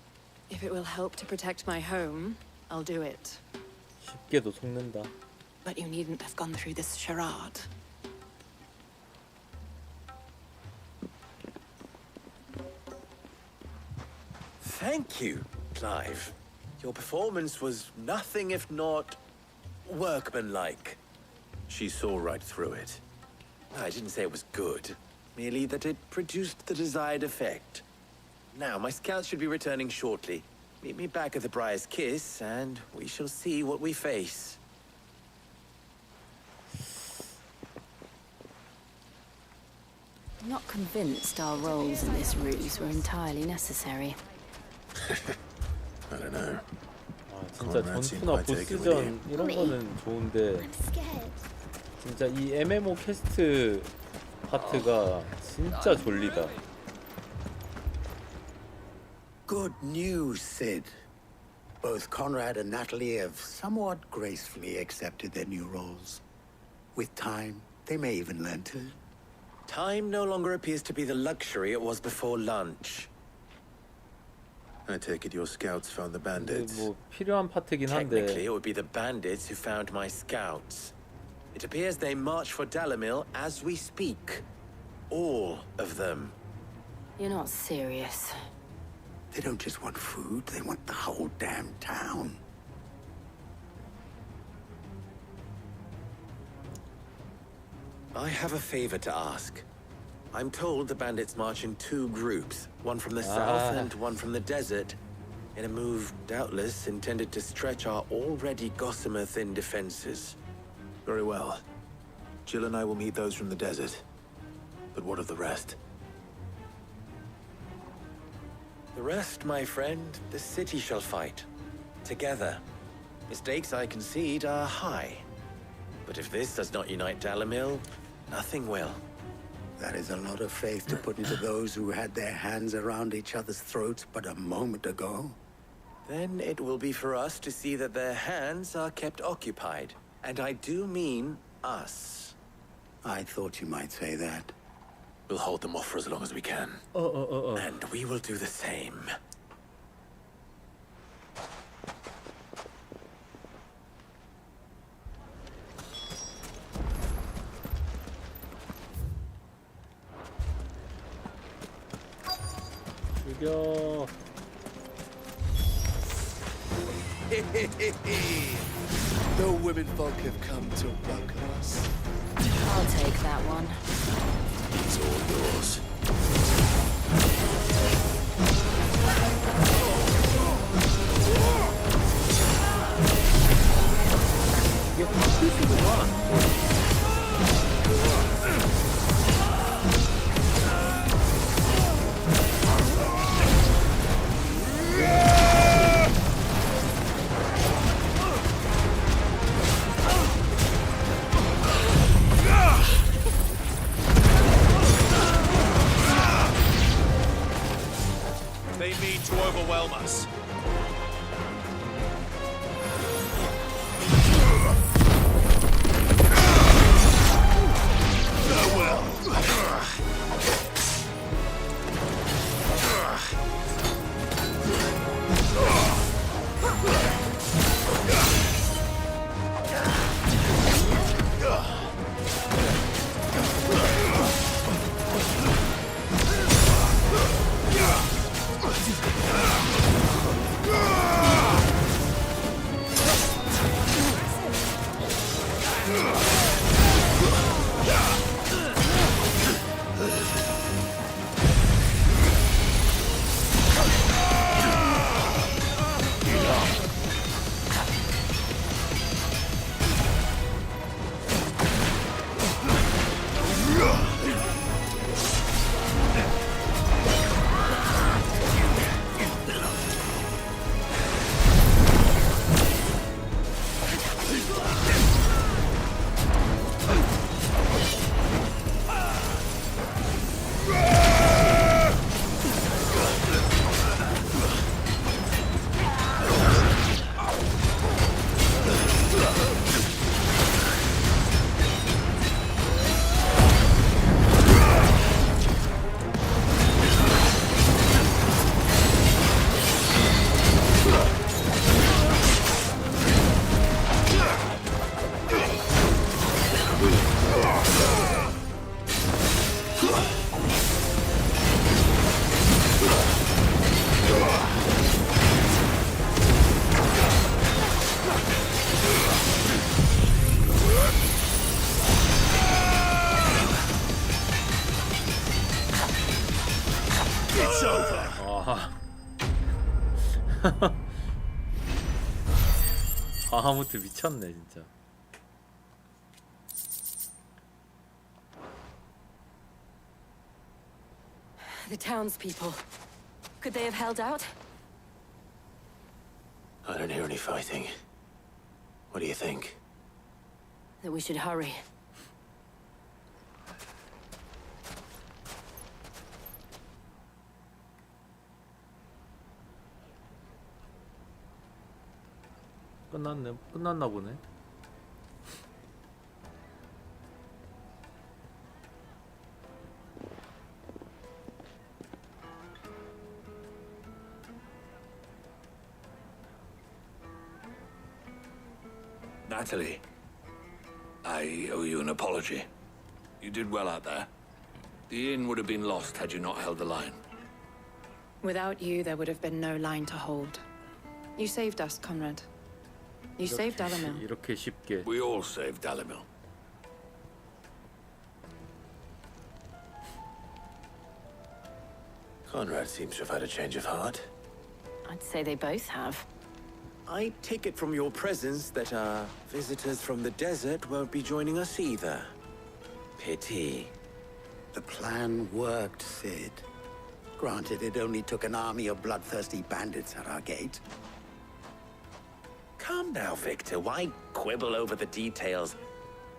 If it will help to protect my home, I'll do it. 쉽게도 속는다. But you needn't have gone through this charade. Thank you, Clive. Your performance was nothing if not workmanlike. She saw right through it. I didn't say it was good, merely that it produced the desired effect. Now, my scouts should be returning shortly. Meet me back at the Briar's Kiss, and we shall see what we face. I'm not convinced our roles in this ruse were entirely necessary. I don't know. 진짜 전투나 보스전 이런 거는 좋은데 진짜 이 MMO 퀘스트 파트가 진짜 졸리다. Good news, Sid. Both Conrad and Natalie have somewhat gracefully accepted their new roles. With time, they may even learn to Time no longer appears to be the luxury it was before lunch. I take it your scouts found the bandits. 뭐 필요한 파트긴 Technically, 한데. it would be the bandits who found my scouts. It appears they march for Dalimil as we speak. All of them. You're not serious. They don't just want food, they want the whole damn town. I have a favor to ask. I'm told the bandits march in 2 groups, one from the south and one from the desert, in a move doubtless intended to stretch our already gossamer-thin defenses. Very well. Jill and I will meet those from the desert. But what of the rest? The rest, my friend, the city shall fight. Together. Mistakes, I concede, are high. But if this does not unite Dalimil, nothing will. That is a lot of faith to put into those who had their hands around each other's throats but a moment ago. Then it will be for us to see that their hands are kept occupied. And I do mean us. I thought you might say that. We'll hold them off for as long as we can. And we will do the same. 죽여. The women folk have come to welcome us. I'll take that one. It's all yours. 이게 바뀌시구나. They mean to overwhelm us. 바하무트 미쳤네 진짜. The townspeople. Could they have held out? I don't hear any fighting. What do you think? That we should hurry. 끝났나 보네. Natalie, I owe you an apology. You did well out there. The inn would have been lost had you not held the line. Without you, there would have been no line to hold. You saved us, Conrad. You saved Dalimil. 이렇게 쉽게. We all saved Dalimil. Conrad seems to have had a change of heart. I'd say they both have. I take it from your presence that our visitors from the desert won't be joining us either. Pity. The plan worked, Sid. Granted, it only took an army of bloodthirsty bandits at our gate. Calm now, Victor. Why quibble over the details?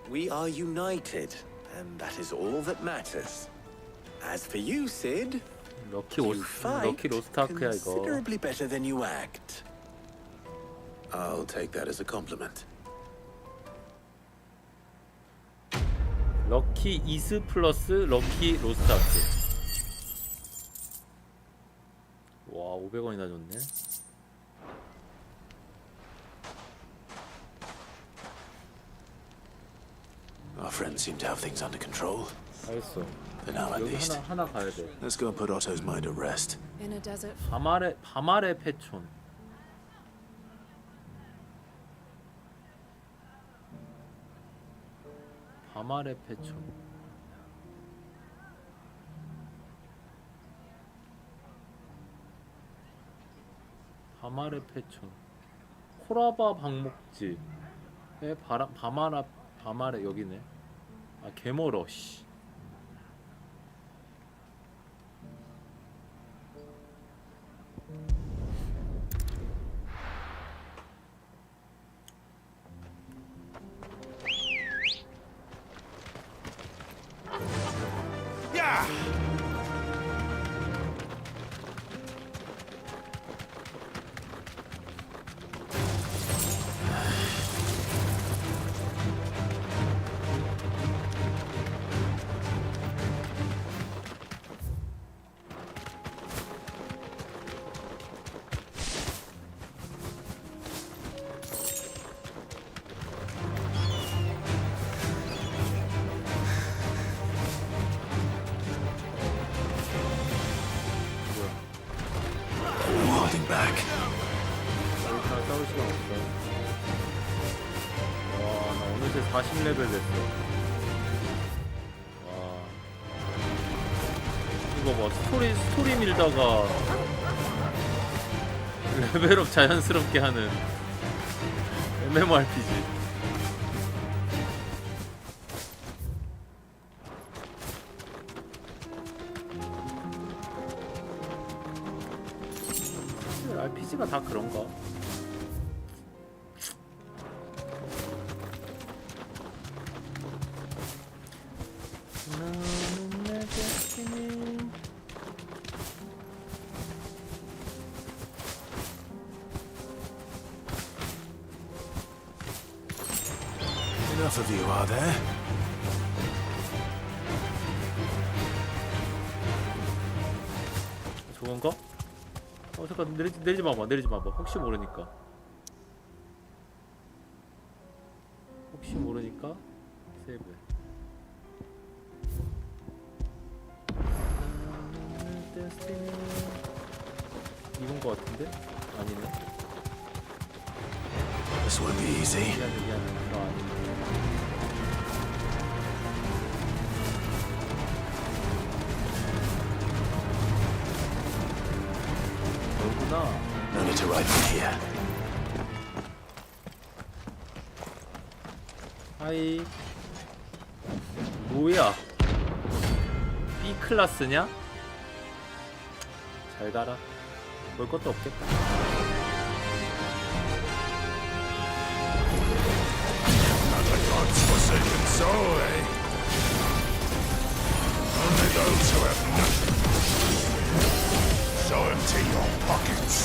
We are united, and that is all that matters. As for you, Sid, you fight considerably better than you act. I'll take that as a compliment. 럭키 이스 플러스 럭키 로스트아크. 와, 500원이나 줬네. Our friends seem to have things under control. 알겠어. For now, at 여기 least. 하나 가야 돼. Let's go and put Otto's mind at rest. In a desert. 밤아래 패촌. 밤아래 패촌. 밤아래 패촌. 코라바 방목지. 밤아래 여기네. 아, 개멀어 씨. Yeah! Holding back. 싸울 시간 없어. 와, 나 어느새 40레벨 됐어. 와. 이거 뭐 스토리 밀다가 레벨업 자연스럽게 하는 MMORPG. RPG가 다 그런가? Enough of you, are there? 좋은가? 잠깐 내리지 마봐. 혹시 모르니까. 세이브. 이건 거 같은데? 아니네. This won't be easy. 미안해. 나 아닌데. No need to ride from here. 하이. 뭐야? B 클래스냐? 잘 가라. 볼 것도 없겠다. Another God's forsaken soul, eh? Only those who have nothing. So empty your pockets.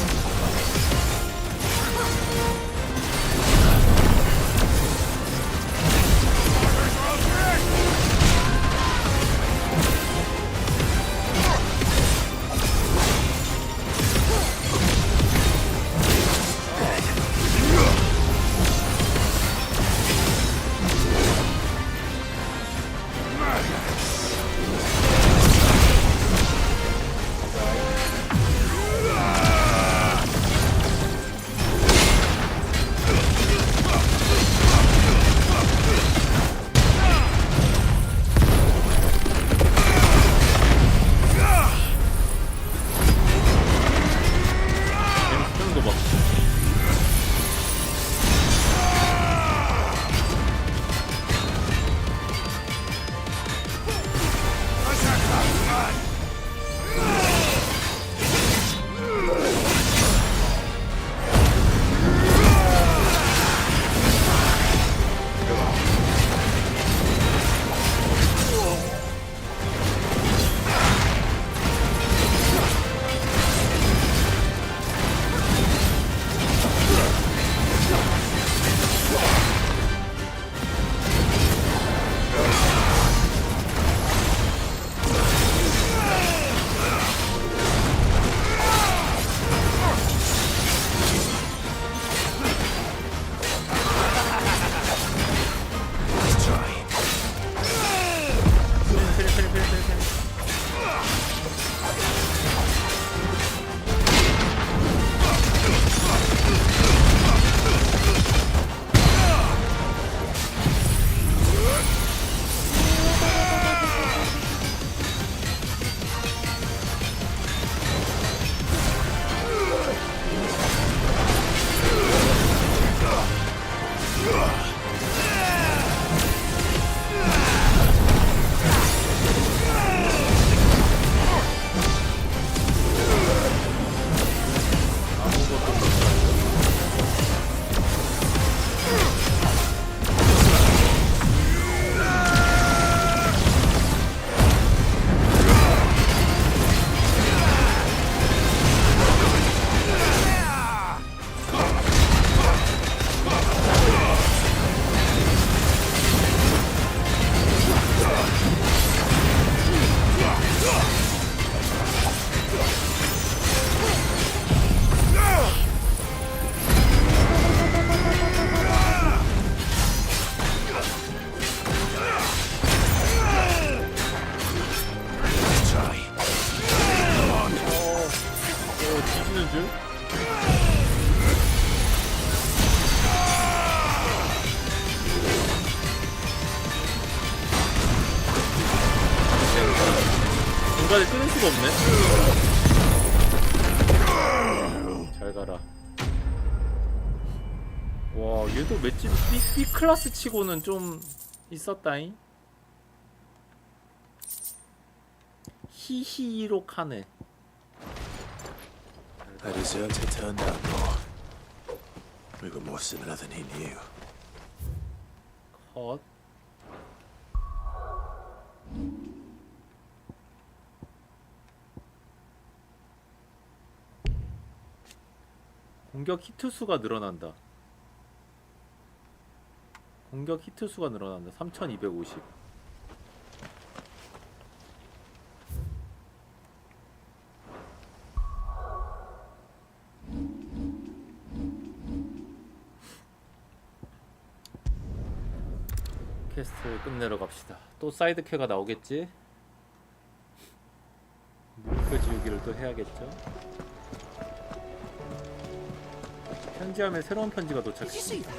죽이는 줄? 중간에 끊을 수가 없네. 잘 가라. 와, 얘도 맷집 B 클래스 치고는 좀 있었다잉. 히히로 카네. That deserter turned out more. We were more similar than he knew. 컷. 공격 히트 수가 늘어난다. 공격 히트 수가 늘어난다. 3250. 퀘스트를 끝내러 갑시다. 또 사이드퀘가 나오겠지? 물표 지우기를 또 해야겠죠? 편지함에 새로운 편지가 도착했습니다.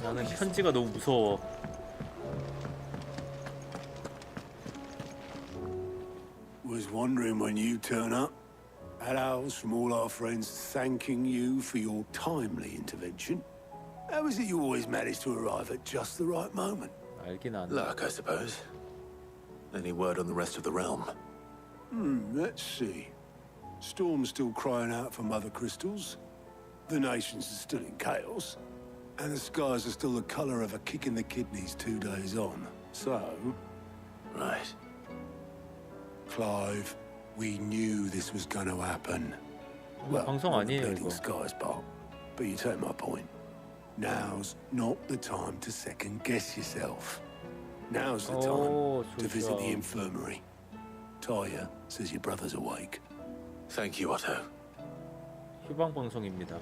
나는 편지가 너무 무서워. Was wondering when you turn up. Had owls from all our friends thanking you for your timely intervention. How is it you always manage to arrive at just the right moment? 알긴 아네. Luck, I suppose. Any word on the rest of the realm? Let's see. Storm's still crying out for mother crystals. The nations are still in chaos. And the skies are still the color of a kick in the kidneys 2 days on. So... Right. Clive, we knew this was going to happen. 방송 on the 아니에요, bleeding 이거. skies part. But you take my point. Now's not the time to second guess yourself. Now's the time to visit the infirmary. Talia says your brother's awake. Thank you, Otto. 휴방 방송입니다.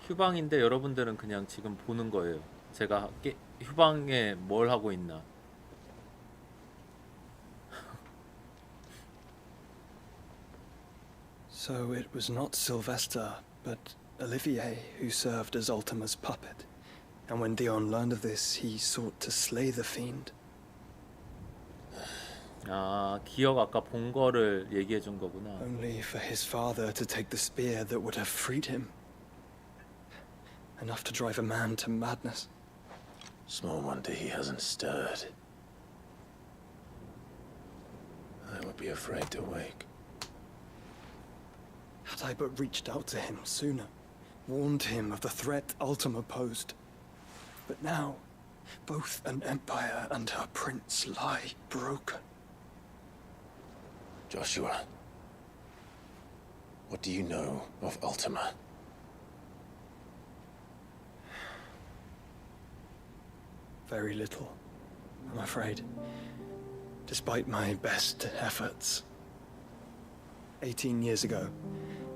휴방인데 여러분들은 그냥 지금 보는 거예요. 제가 휴방에 뭘 하고 있나. So it was not Sylvester, but Olivier who served as Ultima's puppet. And when Dion learned of this, he sought to slay the fiend. 아, 기억 아까 본 거를 얘기해 준 거구나. Only for his father to take the spear that would have freed him. Enough to drive a man to madness. Small wonder he hasn't stirred. I would be afraid to wake. Had I but reached out to him sooner, warned him of the threat Ultima posed. But now, both an empire and her prince lie broken. Joshua, what do you know of Ultima? Very little, I'm afraid. Despite my best efforts. 18 years ago,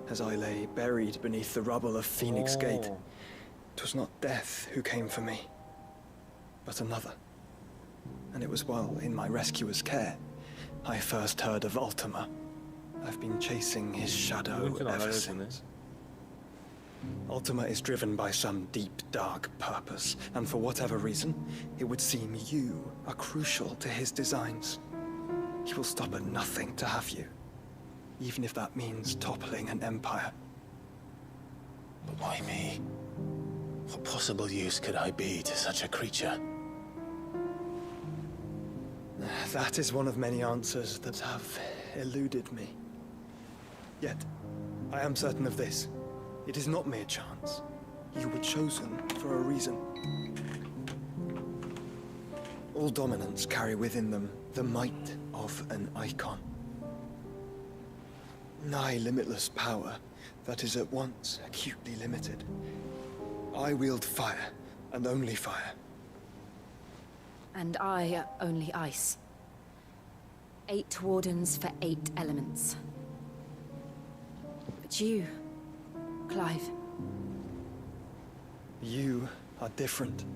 as I lay buried beneath the rubble of Phoenix Gate, 'twas not death who came for me, but another. And it was while in my rescuer's care I first heard of Ultima. I've been chasing his shadow ever since. Ultima is driven by some deep, dark purpose, and for whatever reason, it would seem you are crucial to his designs. He will stop at nothing to have you, even if that means toppling an empire. But why me? What possible use could I be to such a creature? That is one of many answers that have eluded me. Yet, I am certain of this. It is not mere chance. You were chosen for a reason. All dominants carry within them the might of an icon. Nigh limitless power that is at once acutely limited. I wield fire, and only fire. And I only ice. 8 wardens for 8 elements. But you, Clive. You are different.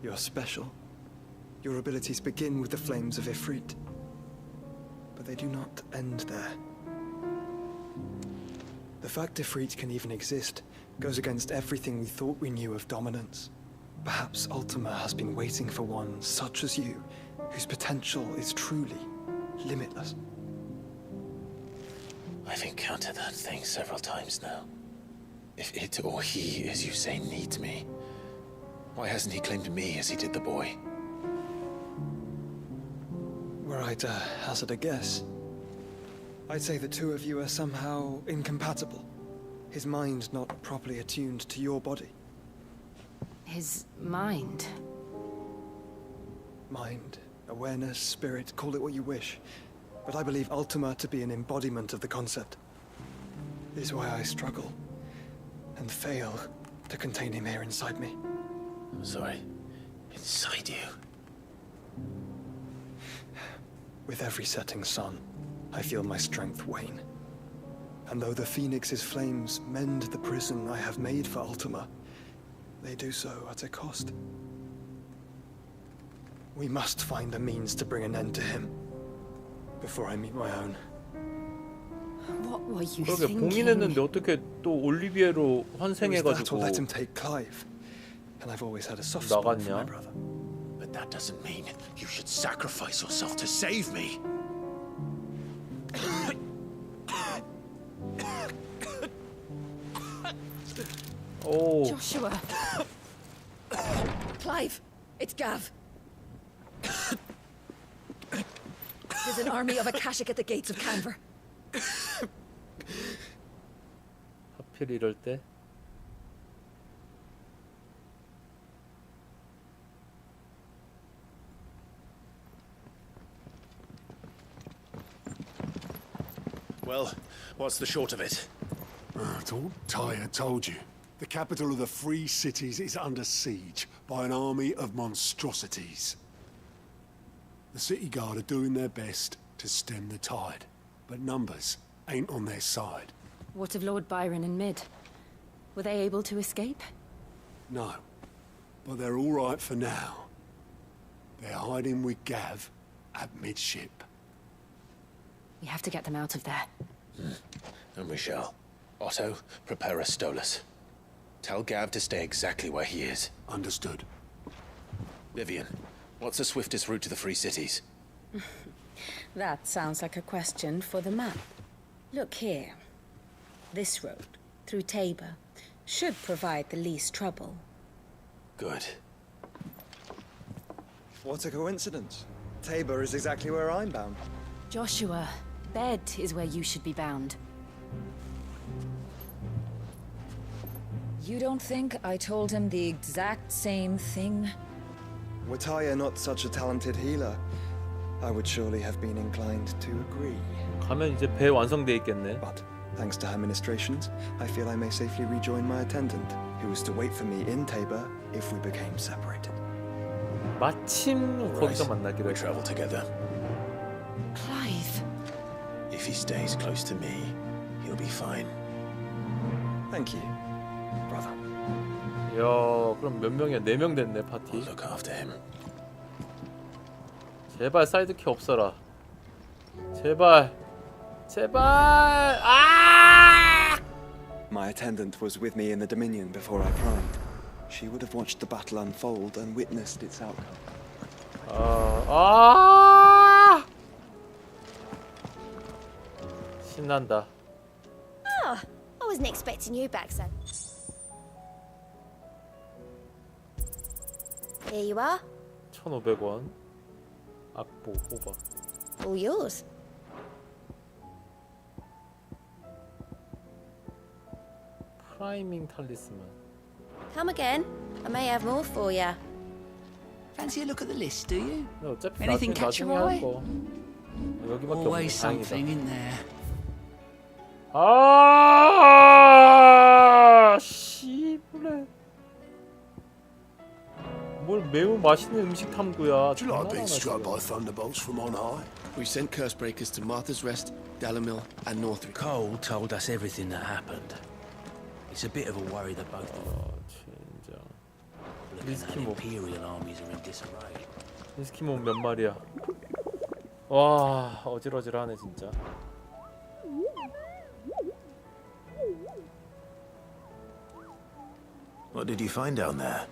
You're special. Your abilities begin with the flames of Ifrit. But they do not end there. The fact Ifrit can even exist goes against everything we thought we knew of dominance. Perhaps Ultima has been waiting for one such as you, whose potential is truly limitless. I've encountered that thing several times now. If it or he, as you say, needs me, why hasn't he claimed me as he did the boy? Were I to hazard a guess, I'd say the two of you are somehow incompatible. His mind not properly attuned to your body. His mind? Mind, awareness, spirit, call it what you wish. But I believe Ultima to be an embodiment of the concept. This is why I struggle and fail to contain him here inside me. I'm sorry. Inside you? With every setting sun, I feel my strength wane. And though the Phoenix's flames mend the prison I have made for Ultima, they do so at a cost. We must find a means to bring an end to him before I meet my own. What were you 그러게 thinking? 봉인했는데 어떻게 또 올리비에로 환생해가지고 let him take Clive. And I've always had a soft spot for my 나갔냐? brother. But that doesn't mean you should sacrifice yourself to save me. Oh. Joshua. Clive, it's Gav. There's an army of Akashic at the gates of Canver. 하필 이럴 때. Well, what's the short of it? I thought Tyre told you. The capital of the Free Cities is under siege by an army of monstrosities. The city guard are doing their best to stem the tide, but numbers ain't on their side. What of Lord Byron and Mid? Were they able to escape? No, but they're all right for now. They're hiding with Gav at midship. We have to get them out of there. And we shall. Otto, prepare a Stolas. Tell Gav to stay exactly where he is. Understood. Vivian, what's the swiftest route to the Free Cities? That sounds like a question for the map. Look here. This road, through Tabor, should provide the least trouble. Good. What a coincidence. Tabor is exactly where I'm bound. Joshua, Bed is where you should be bound. You don't think I told him the exact same thing? Were Tyre not such a talented healer, I would surely have been inclined to agree. 가면 이제 배 완성돼 있겠네. But thanks to her ministrations, I feel I may safely rejoin my attendant, who was to wait for me in Tabor if we became separated. 마침 거기서 만나기로 We travel together. Clive. If he stays close to me, he'll be fine. Thank you, brother. 야, 그럼 몇 명이야? 4명 됐네 파티. Look after him. 제발 사이드키 없어라. 제발. 제발. 아! My attendant was with me in the Dominion before I primed. She would have watched the battle unfold and witnessed its outcome. 신난다. Oh, I wasn't expecting you back, son. Here you are. 1,500원. 악보 호박. All yours. 프라이밍 탈리스만. Come again. I may have more for you. Fancy a look at the list, do you? 네, 어차피 Anything catch your eye? 여기밖에 Always 없네. something in there. 아, 씨부레. 뭘 매우 맛있는 음식 탐구야. Do you like being struck by thunderbolts from on high? We sent Cursebreakers to Martha's Rest, Dalamil, and Northwick. Cole told us everything that happened. It's a bit of a worry that both of them. Looking at Imperial armies are in disarray. 미스키몬 몇 마리야? 와, 어질어질하네 진짜. What did you find down there?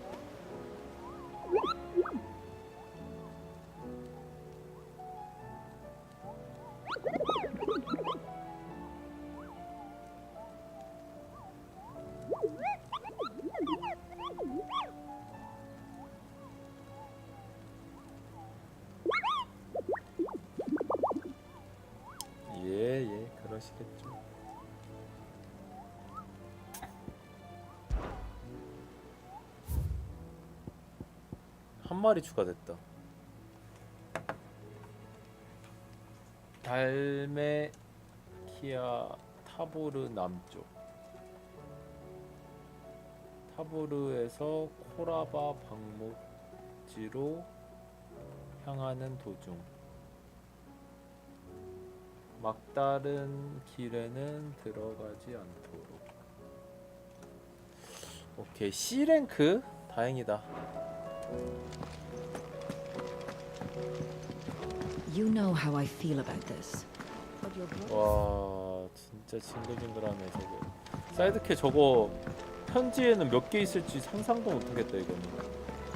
예, 그러시겠죠. 한 마리 추가됐다. 달메키아 타보르 남쪽. 타보르에서 코라바 방목지로 향하는 도중. 막다른 길에는 들어가지 않도록. 오케이, C랭크? 다행이다. You know how I feel about this. 와, 진짜 징글징글하네 저거. 사이드캐 저거 편지에는 몇 개 있을지 상상도 못하겠다 이거는.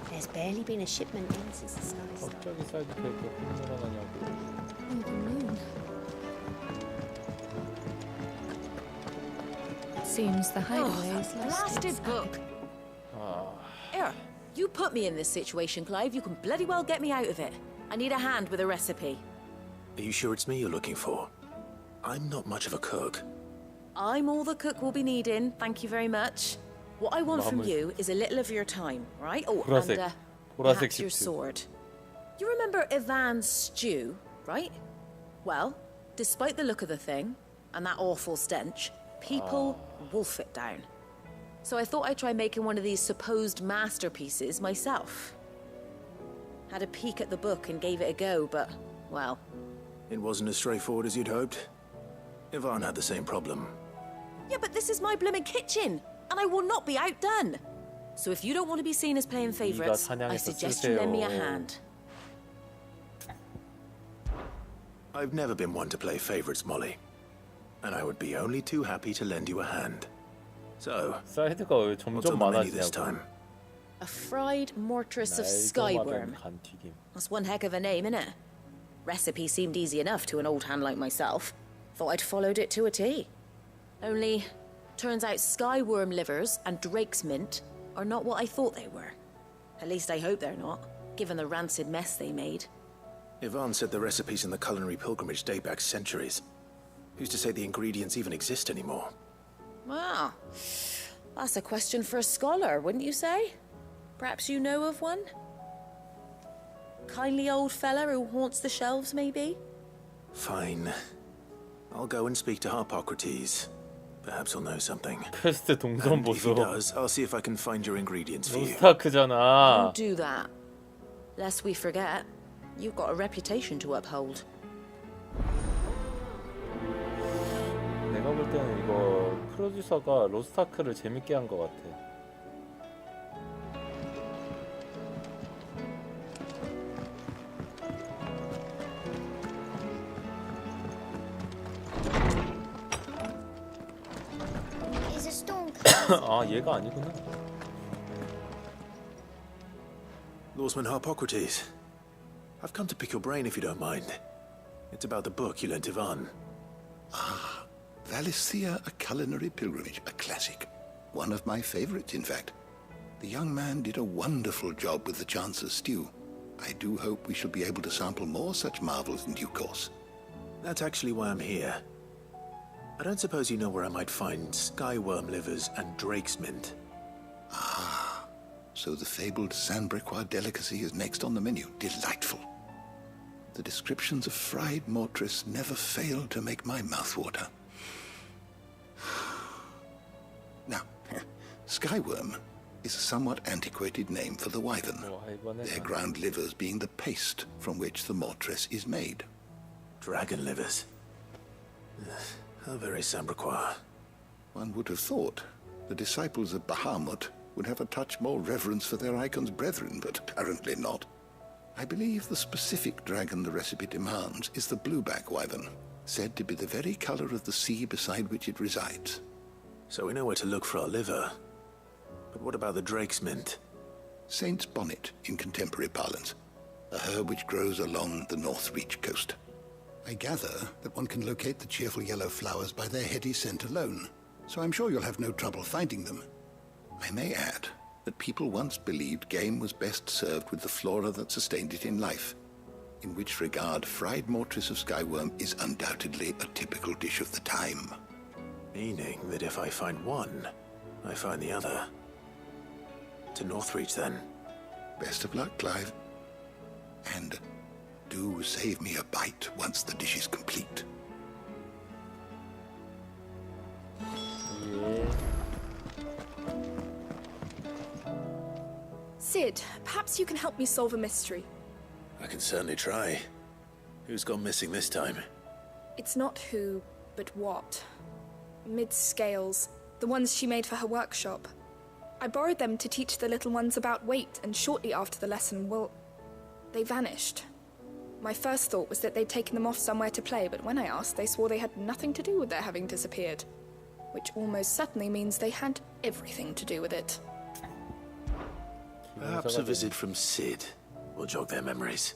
There's barely been a shipment in since the sky started. 갑자기 사이드캐 그렇게 늘어나냐고. Seems the hideaway is Blasted book. 아, Here, you put me in this situation, Clive. You can bloody well get me out of it. I need a hand with a recipe. Are you sure it's me you're looking for? I'm not much of a cook. I'm all the cook will be needing, thank you very much. What I want from you is a little of your time, right? Oh, 보라색, and 보라색 perhaps your 집트. sword. You remember Ivan's stew, right? Well, despite the look of the thing, and that awful stench, people wolf it down. So I thought I'd try making one of these supposed masterpieces myself. Had a peek at the book and gave it a go, but, well... It wasn't as straightforward as you'd hoped. Ivan had the same problem. Yeah, but this is my blimmin' kitchen, and I will not be outdone. So if you don't want to be seen as playing favourites, I suggest you lend me a hand. I've never been one to play favourites, Molly. And I would be only too happy to lend you a hand. So, 사이드가 왜 what's 점점 on the menu this 많아지냐고. time? A fried mortress of 날도 skyworm. 마른 간튀김. That's one heck of a name, innit? Recipe seemed easy enough to an old hand like myself. Thought I'd followed it to a T. Only, turns out skyworm livers and drake's mint are not what I thought they were. At least I hope they're not, given the rancid mess they made. Ivan said the recipes in the culinary pilgrimage date back centuries. Who's to say the ingredients even exist anymore? Well, that's a question for a scholar, wouldn't you say? Perhaps you know of one? Kindly old fella who haunts the shelves, maybe? Fine. I'll go and speak to Harpocrates. Perhaps he'll know something. 퀘스트 동선 And if he 보소. does, I'll see if I can find your ingredients for you. 로스타크잖아. Do that. Lest we forget, you've got a reputation to uphold. 내가 볼 때는 이거 프로듀서가 로스타크를 재밌게 한 것 같아. Is a storm 아, 얘가 아니구나. Lawsman Harpocrates. I've come to pick your brain if you don't mind. It's about the book you lent Ivan. Valisthea, A Culinary Pilgrimage, a classic. One of my favorites, in fact. The young man did a wonderful job with the Chance's stew. I do hope we shall be able to sample more such marvels in due course. That's actually why I'm here. I don't suppose you know where I might find skyworm livers and drake's mint. Ah, so the fabled Sanbrequois delicacy is next on the menu. Delightful. The descriptions of fried mortress never fail to make my mouth water. Now, skyworm is a somewhat antiquated name for the wyvern, their ground livers being the paste from which the mortress is made. Dragon livers. How very Sanbrequois. One would have thought the disciples of Bahamut would have a touch more reverence for their icon's brethren, but apparently not. I believe the specific dragon the recipe demands is the blueback wyvern, said to be the very color of the sea beside which it resides. So we know where to look for our liver. But what about the Drake's Mint? Saint's Bonnet in contemporary parlance. A herb which grows along the North Reach coast. I gather that one can locate the cheerful yellow flowers by their heady scent alone, so I'm sure you'll have no trouble finding them. I may add that people once believed game was best served with the flora that sustained it in life, in which regard fried mortress of skyworm is undoubtedly a typical dish of the time. Meaning that if I find one, I find the other. To Northreach, then. Best of luck, Clive. And do save me a bite once the dish is complete. Sid, perhaps you can help me solve a mystery. I can certainly try. Who's gone missing this time? It's not who, but what. Mid's scales, the ones she made for her workshop. I borrowed them to teach the little ones about weight, and shortly after the lesson, well, they vanished. My first thought was that they'd taken them off somewhere to play, but when I asked, they swore they had nothing to do with their having disappeared. Which almost certainly means they had everything to do with it. Perhaps a visit from Sid will jog their memories.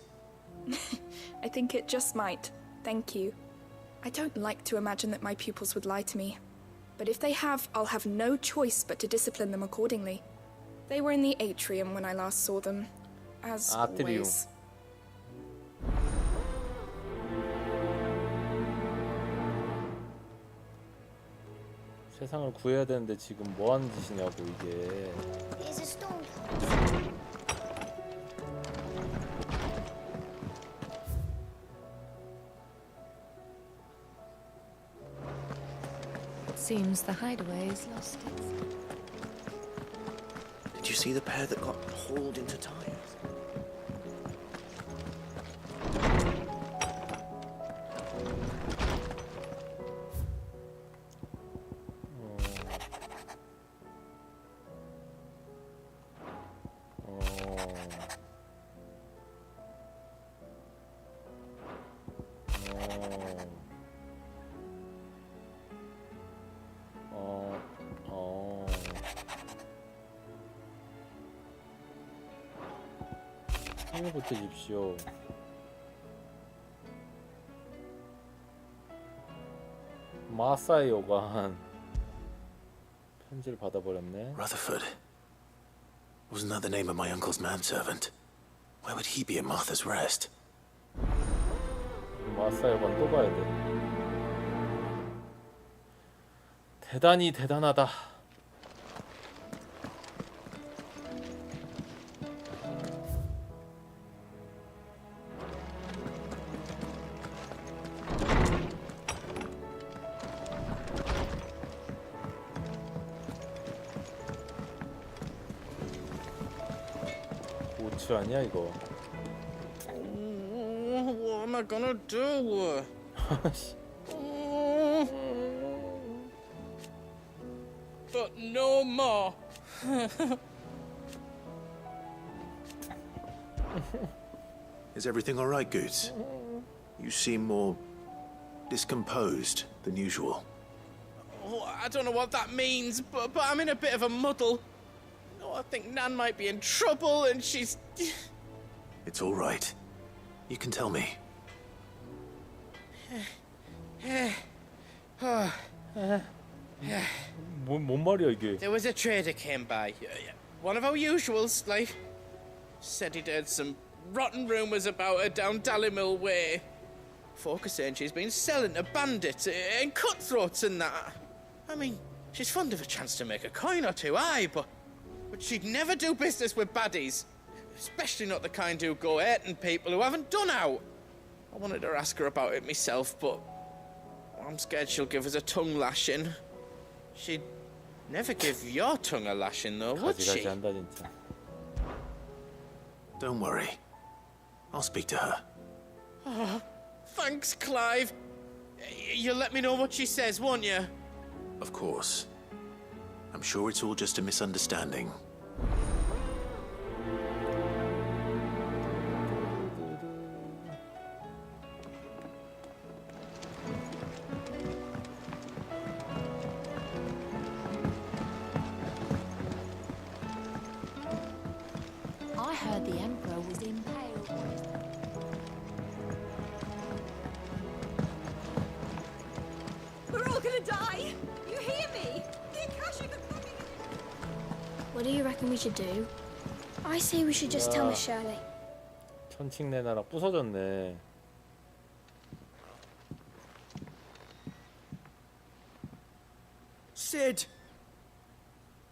I think it just might. Thank you. I don't like to imagine that my pupils would lie to me. But if they have, I'll have no choice but to discipline them accordingly. They were in the atrium when I last saw them. As always. 세상을 구해야 되는데 지금 뭐 하는 짓이냐고 이게. There's a storm. Seems the hideaway is lost. Did you see the pair that got hauled into tires? 상해부터 주십시오. 마사의 여관 편지를 받아버렸네. Rutherford. Wasn't that the name of my uncle's manservant? Where would he be at Martha's Rest? 마사의 여관 또 가야 돼. 대단히 대단하다. 아니야 이거. What am I gonna do? But no more. Is everything all right, Goots? You seem more discomposed than usual. Oh, I don't know what that means, but I'm in a bit of a muddle. I think Nan might be in trouble, and she's... It's all right. You can tell me. 뭔 말이야 이게? There was a trader came by. One of our usuals, like. Said he'd heard some rotten rumours about her down Dalimil Way. Folk are saying she's been selling to bandits and cutthroats and that. I mean, she's fond of a chance to make a coin or two, aye, but she'd never do business with baddies. Especially not the kind who go hurting people who haven't done out. I wanted to ask her about it myself, but I'm scared she'll give us a tongue lashing. She'd never give your tongue a lashing, though, would she? 한다, 진짜. Don't worry. I'll speak to her. Oh, thanks, Clive. You'll let me know what she says, won't you? Of course. I'm sure it's all just a misunderstanding. gonna die! You hear me? The Akashic are coming! What do you reckon we should do? I say we should just tell Miss Shirley. 천칭 내 나라 부서졌네. Sid!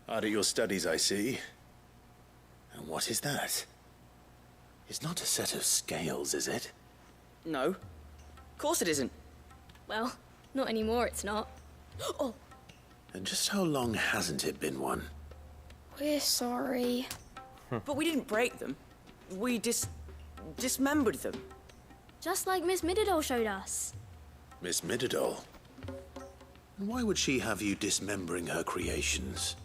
Hard at your studies, I see. And what is that? It's not a set of scales, is it? No. Of course it isn't. Well, not anymore, it's not. Oh! And just how long hasn't it been one? We're sorry. But we didn't break them. We dismembered them. Just like Miss Mididol showed us. Miss Mididol? And why would she have you dismembering her creations?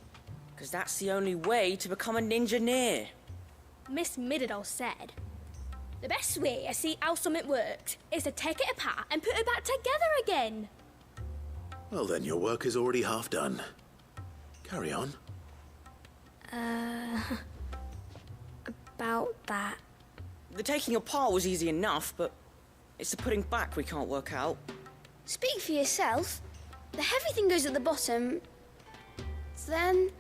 Because that's the only way to become a ninja-near. Miss Mididol said, the best way to see how something works is to take it apart and put it back together again. Well then, your work is already half done. Carry on. About that. The taking apart was easy enough, but it's the putting back we can't work out. Speak for yourself. The heavy thing goes at the bottom. Then...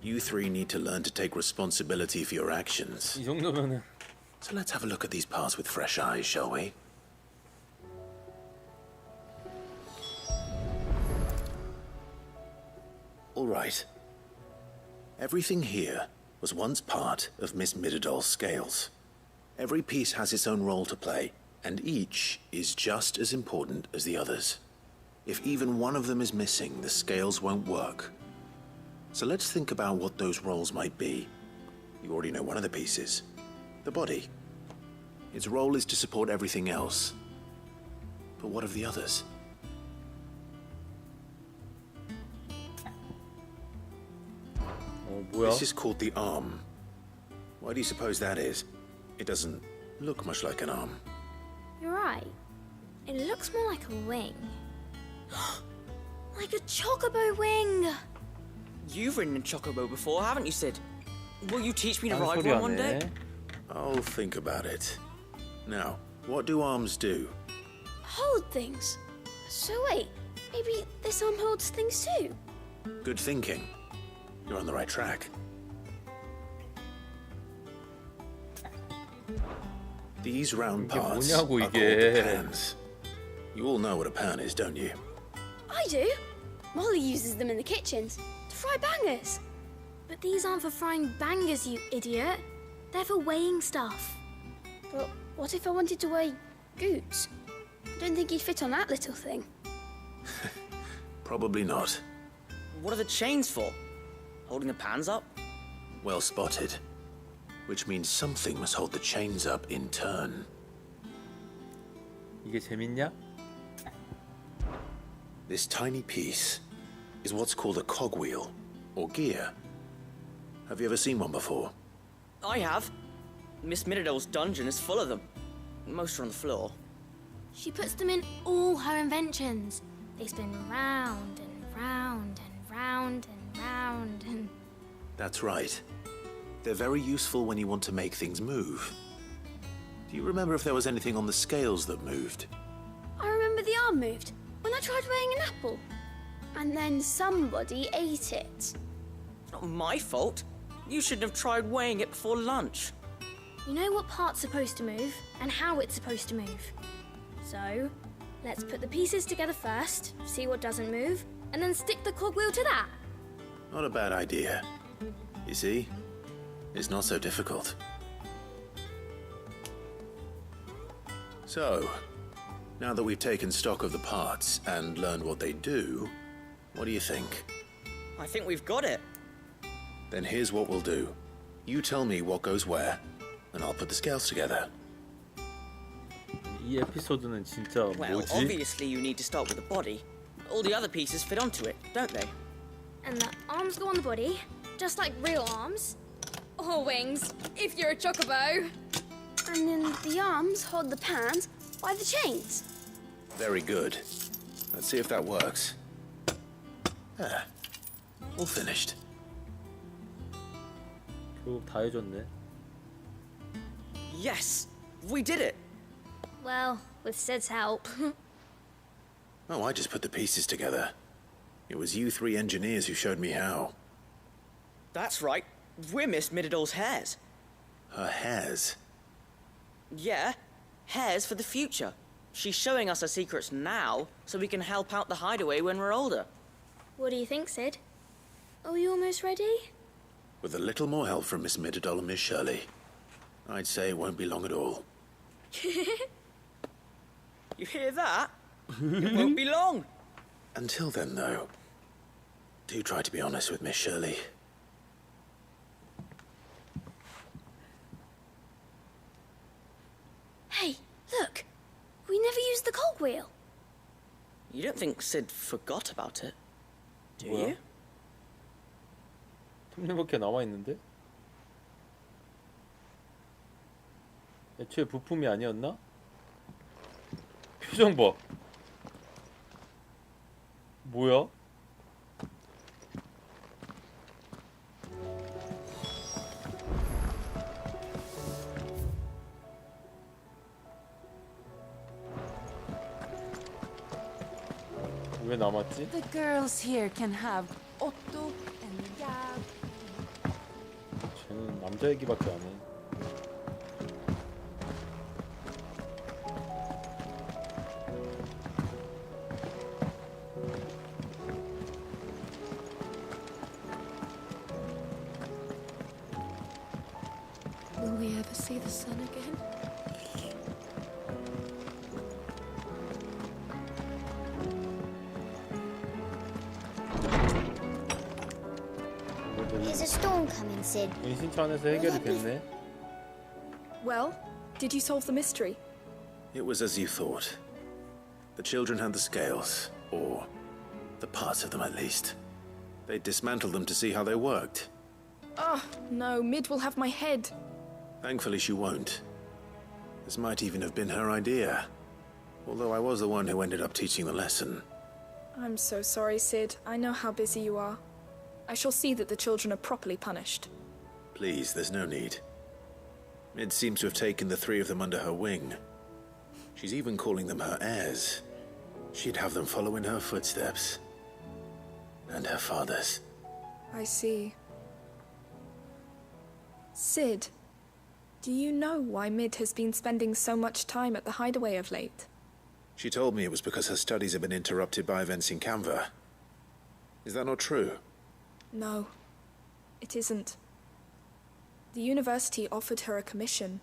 You three need to learn to take responsibility for your actions. 이 정도면은. So let's have a look at these parts with fresh eyes, shall we? All right. Everything here was once part of Miss Mididol's scales. Every piece has its own role to play, and each is just as important as the others. If even one of them is missing, the scales won't work. So let's think about what those roles might be. You already know one of the pieces. The body. Its role is to support everything else. But what of the others? This is called the arm. Why do you suppose that is? It doesn't look much like an arm. You're right. It looks more like a wing. Like a chocobo wing! You've ridden a chocobo before, haven't you, Sid? Will you teach me to ride one day? I'll think about it. Now, what do arms do? Hold things. So wait, maybe this arm holds things too? Good thinking. You're on the right track. These round parts are called pans. You all know what a pan is, don't you? I do. Molly uses them in the kitchens to fry bangers. But these aren't for frying bangers, you idiot. They're for weighing stuff. But what if I wanted to weigh Goots? I don't think he'd fit on that little thing. Probably not. What are the chains for? Holding the pans up? Well spotted. Which means something must hold the chains up in turn. 이게 재밌냐? This tiny piece is what's called a cogwheel, or gear. Have you ever seen one before? I have. Miss Mididol's dungeon is full of them. Most are on the floor. She puts them in all her inventions. They spin round and round and round and round and... That's right. They're very useful when you want to make things move. Do you remember if there was anything on the scales that moved? I remember the arm moved when I tried weighing an apple. And then somebody ate it. It's not my fault. You shouldn't have tried weighing it before lunch. You know what part's supposed to move and how it's supposed to move. So, let's put the pieces together first, see what doesn't move, and then stick the cogwheel to that. Not a bad idea. You see? It's not so difficult. So, now that we've taken stock of the parts and learned what they do, what do you think? I think we've got it. Then here's what we'll do. You tell me what goes where, and I'll put the scales together. 이 에피소드는 진짜 Well, 뭐지? obviously you need to start with the body. All the other pieces fit onto it, don't they? And the arms go on the body, just like real arms. Or wings, if you're a chocobo. And then the arms hold the pans by the chains. Very good. Let's see if that works. There. All finished. 결국 다 해줬네. Yes! We did it! Well, with Sid's help. Oh, I just put the pieces together. It was you three engineers who showed me how. That's right. We're Miss Mididol's heirs. Her hairs? Yeah, heirs for the future. She's showing us her secrets now, so we can help out the Hideaway when we're older. What do you think, Sid? Are we almost ready? With a little more help from Miss Mididol and Miss Shirley, I'd say it won't be long at all. You hear that? It won't be long. Until then, though, do try to be honest with Miss Shirley. Hey, look! We never used the cogwheel. You don't think Sid forgot about it, do 뭐야? you? 톱니바퀴가 남아있는데? 애초에 부품이 아니었나? 표정 봐. 뭐야? 왜 남았지? The girls here can have Otto and Gab. 쟤는 남자 얘기밖에 안 해. Will we ever see the sun again? Is a storm coming, Sid? 신청해서 해결이 됐네. Well, did you solve the mystery? It was as you thought. The children had the scales, or the parts of them at least. They dismantled them to see how they worked. Oh, no, Mid will have my head. Thankfully she won't. This might even have been her idea. Although I was the one who ended up teaching the lesson. I'm so sorry, Sid. I know how busy you are. I shall see that the children are properly punished. Please, there's no need. Mid seems to have taken the three of them under her wing. She's even calling them her heirs. She'd have them follow in her footsteps. And her father's. I see. Sid, do you know why Mid has been spending so much time at the Hideaway of late? She told me it was because her studies have been interrupted by events in Canva. Is that not true? No, it isn't. The university offered her a commission.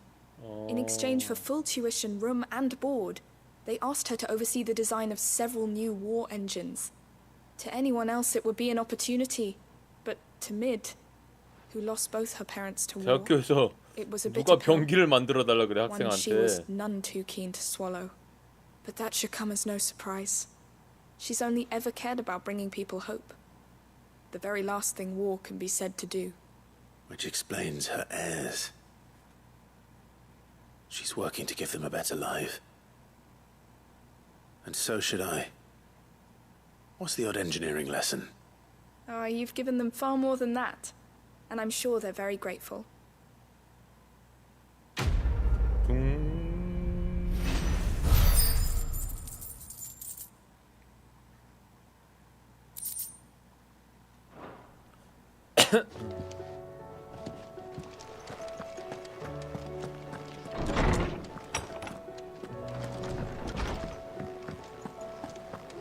In exchange for full tuition, room and board, they asked her to oversee the design of several new war engines. To anyone else it would be an opportunity, but to Mid, who lost both her parents to war, 대학교에서 it was a bit 누가 병기를 만들어 달라 그래 one she was 학생한테. none too keen to swallow. But that should come as no surprise. She's only ever cared about bringing people hope. The very last thing war can be said to do. Which explains her heirs. She's working to give them a better life. And so should I. What's the odd engineering lesson? Oh, you've given them far more than that. And I'm sure they're very grateful.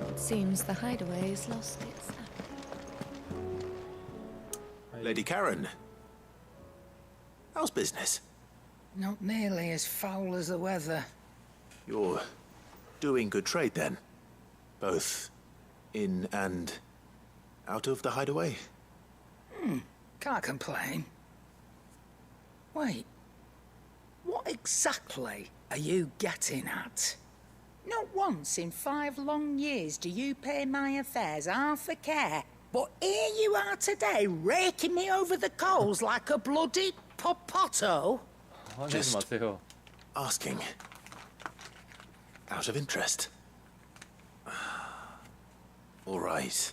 It seems the Hideaway's lost its Lady Karen. How's business? Not nearly as foul as the weather. You're doing good trade then? Both in and out of the Hideaway? Can't complain. Wait. What exactly are you getting at? Not once in 5 long years do you pay my affairs half a care. But here you are today, raking me over the coals like a bloody popoto. Just asking. Out of interest. All right.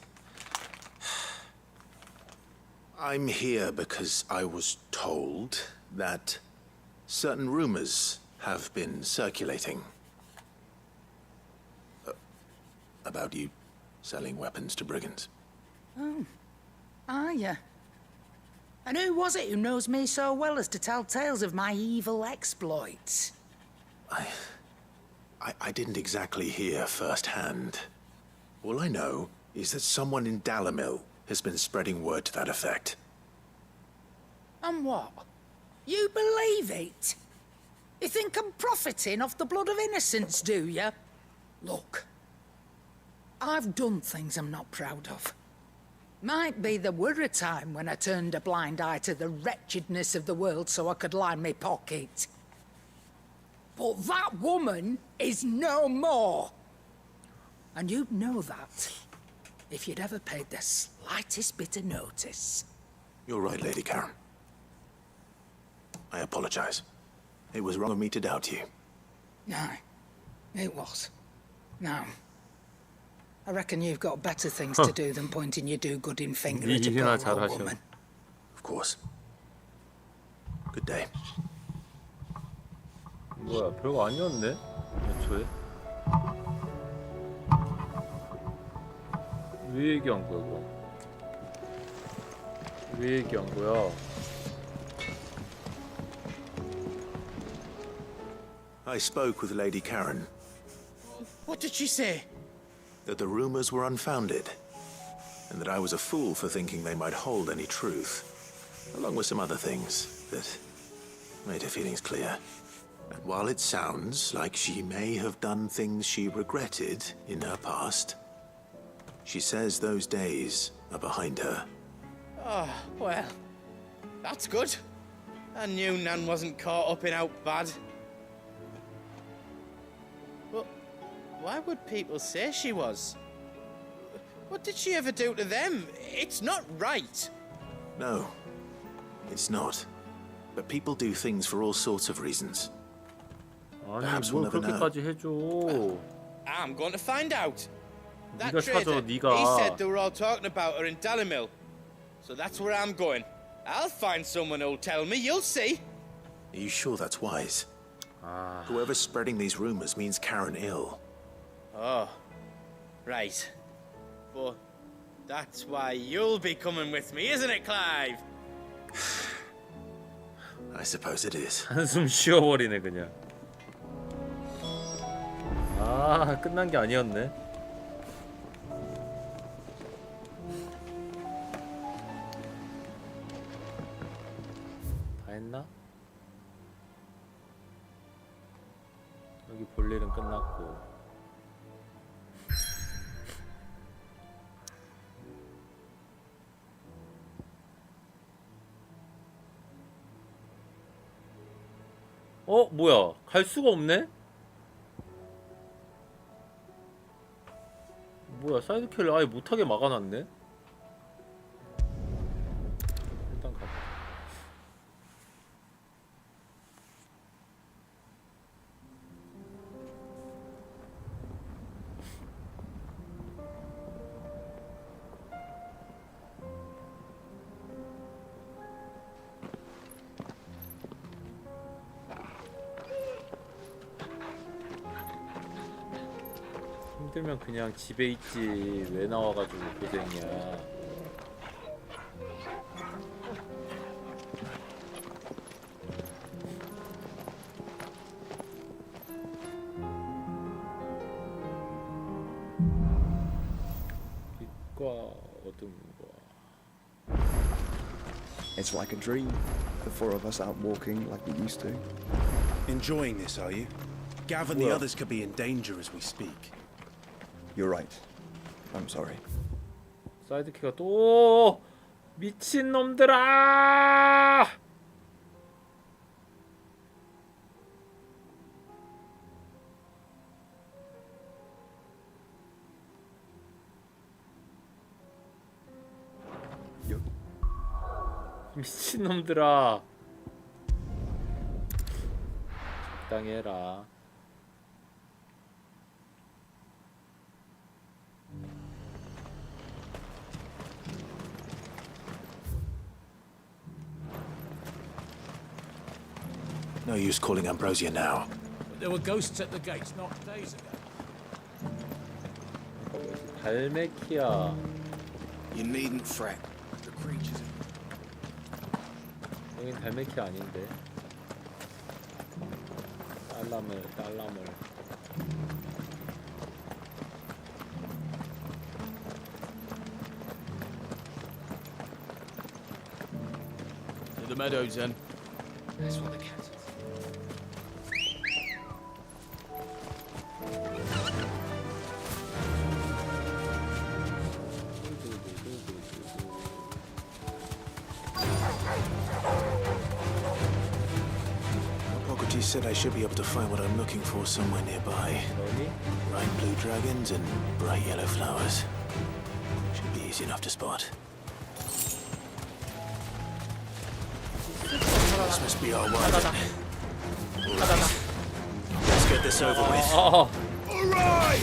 I'm here because I was told that certain rumors have been circulating. about you selling weapons to brigands. Oh, are you? And who was it who knows me so well as to tell tales of my evil exploits? I didn't exactly hear firsthand. All I know is that someone in Dalimil has been spreading word to that effect. And what? You believe it? You think I'm profiting off the blood of innocents, do you? Look, I've done things I'm not proud of. Might be there were a time when I turned a blind eye to the wretchedness of the world so I could line my pocket. But that woman is no more. And you'd know that if you'd ever paid the slightest bit of notice. You're right, Lady Karen. I apologize. It was wrong of me to doubt you. No, it was. Now, I reckon you've got better things to do than pointing your do-gooding finger at a poor old woman. Of course. Good day. 뭐야, 별거 아니었네. 애초에. 왜 얘기한 거야, 그럼? 왜 얘기한 거야? I spoke with Lady Karen. What did she say? That the rumors were unfounded, and that I was a fool for thinking they might hold any truth, along with some other things that made her feelings clear. And while it sounds like she may have done things she regretted in her past, she says those days are behind her. Oh, well, that's good. I knew Nan wasn't caught up in out bad. But why would people say she was? What did she ever do to them? It's not right. No, it's not. But people do things for all sorts of reasons. 아니, 뭘 그렇게까지 해줘. I'm going to find out. That 네가 traitor, 찾아, 네가. he said they were all talking about her in Dalimil. So that's where I'm going. I'll find someone who'll tell me, you'll see. Are you sure that's wise? Whoever's spreading these rumors means Karen ill. Oh, right. But that's why you'll be coming with me, isn't it, Clive? I suppose it is. 한숨 쉬어버리네, 그냥. 아, 끝난 게 아니었네. 다 했나? 여기 볼 일은 끝났고. 뭐야? 갈 수가 없네? 뭐야, 사이드킬을 아예 못하게 막아놨네? 일단 가자. 힘들면 그냥 집에 있지 왜 나와가지고 고생이야. 빛과 어둠과. It's like a dream. The four of us out walking like we used to. Enjoying this, are you? Gav and the others could be in danger as we speak. You're right. I'm sorry. 사이드키가 또 미친 놈들아! 미친 놈들아. 적당히 해라. No use calling Ambrosia now. But there were ghosts at the gates not days ago. 달메키아. You needn't fret. The creatures. 여긴 달메키아 아닌데. 딸람을. To the meadows, then. That's what the cats. Hippocrates said I should be able to find what I'm looking for somewhere nearby. Bright blue dragons and bright yellow flowers. Should be easy enough to spot. This must be our way. Let's get this over with. All right.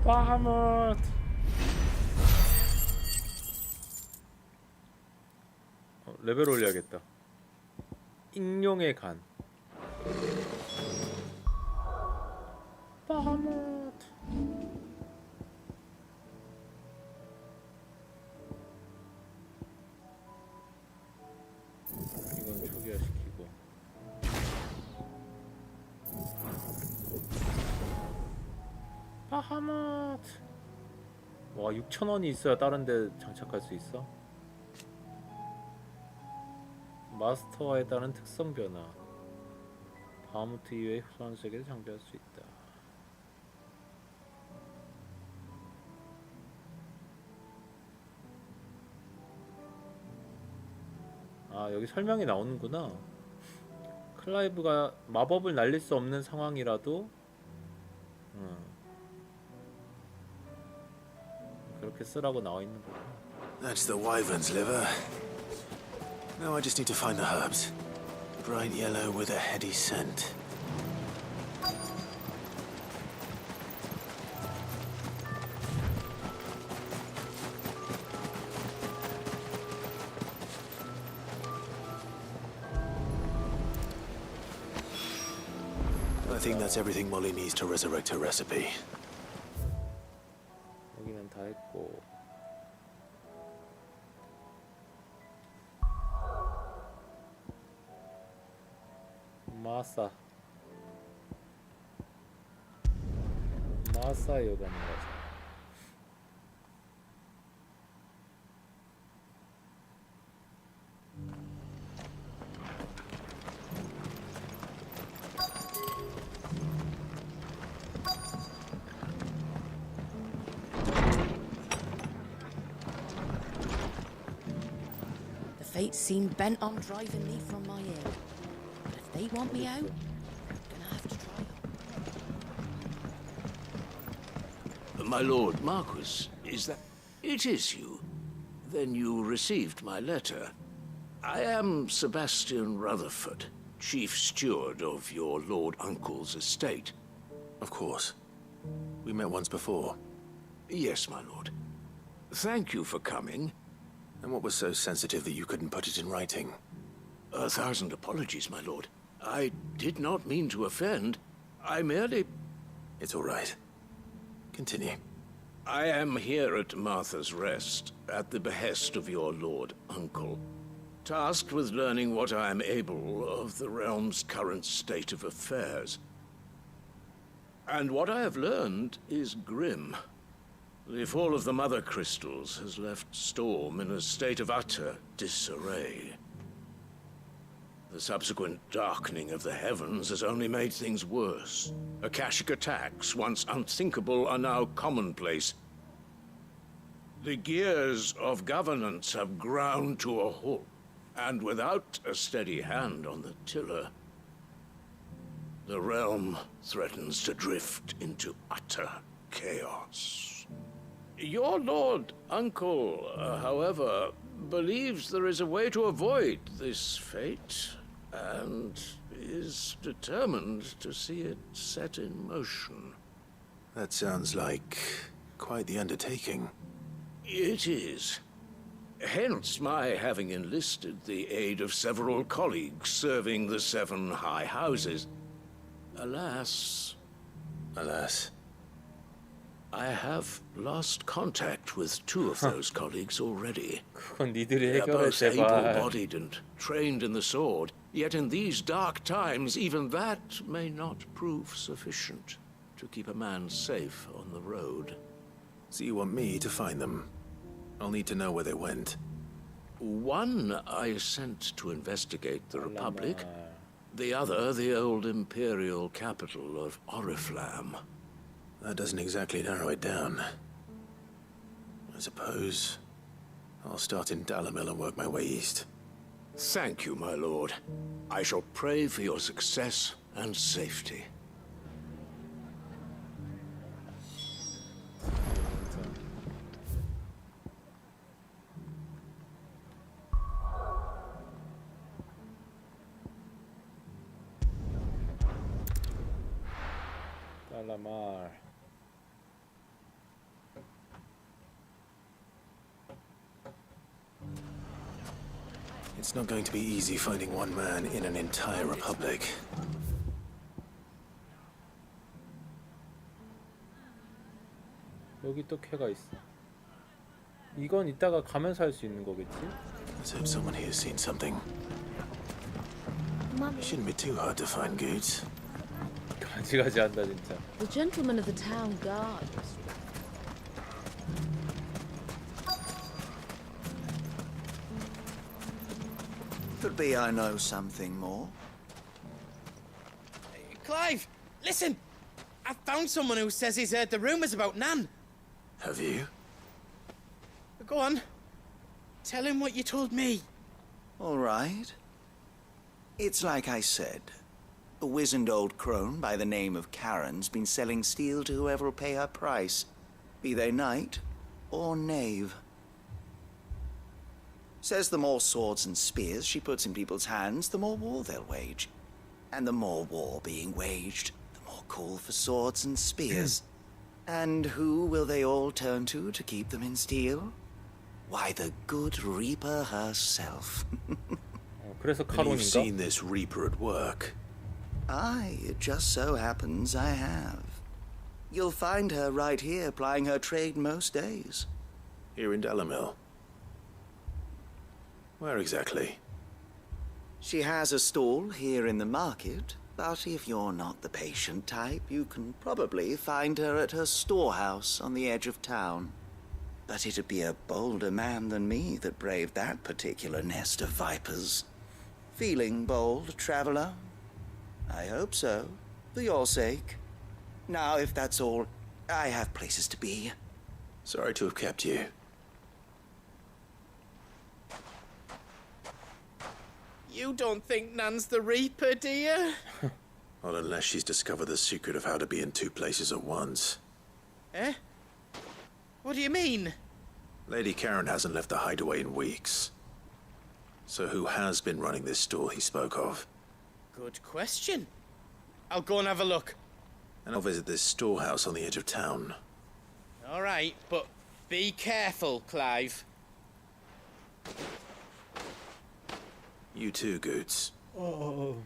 바하뭇. 레벨 올려야겠다. 익룡의 간. 바하뭇. 이건 초기화시키고. 바하뭇. 와, 6,000원이 있어야 다른 데 장착할 수 있어? 마스터에 따른 특성 변화. 바하무트 이외의 소환 세계를 장비할 수 있다. 아, 여기 설명이 나오는구나. 클라이브가 마법을 날릴 수 없는 상황이라도 그렇게 쓰라고 나와 있는 거구나. That's the wyvern's liver. Now I just need to find the herbs. Bright yellow with a heady scent. I think that's everything Molly needs to resurrect her recipe. 여기는 다 했고. 마사요 가는 거죠. The fates seem bent on driving me from my inn. But if they want me out, My lord Marquis, is that... It is you. Then you received my letter. I am Sebastian Rutherford, chief steward of your lord uncle's estate. Of course. We met once before. Yes, my lord. Thank you for coming. And what was so sensitive that you couldn't put it in writing? 1,000 apologies, my lord. I did not mean to offend. I merely... It's all right. Continue. I am here at Martha's Rest, at the behest of your lord uncle, tasked with learning what I am able of the realm's current state of affairs. And what I have learned is grim. The fall of the Mother Crystals has left Storm in a state of utter disarray. The subsequent darkening of the heavens has only made things worse. Akashic attacks, once unthinkable, are now commonplace. The gears of governance have ground to a halt, and without a steady hand on the tiller, the realm threatens to drift into utter chaos. Your lord uncle, however, believes there is a way to avoid this fate, and is determined to see it set in motion. That sounds like quite the undertaking. It is. Hence my having enlisted the aid of several colleagues serving the 7 high houses. Alas... Alas? I have lost contact with 2 of those colleagues already. 그건 니들이 They are 해결해 both 제발. able-bodied and trained in the sword, yet in these dark times, even that may not prove sufficient to keep a man safe on the road. So you want me to find them? I'll need to know where they went. One I sent to investigate the Republic, the other the old Imperial capital of Oriflamme. That doesn't exactly narrow it down. I suppose I'll start in Dalimil and work my way east. Thank you, my lord. I shall pray for your success and safety. 달라말. It's not going to be easy finding one man in an entire republic. 여기 또 캐가 있어. 이건 이따가 가면서 할 수 있는 거겠지? Let's hope someone here's seen something. It shouldn't be too hard to find goods. 가지가지 한다 진짜. The gentleman of the town guard. Could be I know something more. Clive, listen! I found someone who says he's heard the rumours about Nan. Have you? Go on. Tell him what you told me. All right. It's like I said. A wizened old crone by the name of Karen's been selling steel to whoever'll pay her price, be they knight or knave. Says the more swords and spears she puts in people's hands, the more war they'll wage. And the more war being waged, the more call for swords and spears. And who will they all turn to keep them in steel? Why, the good Reaper herself. 그래서 And you've 카론인가? seen this Reaper at work. Aye, it just so happens I have. You'll find her right here plying her trade most days. Here in Dalimil. Where exactly? She has a stall here in the market, but if you're not the patient type, you can probably find her at her storehouse on the edge of town. But it'd be a bolder man than me that braved that particular nest of vipers. Feeling bold, traveler? I hope so, for your sake. Now, if that's all, I have places to be. Sorry to have kept you. You don't think Nan's the Reaper, do you? Not unless she's discovered the secret of how to be in 2 places at once. Eh? What do you mean? Lady Karen hasn't left the hideaway in weeks. So who has been running this store he spoke of? Good question. I'll go and have a look. And I'll visit this storehouse on the edge of town. All right, but Be careful, Clive. You too, Goots. Oh.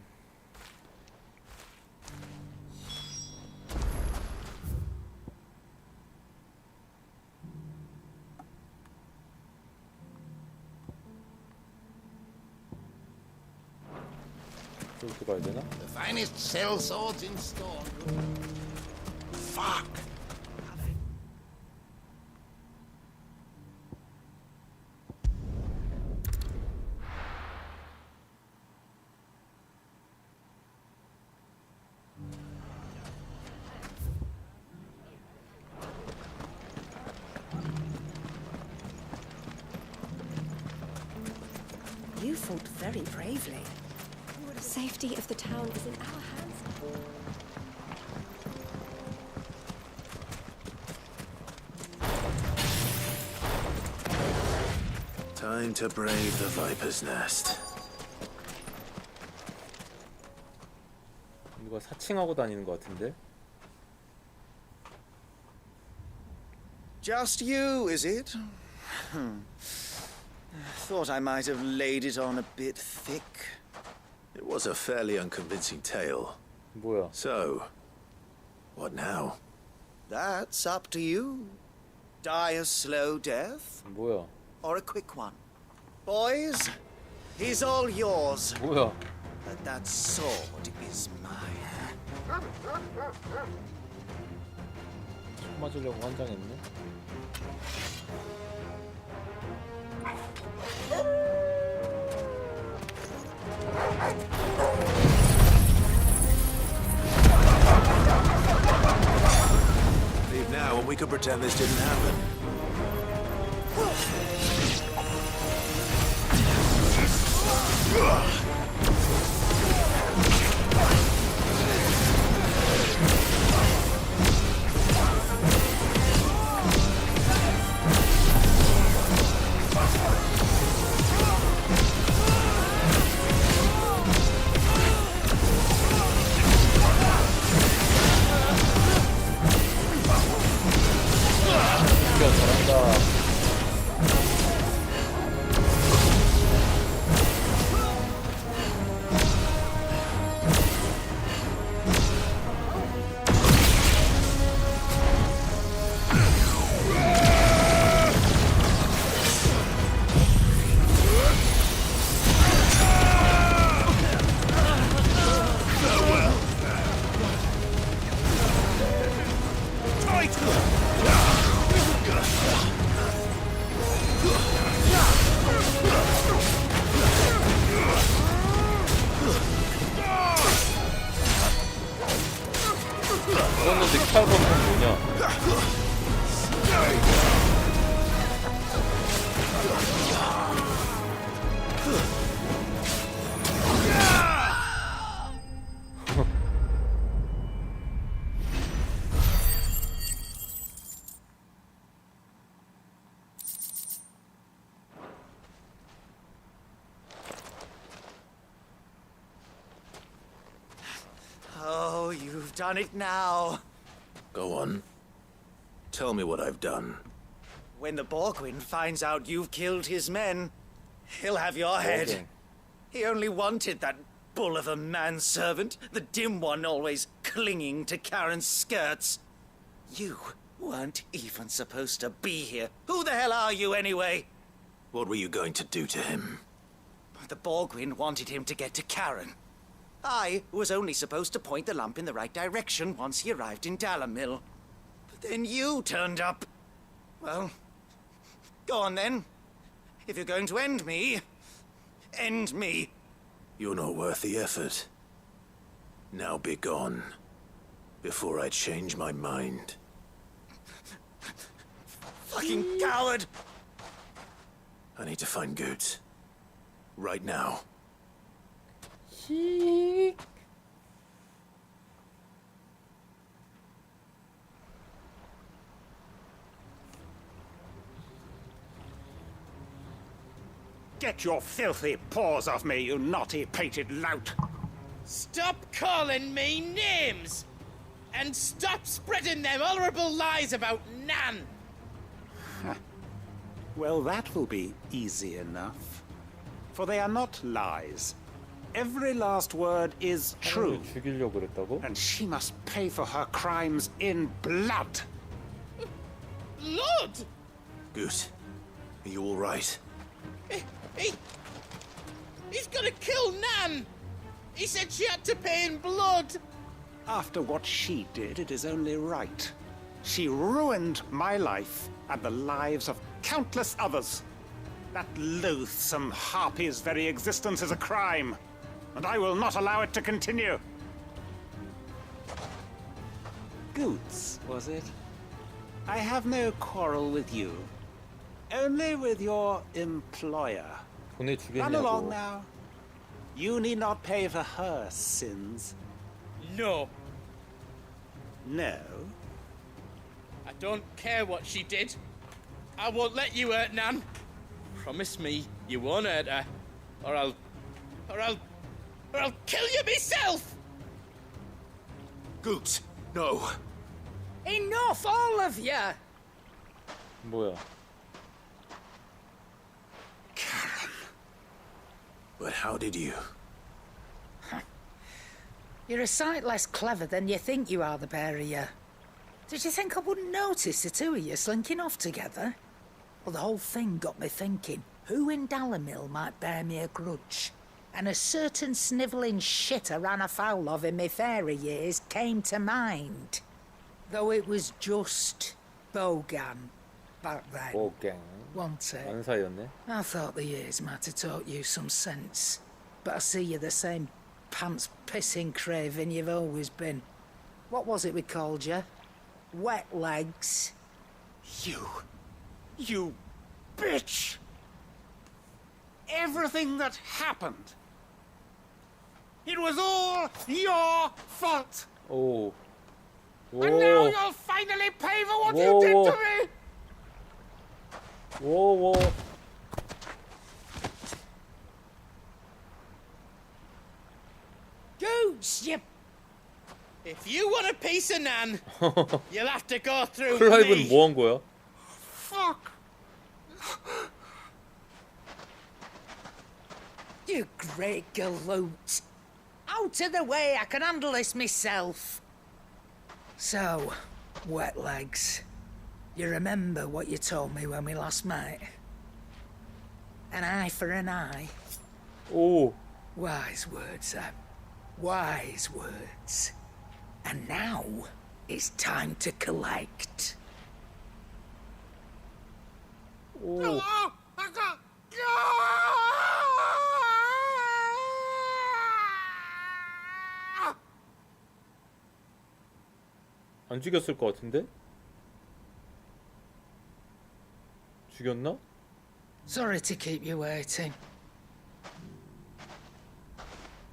저기서 가야 되나? The finest cell swords in store. Fuck! You fought very bravely. The safety of the town is in our hands. Time to brave the Viper's Nest. 누가 사칭하고 다니는 것 같은데? Just you, is it? Thought I might have laid it on a bit thick. It was a fairly unconvincing tale. 뭐야? So, what now? That's up to you. Die a slow death? 뭐야? Or a quick one? Boys, he's all yours. 뭐야? But that sword is mine. 총 맞으려고 환장했네. Leave now and we could pretend this didn't happen. 그런데 칼범은 뭐냐? Oh, you've done it now. Go on. Tell me what I've done. When the Borgwyn finds out you've killed his men, he'll have your head. Borgwyn. He only wanted that bull of a manservant, the dim one always clinging to Karen's skirts. You weren't even supposed to be here. Who the hell are you anyway? What were you going to do to him? The Borgwyn wanted him to get to Karen. I was only supposed to point the lamp in the right direction once he arrived in Dalamil. But then you turned up. Well, go on then. If you're going to end me, end me. You're not worth the effort. Now be gone, before I change my mind. Fucking coward! I need to find Goots. Right now. Get your filthy paws off me, you naughty-pated lout! Stop calling me names! And stop spreading them horrible lies about Nan! Well, that will be easy enough. For they are not lies. Every last word is true. 죽이려고 그랬다고? And she must pay for her crimes in blood. Blood? Goose, are you all right? He's gonna kill Nan! He said she had to pay in blood! After what she did, it is only right. She ruined my life and the lives of countless others. That loathsome harpy's very existence is a crime, and I will not allow it to continue. Goots, was it? I have no quarrel with you. Only with your employer. Run along now. You need not pay for her sins. No. No? I don't care what she did. I won't let you hurt Nan. Promise me you won't hurt her, or I'll kill you myself! Goots, no. Enough, all of you! 뭐야? But how did you? You're a sight less clever than you think you are, the pair of you. Did you think I wouldn't notice the two of you slinking off together? Well, the whole thing got me thinking, who in Dalimil might bear me a grudge? And a certain snivelling shit I ran afoul of in my fairy years came to mind. Though it was just Bogan back then. Bogan. Wasn't it? 아는 사이였네. I thought the years might have taught you some sense. But I see you're the same pants-pissing craven you've always been. What was it we called you? Wet legs? You bitch! Everything that happened, it was all your fault! 오. And now you'll finally pay for what you did to me! whoa. Goots, you... If you want a piece of Nan, you'll have to go through 클라이브는 me. 뭐 한 거야? Fuck! You great galoot. Out of the way, I can handle this myself. So, wet legs. You remember what you told me when we last met? An eye for an eye. Oh. Wise words, Sam. Wise words. And now, it's time to collect. 오. 안 죽였을 것 같은데? 죽였나? Sorry to keep you waiting.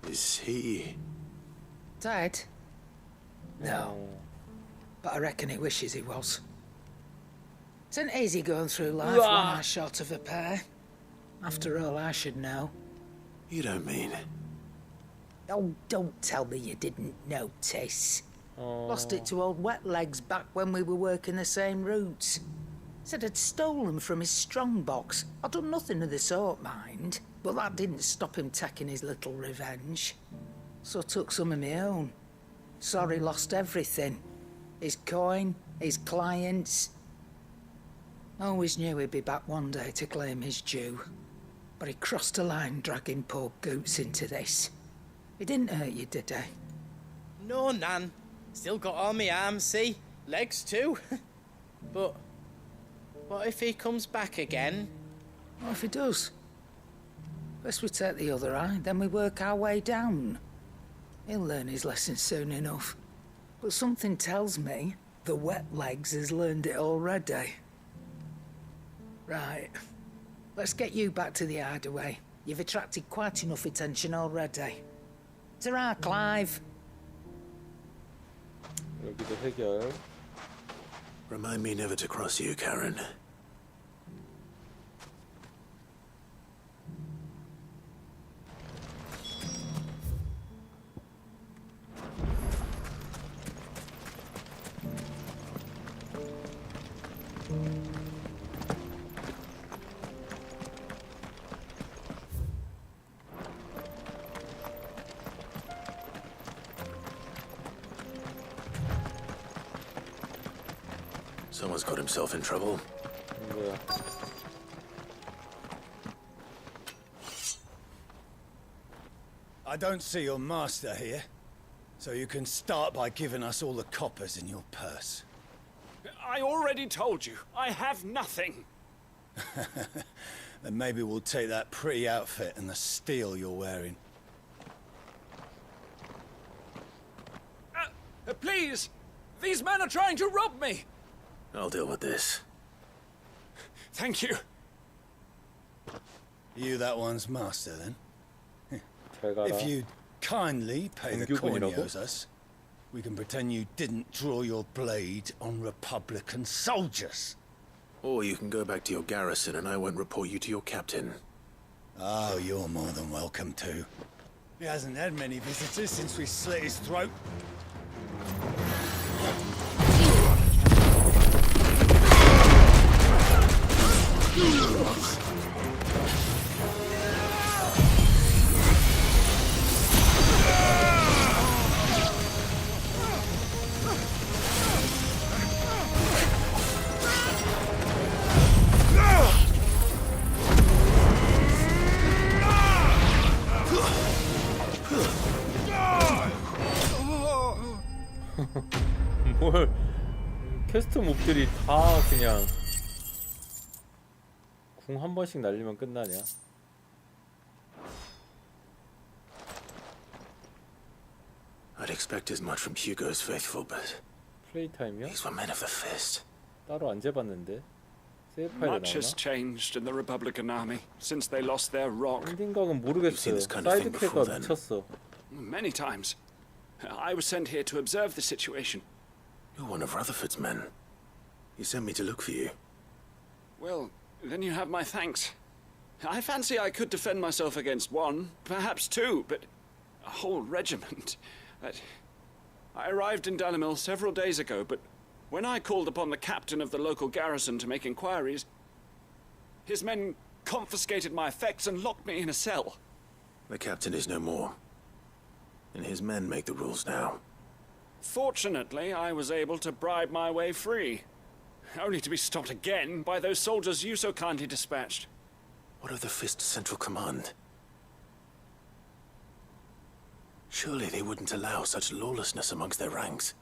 Is he... Dead? No. But I reckon he wishes he was. It isn't easy going through life one eye short of a pair. After all, I should know. You don't mean... Oh, don't tell me you didn't notice. Lost it to old Wet Legs back when we were working the same routes. Said I'd stolen from his strongbox. I'd done nothing of the sort, mind. But that didn't stop him taking his little revenge. So I took some of my own. Sorry, lost everything. His coin, his clients. Always knew he'd be back one day to claim his due. But he crossed a line dragging poor Goots into this. He didn't hurt you, did he? No, Nan. Still got all my arms, see? Legs too. But what if he comes back again? What if he does? First we take the other eye, then we work our way down. He'll learn his lesson soon enough. But something tells me the Wet Legs has learned it already. Right. Let's get you back to the hideaway. You've attracted quite enough attention already. Ta-ra, Clive. 여기도 해결. Remind me never to cross you, Karen. Someone's got himself in trouble. 뭐야? I don't see your master here, so you can start by giving us all the coppers in your purse. I already told you, I have nothing. Then maybe we'll take that pretty outfit and the steel you're wearing. Please! These men are trying to rob me! I'll deal with this. Thank you. You that one's master, then? 잘 가라. If you kindly pay the coin he owes us, we can pretend you didn't draw your blade on Republican soldiers. Or you can go back to your garrison and I won't report you to your captain. Oh, you're more than welcome to. He hasn't had many visitors since we slit his throat. 뭘 캐스트 몹들이 다 그냥 궁 한 번씩 날리면 끝나냐? I'd expect as much from Hugo's faithful, but 플레이 타임이요? these were men of the fist. 따로 안 재봤는데. 세이브 파일에 Much has 나오나? changed in the Republican army since they lost their rock. 엔딩각은 모르겠어요. 사이드캐가 미쳤어. Many times. I was sent here to observe the situation. You're one of Rutherford's men. He sent me to look for you. Well, then you have my thanks. I fancy I could defend myself against one, perhaps two, but a whole regiment. I arrived in Dalimil several days ago, but when I called upon the captain of the local garrison to make inquiries, his men confiscated my effects and locked me in a cell. The captain is no more. And his men make the rules now. Fortunately, I was able to bribe my way free, only to be stopped again by those soldiers you so kindly dispatched. What of the Fist's central command? Surely they wouldn't allow such lawlessness amongst their ranks.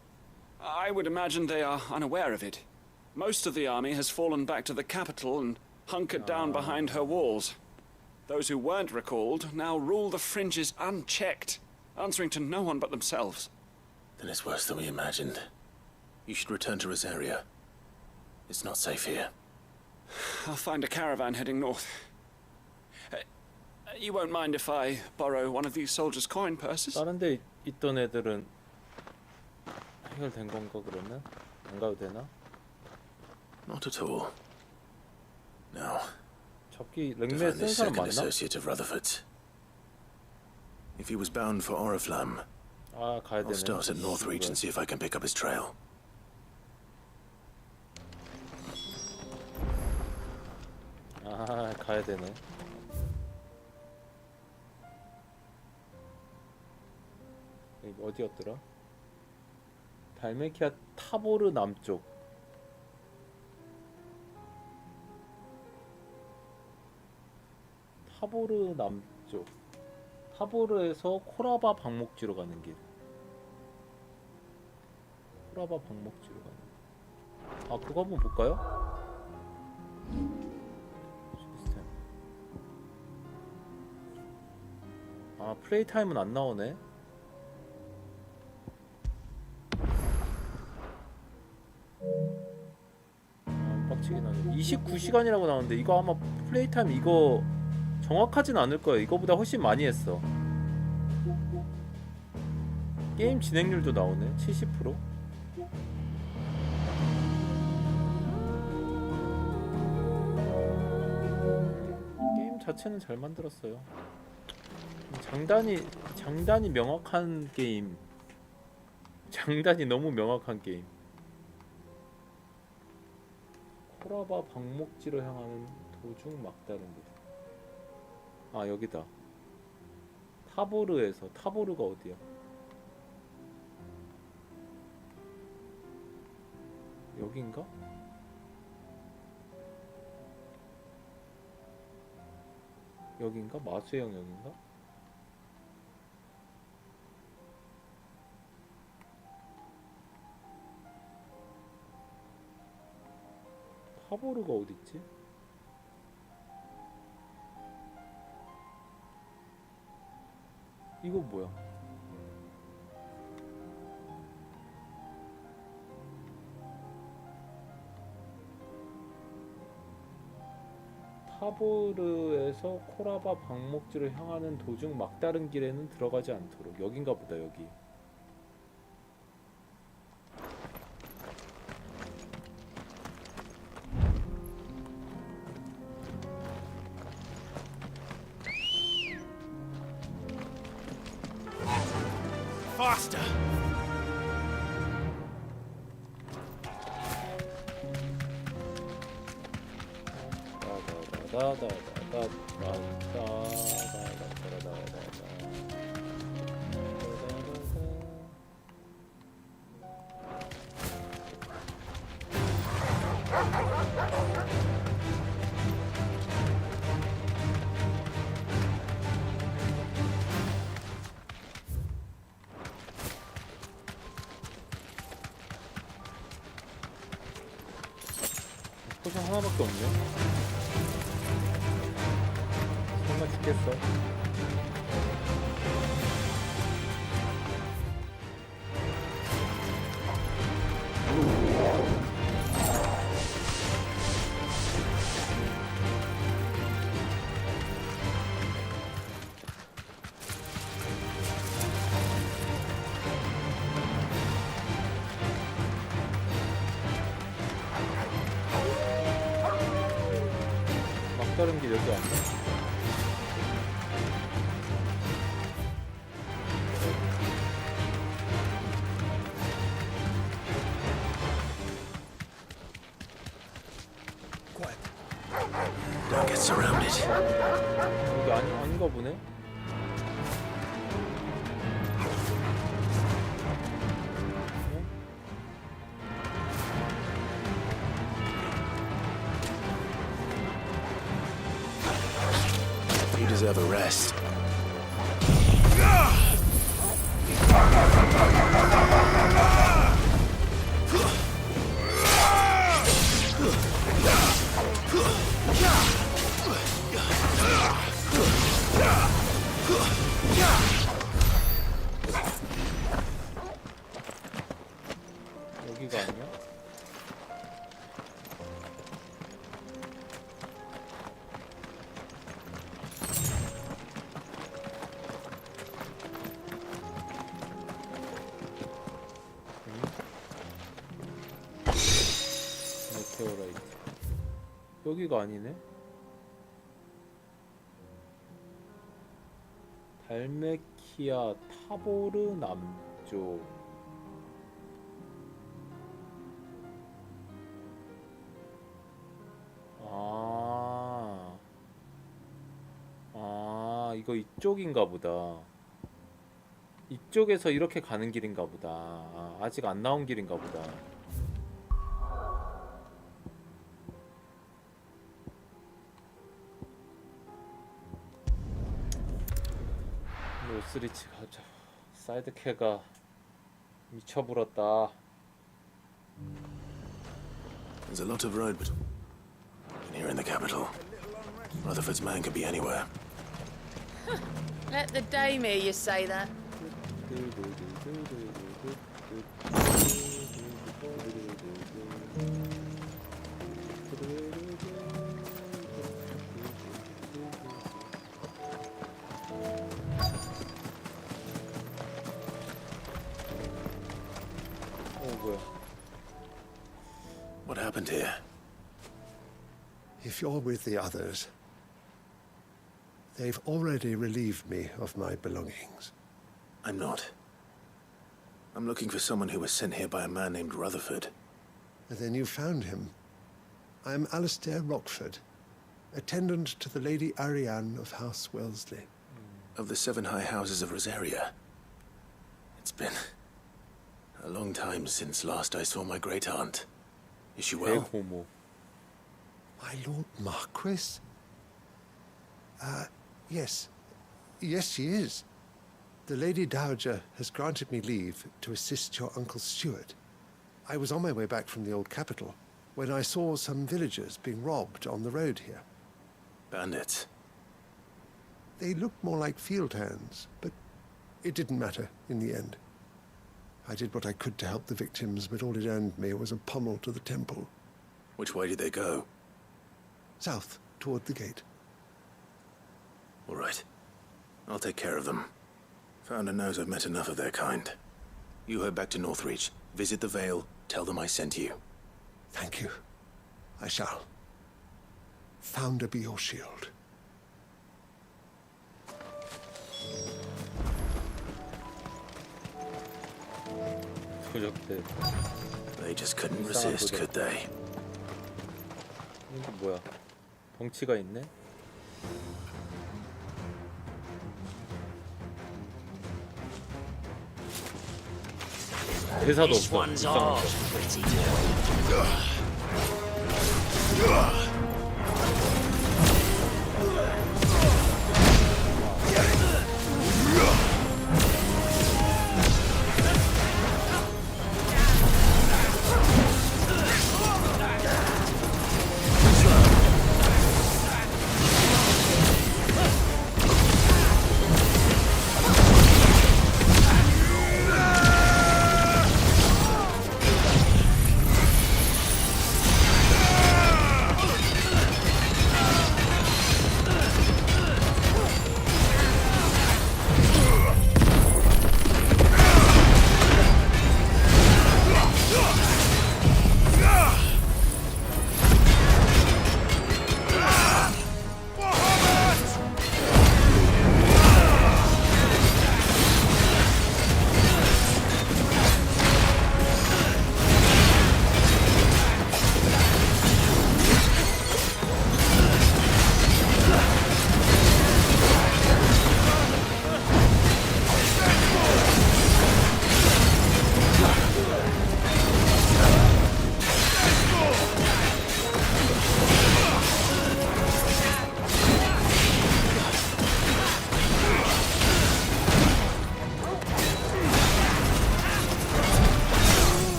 I would imagine they are unaware of it. Most of the army has fallen back to the capital and hunkered down behind her walls. Those who weren't recalled now rule the fringes unchecked, answering to no one but themselves. Then it's worse than we imagined. You should return to Rosaria. It's not safe here. I'll find a caravan heading north. You won't mind if I borrow one of these soldiers' coin purses? 다른 데 있던 애들은 해결된 건가 그러면? 안 가도 되나? Not at all. No. 잡기 To 랭메 find 쓴 this 사람 second 맞나? associate of Rutherford's. If he was bound for Oriflamme, 아, 가야 I'll 되네. start at Northreach and see if I can pick up his trail. 아, 가야 되네. 여기 어디였더라? 달메키아 타보르 남쪽. 타보르 남쪽. 타보르에서 코라바 방목지로 가는 길. 코라바 방목지로 가는 길. 아, 그거 한번 볼까요? 시스템. 아, 플레이 타임은 안 나오네. 빡치긴 하네. 29시간이라고 나오는데 이거 아마 플레이 타임 이거 정확하진 않을 거예요. 이거보다 훨씬 많이 했어. 게임 진행률도 나오네. 70%. 게임 자체는 잘 만들었어요. 장단이 명확한 게임. 장단이 너무 명확한 게임. 코라바 방목지로 향하는 도중 막다른 길. 아, 여기다. 타보르에서. 타보르가 어디야? 여긴가? 여긴가? 마수의 영역인가? 타보르가 어딨지? 이거 뭐야? 타보르에서 코라바 방목지로 향하는 도중 막다른 길에는 들어가지 않도록. 여긴가 보다. 여기. Faster! 포션 하나밖에 없네. 설마 죽겠어? 막다른 길 여기 아니야? Don't get surrounded. 여기 아닌가 보네? You deserve a rest. 여기가 아니야? 메테오라이트. 여기가 아니네? 달메키아 타보르 남쪽. 이거 이쪽인가 보다. 이쪽에서 이렇게 가는 길인가 보다. 아직 안 나온 길인가 보다. 로스리치 가자. 사이드캐가 미쳐불었다. There's a lot of road between here in the capital. Rutherford's man could be anywhere. Let the dame hear you say that. What happened here? If you're with the others, they've already relieved me of my belongings. I'm not. I'm looking for someone who was sent here by a man named Rutherford. Then you found him. I'm Alistair Rockford, attendant to the Lady Ariane of House Wellesley. Of the 7 high houses of Rosaria. It's been a long time since last I saw my great-aunt. Is she well? My Lord Marquis? Yes. Yes, she is. The Lady Dowager has granted me leave to assist your Uncle Stuart. I was on my way back from the old capital when I saw some villagers being robbed on the road here. Bandits? They looked more like field hands, but it didn't matter in the end. I did what I could to help the victims, but all it earned me was a pommel to the temple. Which way did they go? South, toward the gate. All right. I'll take care of them. Founder knows I've met enough of their kind. You head back to Northreach, visit the Vale, tell them I sent you. Thank you. I shall. Founder be your shield. They just couldn't resist, could they? 이게 뭐야? 덩치가 있네. 대사도 없어.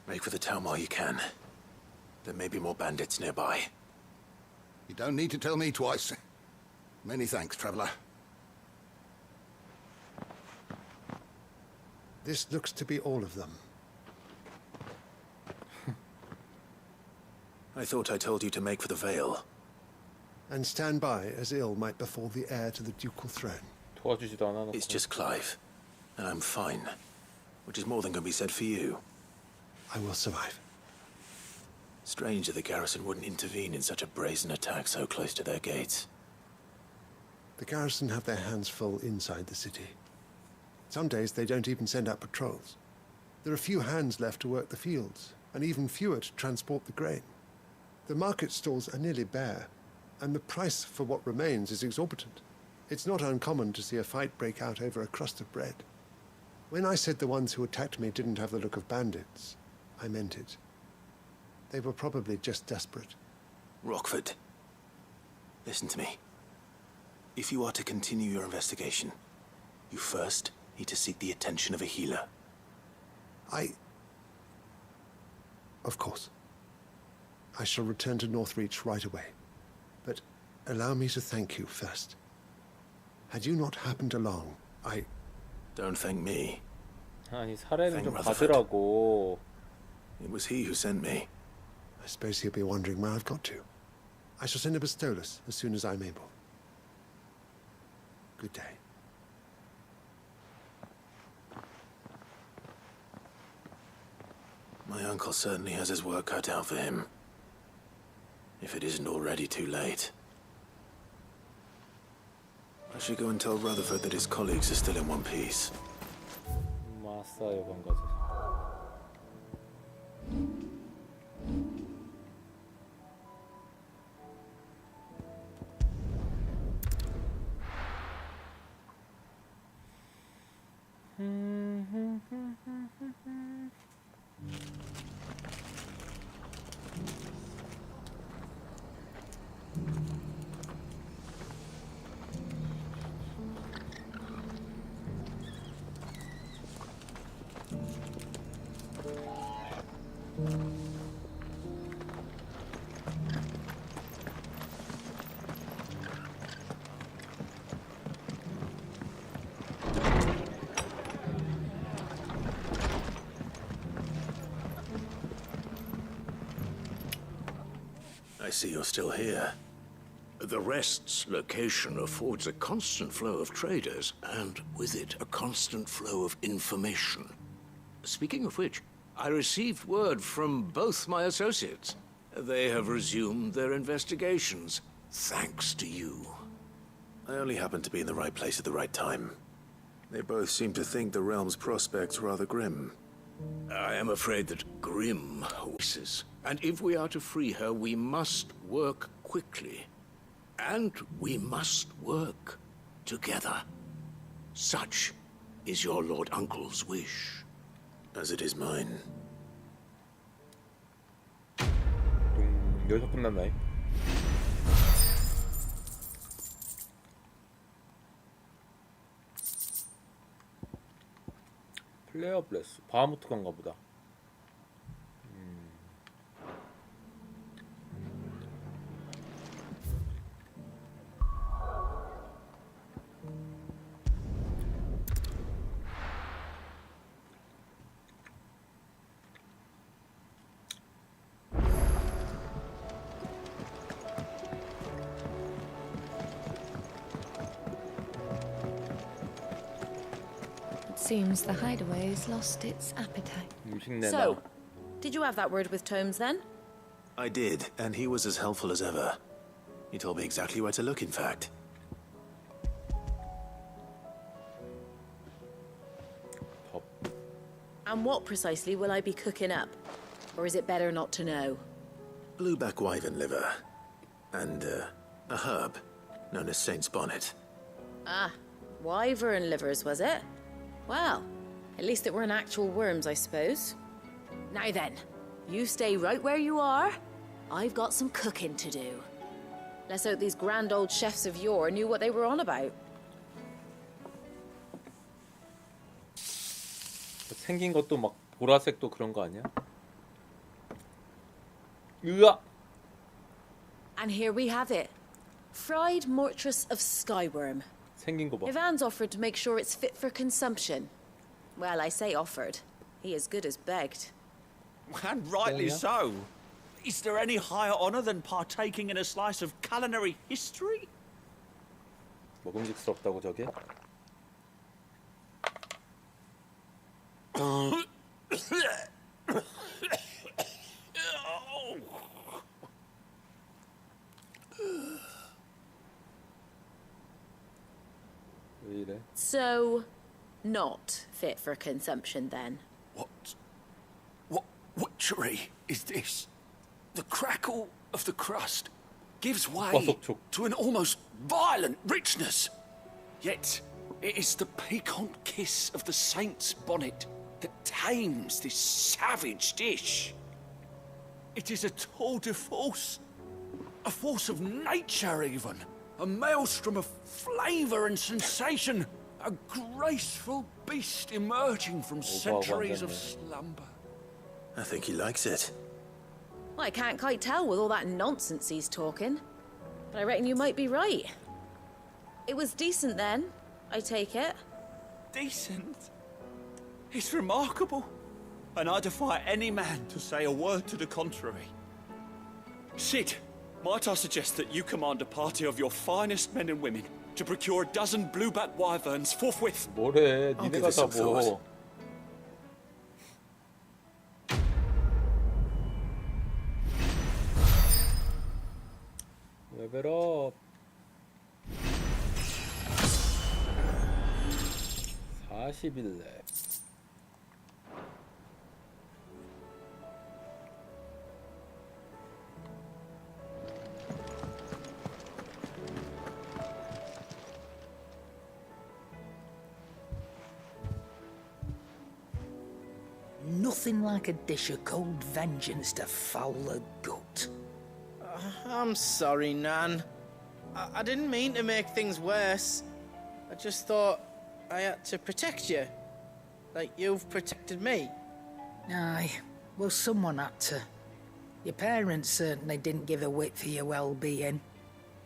Make for the town while you can. There may be more bandits nearby. You don't need to tell me twice. Many thanks, traveler. This looks to be all of them. I thought I told you to make for the Vale. And stand by as ill might befall the heir to the ducal throne. 도와주지도 않아. It's just Clive, and I'm fine. Which is more than can be said for you. I will survive. Strange that the garrison wouldn't intervene in such a brazen attack so close to their gates. The garrison have their hands full inside the city. Some days they don't even send out patrols. There are few hands left to work the fields, and even fewer to transport the grain. The market stalls are nearly bare, and the price for what remains is exorbitant. It's not uncommon to see a fight break out over a crust of bread. When I said the ones who attacked me didn't have the look of bandits, I meant it. They were probably just desperate. Rockford, listen to me. If you are to continue your investigation, you first need to seek the attention of a healer. Of course. I shall return to Northreach right away. But allow me to thank you first. Had you not happened along, Don't thank me. 아니 사례는 좀 Rutherford. 받으라고. It was he who sent me. I suppose he'll be wondering where I've got to. I shall send a Bastolus as soon as I'm able. Good day. My uncle certainly has his work cut out for him. If it isn't already too late. I should go and tell Rutherford that his colleagues are still in one piece. 마사 여관 가자. I see you're still here. The Rest's location affords a constant flow of traders, and with it, a constant flow of information. Speaking of which, I received word from both my associates. They have resumed their investigations, thanks to you. I only happened to be in the right place at the right time. They both seem to think the realm's prospects rather grim. I am afraid that Grim wishes, and if we are to free her, we must work quickly. And we must work together. Such is your Lord Uncle's wish. As it is mine. 여기서 끝났나요? 플레이어 블레스 바하무트간가 보다. Seems the hideaway's lost its appetite. So, did you have that word with Tomes then? I did, and he was as helpful as ever. He told me exactly where to look, in fact. And what precisely will I be cooking up? Or is it better not to know? Blueback wyvern liver. And, a herb known as Saint's Bonnet. Ah, wyvern livers, was it? Well, at least it weren't actual worms, I suppose. Now then, you stay right where you are. I've got some cooking to do. Let's hope these grand old chefs of yore knew what they were on about. 생긴 것도 막 보라색도 그런 거 아니야? 으아! And here we have it. Fried mortress of skyworm. 생긴 거 봐. Ivan's offered to make sure it's fit for consumption. Well, I say offered. He as good as begged. And rightly so. Is there any higher honor than partaking in a slice of culinary history? 먹음직스럽다고 저게? 왜 이래? So, not fit for consumption then? What witchery is this? The crackle of the crust gives way to an almost violent richness. Yet, it is the piquant kiss of the Saint's Bonnet that tames this savage dish. It is a tour de force, a force of nature even, a maelstrom of flavour and sensation, a graceful beast emerging from centuries of slumber. I think he likes it. Well, I can't quite tell with all that nonsense he's talking. But I reckon you might be right. It was decent then, I take it. Decent? It's remarkable. And I defy any man to say a word to the contrary. Sid, might I suggest that you command a party of your finest men and women to procure a dozen blueback wyverns forthwith? 뭐래? 니네가 다 뭐? 레벨업 41렙. Nothing like a dish of cold vengeance to foul the gut. I'm sorry, Nan. I didn't mean to make things worse. I just thought I had to protect you. Like you've protected me. Aye, well, someone had to. Your parents certainly didn't give a whit for your well-being.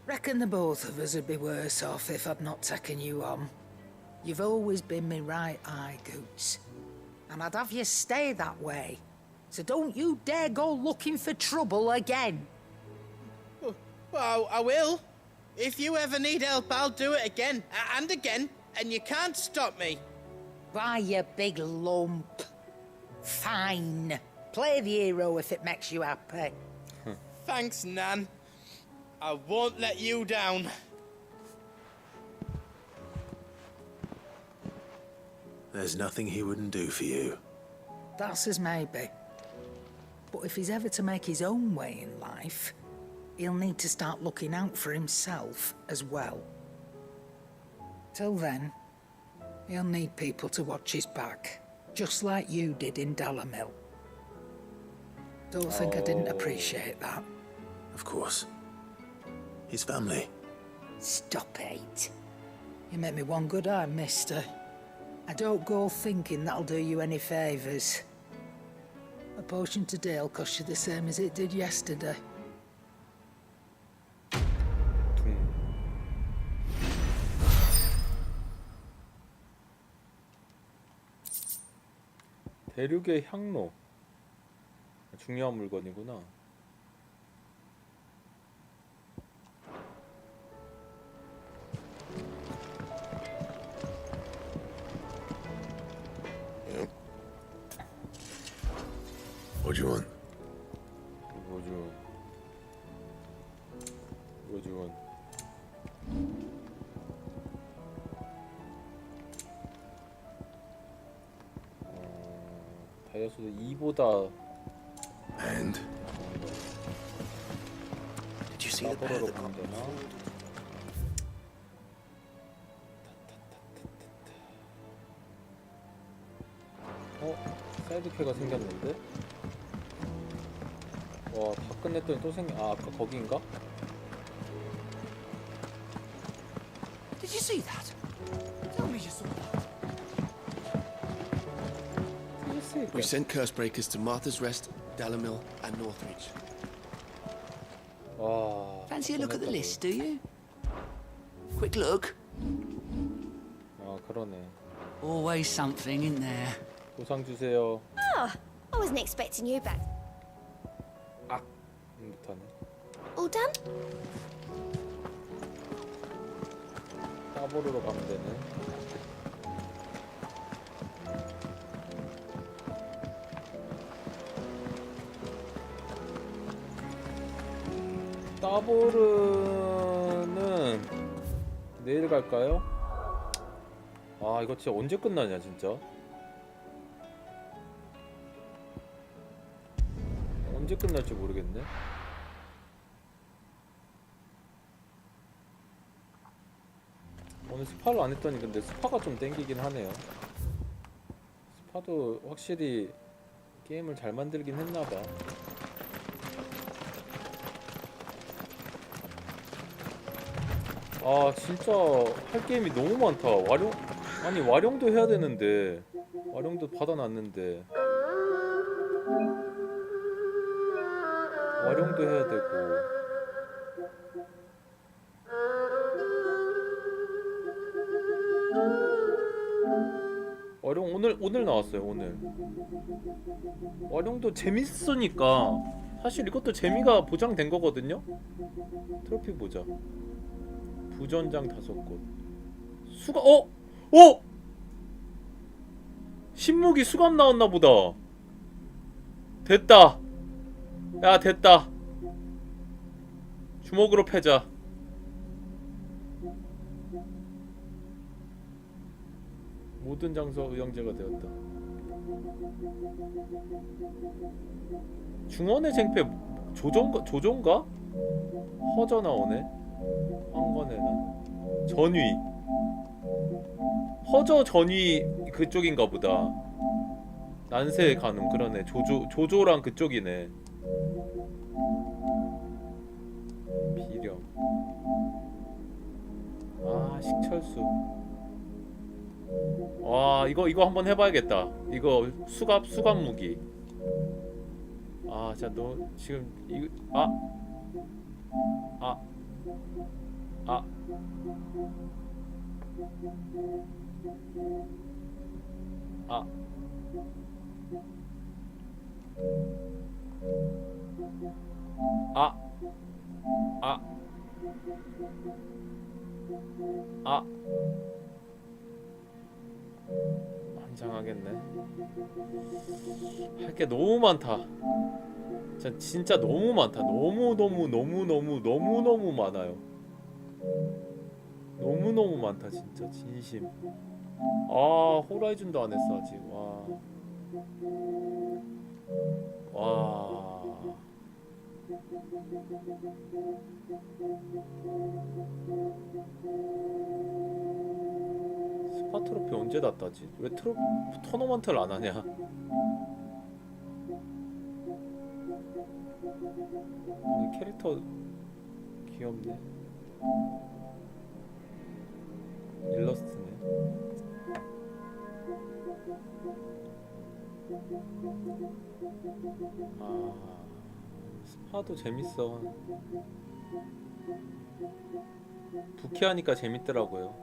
Reckon the both of us would be worse off if I'd not taken you on. You've always been me right eye, Goots. And I'd have you stay that way. So don't you dare go looking for trouble again. Well, I will. If you ever need help, I'll do it again and again, and you can't stop me. Why, you big lump. Fine. Play the hero if it makes you happy. Thanks, Nan. I won't let you down. There's nothing he wouldn't do for you. That's as maybe. But if he's ever to make his own way in life, he'll need to start looking out for himself as well. Till then, he'll need people to watch his back, just like you did in Dalamil. Don't think I didn't appreciate that. Of course. His family. Stop it. You make me one good eye, mister. I don't go thinking that'll do you any favours. A potion today'll cost you the same as it did yesterday. 대륙의 향로. 중요한 물건이구나. What do you want? What do you want? 다이아소드 2보다 And did you see the pair that got 사이드캐가 생겼는데? 와, 다 끝냈더니 또 아까 거기인가? Did you see that? Tell me you saw that. We've sent Cursebreakers to Martha's Rest, Dalamil, and Northreach. Fancy a look at the list, do you? Quick look. 그러네. Always something in there. 보상 주세요. Oh, I wasn't expecting you back. 못하네. All done? 따보르로 가면 되네. 따보르는 내일 갈까요? 아, 이거 진짜 언제 끝나냐 진짜. 언제 끝날지 모르겠네. 오늘 스파를 안 했더니 근데 스파가 좀 땡기긴 하네요. 스파도 확실히 게임을 잘 만들긴 했나봐. 아, 진짜 할 게임이 너무 많다. 와룡도 해야 되는데, 와룡도 받아놨는데, 와룡도 해야 되고. 와룡 오늘 나왔어요. 오늘 와룡도 재밌으니까 사실 이것도 재미가 보장된 거거든요. 트로피 보자. 부전장 5곳. 수갑 신무기 수갑 나왔나 보다. 됐다. 야, 됐다. 주먹으로 패자. 모든 장소 의형제가 되었다. 중원의 쟁패 조종가? 허저 나오네. 황건의 전위. 허저 전위 그쪽인가 보다. 난세 가능. 그러네. 조조랑 그쪽이네. 비령. 아, 식철수. 와 이거 한번 해봐야겠다. 이거 수갑 무기. 아 진짜 너 지금 이거 환장하겠네. 할 게 너무 많다. 진짜 너무 많다. 너무 많아요. 너무 많다 진짜 진심. 아 호라이즌도 안 했어 아직. 와. 스파 트로피 언제 다 따지? 왜 토너먼트를 안 하냐? 캐릭터 귀엽네. 일러스트네. 스파도 재밌어. 부캐하니까 재밌더라고요.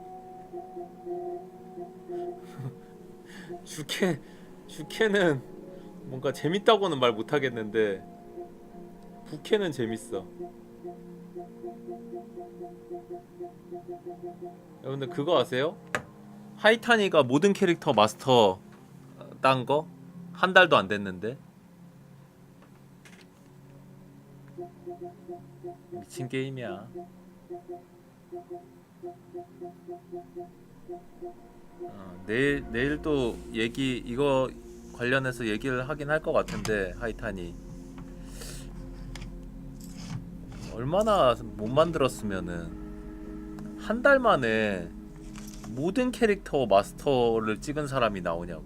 주캐는 뭔가 재밌다고는 말 못하겠는데 부캐는 재밌어. 여러분들 그거 아세요? 하이타니가 모든 캐릭터 마스터 딴 거? 한 달도 안 됐는데. 미친 게임이야. 내일 또 이거 관련해서 얘기를 하긴 할 것 같은데 하이타니 얼마나 못 만들었으면은 한 달 만에 모든 캐릭터 마스터를 찍은 사람이 나오냐고.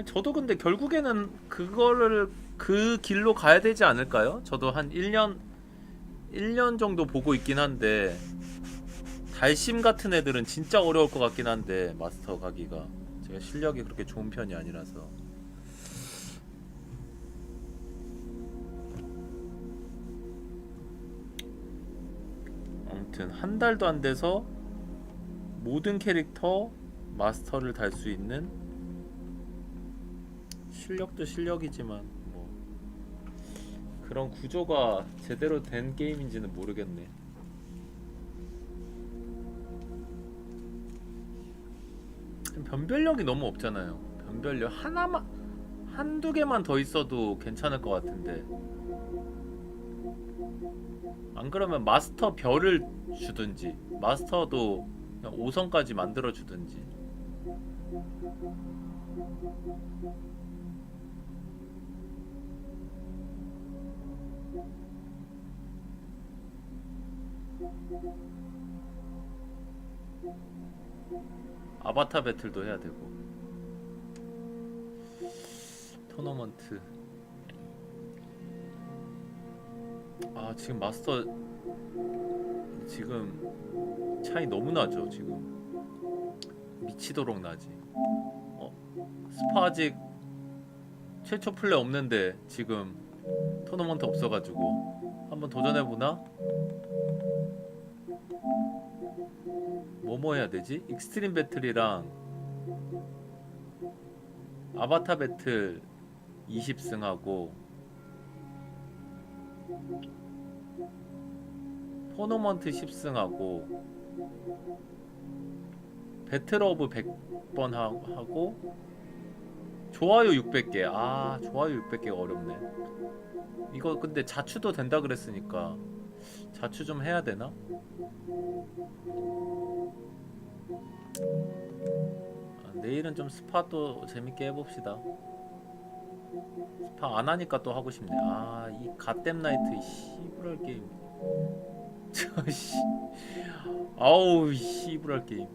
저도 근데 결국에는 그 길로 가야 되지 않을까요? 저도 한 1년 정도 보고 있긴 한데 달심 같은 애들은 진짜 어려울 것 같긴 한데 마스터 가기가 제가 실력이 그렇게 좋은 편이 아니라서. 아무튼 한 달도 안 돼서 모든 캐릭터 마스터를 달 수 있는 실력도 실력이지만 뭐 그런 구조가 제대로 된 게임인지는 모르겠네. 변별력이 너무 없잖아요. 변별력 하나만 한두 개만 더 있어도 괜찮을 것 같은데 안 그러면 마스터 별을 주든지 마스터도 그냥 5성까지 만들어 주든지. 아바타 배틀도 해야 되고. 토너먼트. 아 지금 마스터 지금 차이 너무 나죠. 지금 미치도록 나지. 스파 아직 최초 플레이 없는데 지금 토너먼트 없어가지고 한번 도전해보나? 뭐 해야 되지? 익스트림 배틀이랑 아바타 배틀 20승 하고 토너먼트 10승 하고 배틀 오브 100번 하고 좋아요 600개. 아 좋아요 600개가 어렵네. 이거 근데 자추도 된다 그랬으니까 자추 좀 해야 되나? 내일은 좀 스파도 재밌게 해봅시다. 스파 안 하니까 또 하고 싶네. 아 이 갓댐 나이트 씨부랄 게임. 저씨 아우 씨부랄 게임.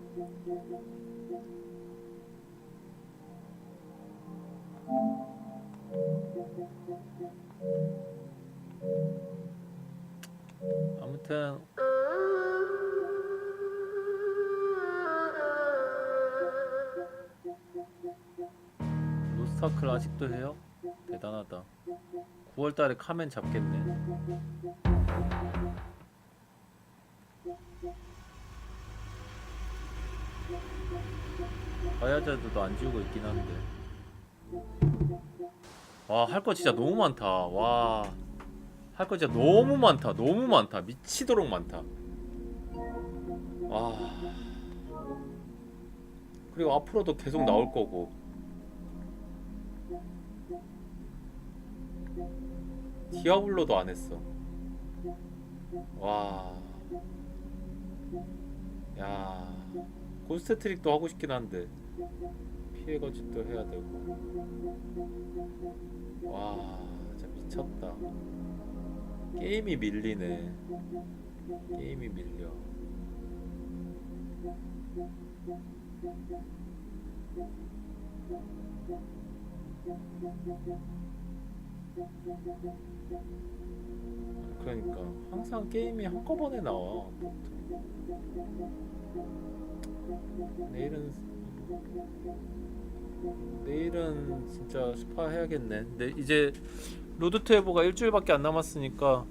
아무튼 로스트아크를 아직도 해요? 대단하다. 9월달에 카멘 잡겠네. 바야자드도 안 지우고 있긴 한데. 와, 할 거 진짜 너무 많다. 와, 할 거 진짜 너무 많다. 너무 많다. 미치도록 많다. 와. 그리고 앞으로도 계속 나올 거고. 디아블로도 안 했어. 와. 야. 고스트 트릭도 하고 싶긴 한데 피해 거짓도 해야 되고. 와, 진짜 미쳤다. 게임이 밀리네. 게임이 밀려. 그러니까 항상 게임이 한꺼번에 나와. 내일은 진짜 스파 해야겠네. 근데 이제 로드 투 에버가 일주일밖에 안 남았으니까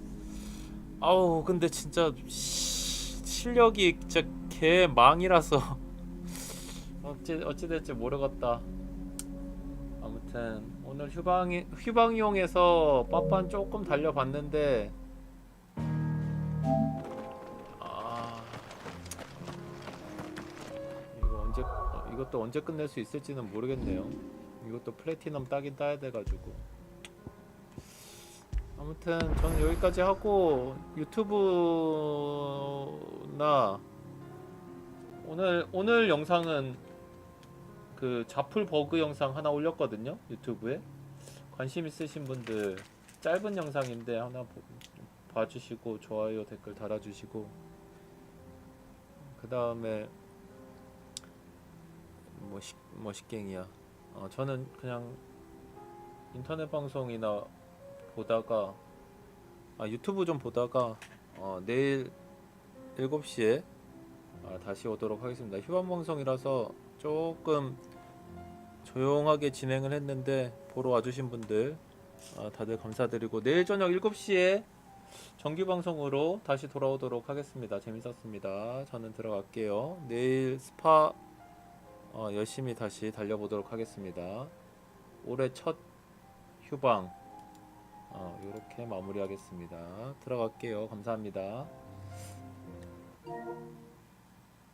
아우 근데 진짜 실력이 진짜 개 망이라서 어찌 될지 모르겠다. 아무튼 오늘 휴방이용에서 빠빤 조금 달려봤는데 이것도 언제 끝낼 수 있을지는 모르겠네요. 이것도 플래티넘 따긴 따야 돼가지고. 아무튼 저는 여기까지 하고 유튜브나 오늘 영상은 그 자풀 버그 영상 하나 올렸거든요. 유튜브에 관심 있으신 분들 짧은 영상인데 하나 봐주시고 좋아요 댓글 달아주시고, 그 다음에 뭐 식갱이야. 저는 그냥 인터넷 방송이나 보다가 유튜브 좀 보다가 내일 7시에 다시 오도록 하겠습니다. 휴방 방송이라서 조금 조용하게 진행을 했는데 보러 와주신 분들 다들 감사드리고 내일 저녁 7시에 정규 방송으로 다시 돌아오도록 하겠습니다. 재밌었습니다. 저는 들어갈게요. 내일 스파 열심히 다시 달려보도록 하겠습니다. 올해 첫 휴방 요렇게 마무리하겠습니다. 들어갈게요. 감사합니다.